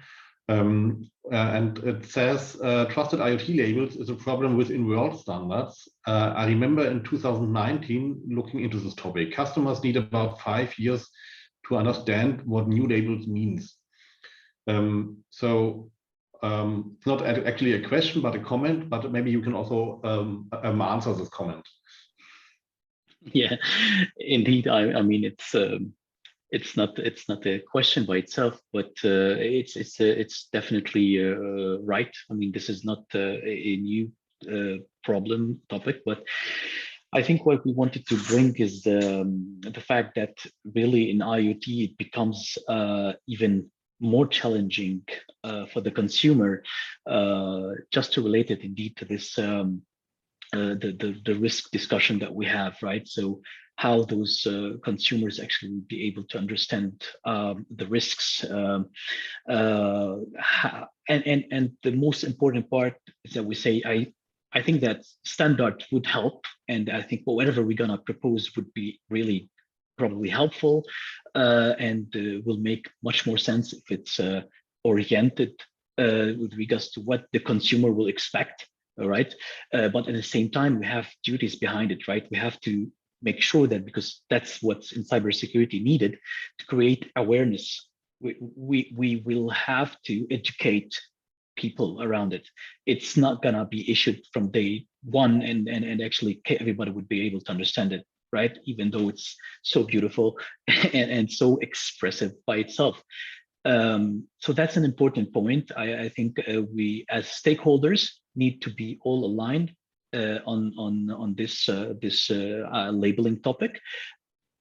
And it says, trusted IoT labels is a problem within world standards. I remember in 2019 looking into this topic. Customers need about 5 years to understand what new labels means. It's not actually a question, but a comment, but maybe you can also answer this comment. Yeah, indeed. I mean, it's not a question by itself, but it's definitely right. I mean, this is not a new topic, but I think what we wanted to bring is the fact that really in IoT it becomes even more challenging for the consumer, just to relate it indeed to this the risk discussion that we have, right? So how those consumers actually will be able to understand the risks, and the most important part is that we say I think that standard would help, and I think whatever we're gonna propose would be really probably helpful, and will make much more sense if it's oriented with regards to what the consumer will expect. All right, but at the same time, we have duties behind it, right? We have to make sure that, because that's what's in cybersecurity needed, to create awareness. We will have to educate people around it. It's not gonna be issued from day one, and actually everybody would be able to understand it, right? Even though it's so beautiful and so expressive by itself. So that's an important point. I think we as stakeholders need to be all aligned on this labeling topic.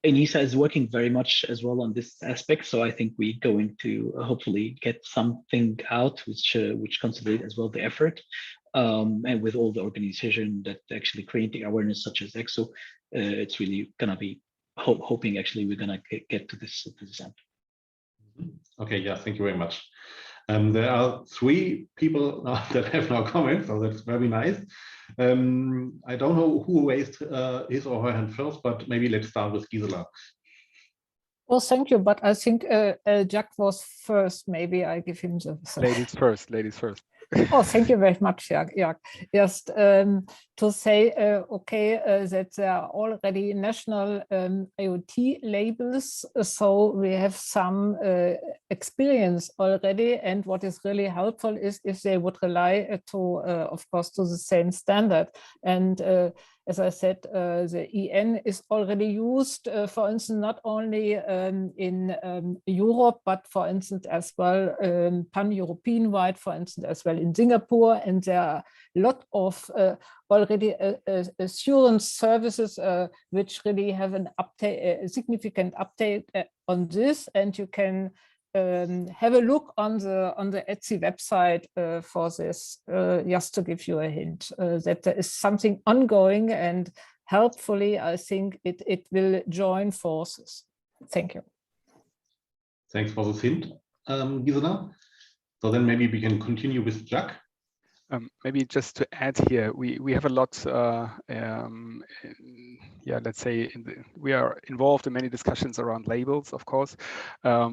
ENISA is working very much as well on this aspect, so I think we're going to hopefully get something out which consolidate as well the effort, and with all the organization that actually creating awareness such as EXO, it's really gonna be hoping actually we're gonna get to this end. Okay, yeah, thank you very much. There are 3 people that have now comments, so that's very nice. I don't know who raised his or her hand first, but maybe let's start with Gisela. Well, thank you, but I think Jack was first. Maybe I give him the ladies first. Ladies first. Oh, thank you very much, Jack. Just to say, okay, that there are already national IoT labels, so we have some experience already. And what is really helpful is if they would rely to, of course, to the same standard. And as I said, the EN is already used, for instance, not only in Europe, but for instance, as well, pan-European wide, for instance, as well in Singapore. And there are a lot of already assurance services which really have an update, a significant update on this. And you can have a look on the Etsy website for this, just to give you a hint that there is something ongoing, and helpfully, I think it will join forces. Thank you. Thanks for this hint, Gisela. So then maybe we can continue with Jack. Maybe just to add here, we have a lot, yeah, let's say we are involved in many discussions around labels, of course.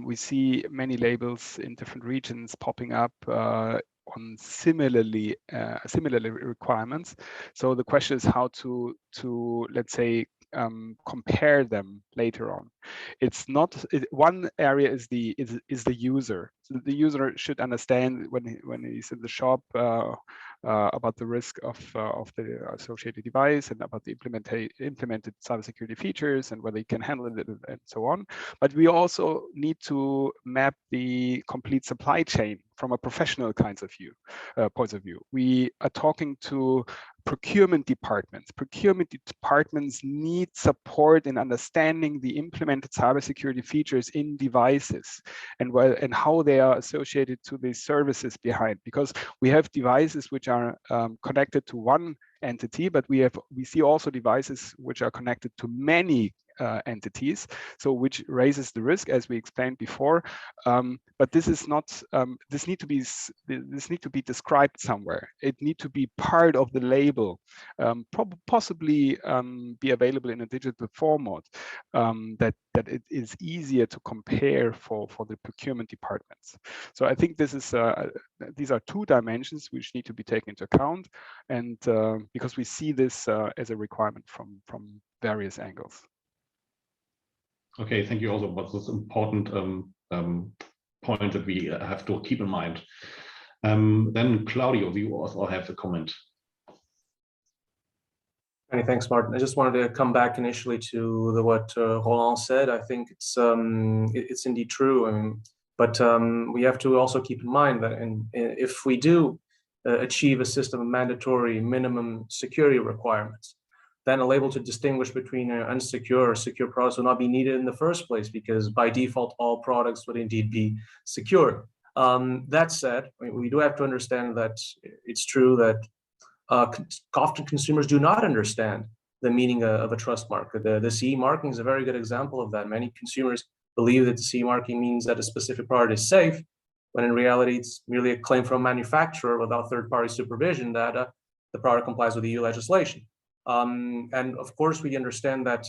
We see many labels in different regions popping up on similar requirements. So the question is how to let's say compare them later on. It's not one area is the user. So the user should understand when he's in the shop about the risk of the associated device and about the implemented cybersecurity features and whether he can handle it and so on. But we also need to map the complete supply chain from a professional point of view. We are talking to procurement departments. Procurement departments need support in understanding the implemented cybersecurity features in devices and how they are associated to the services behind, because we have devices which are connected to one entity, but we see also devices which are connected to many entities, so which raises the risk, as we explained before. But this is not. This need to be described somewhere. It need to be part of the label, possibly be available in a digital format that it is easier to compare for the procurement departments. So I think this is these are two dimensions which need to be taken into account, and because we see this as a requirement from various angles. Okay, thank you also for this important point that we have to keep in mind. Then Claudio, you also have a comment. Many thanks, Martin. I just wanted to come back initially to what Roland said. I think it's indeed true, but we have to also keep in mind that if we do achieve a system of mandatory minimum security requirements, then a label to distinguish between unsecure or secure products will not be needed in the first place, because by default, all products would indeed be secure. That said, we do have to understand that it's true that often consumers do not understand the meaning of a trust mark. The CE marking is a very good example of that. Many consumers believe that the CE marking means that a specific product is safe, when in reality, it's merely a claim from a manufacturer without third-party supervision that the product complies with EU legislation. And of course, we understand that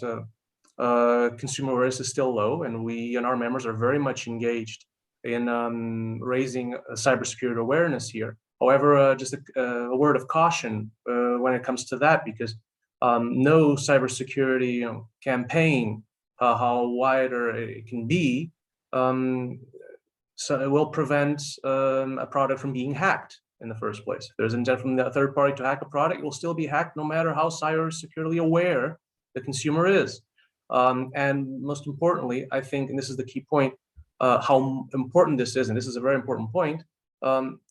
consumer awareness is still low, and we and our members are very much engaged in raising cybersecurity awareness here. However, just a word of caution when it comes to that, because no cybersecurity campaign, how wider it can be, so it will prevent a product from being hacked in the first place. If there's intent from the third party to hack a product, it will still be hacked no matter how cybersecurely aware the consumer is. And most importantly, I think, and this is the key point, how important this is, and this is a very important point,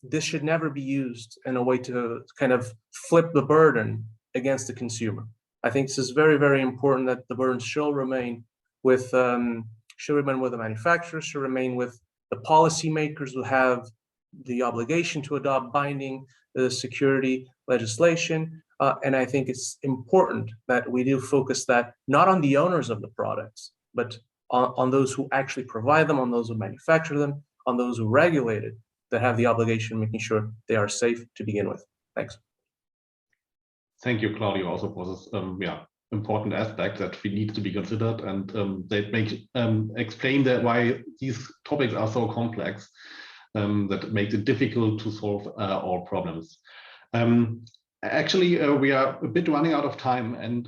this should never be used in a way to kind of flip the burden against the consumer. I think this is very, very important, that the burden shall remain with the manufacturers, should remain with the policymakers who have the obligation to adopt binding security legislation. And I think it's important that we do focus that not on the owners of the products, but on those who actually provide them, on those who manufacture them, on those who regulate it, that have the obligation of making sure they are safe to begin with. Thanks. Thank you, Claudio, also for this important aspect that we need to be considered, and they explain that why these topics are so complex, that makes it difficult to solve all problems. Actually, we are a bit running out of time, and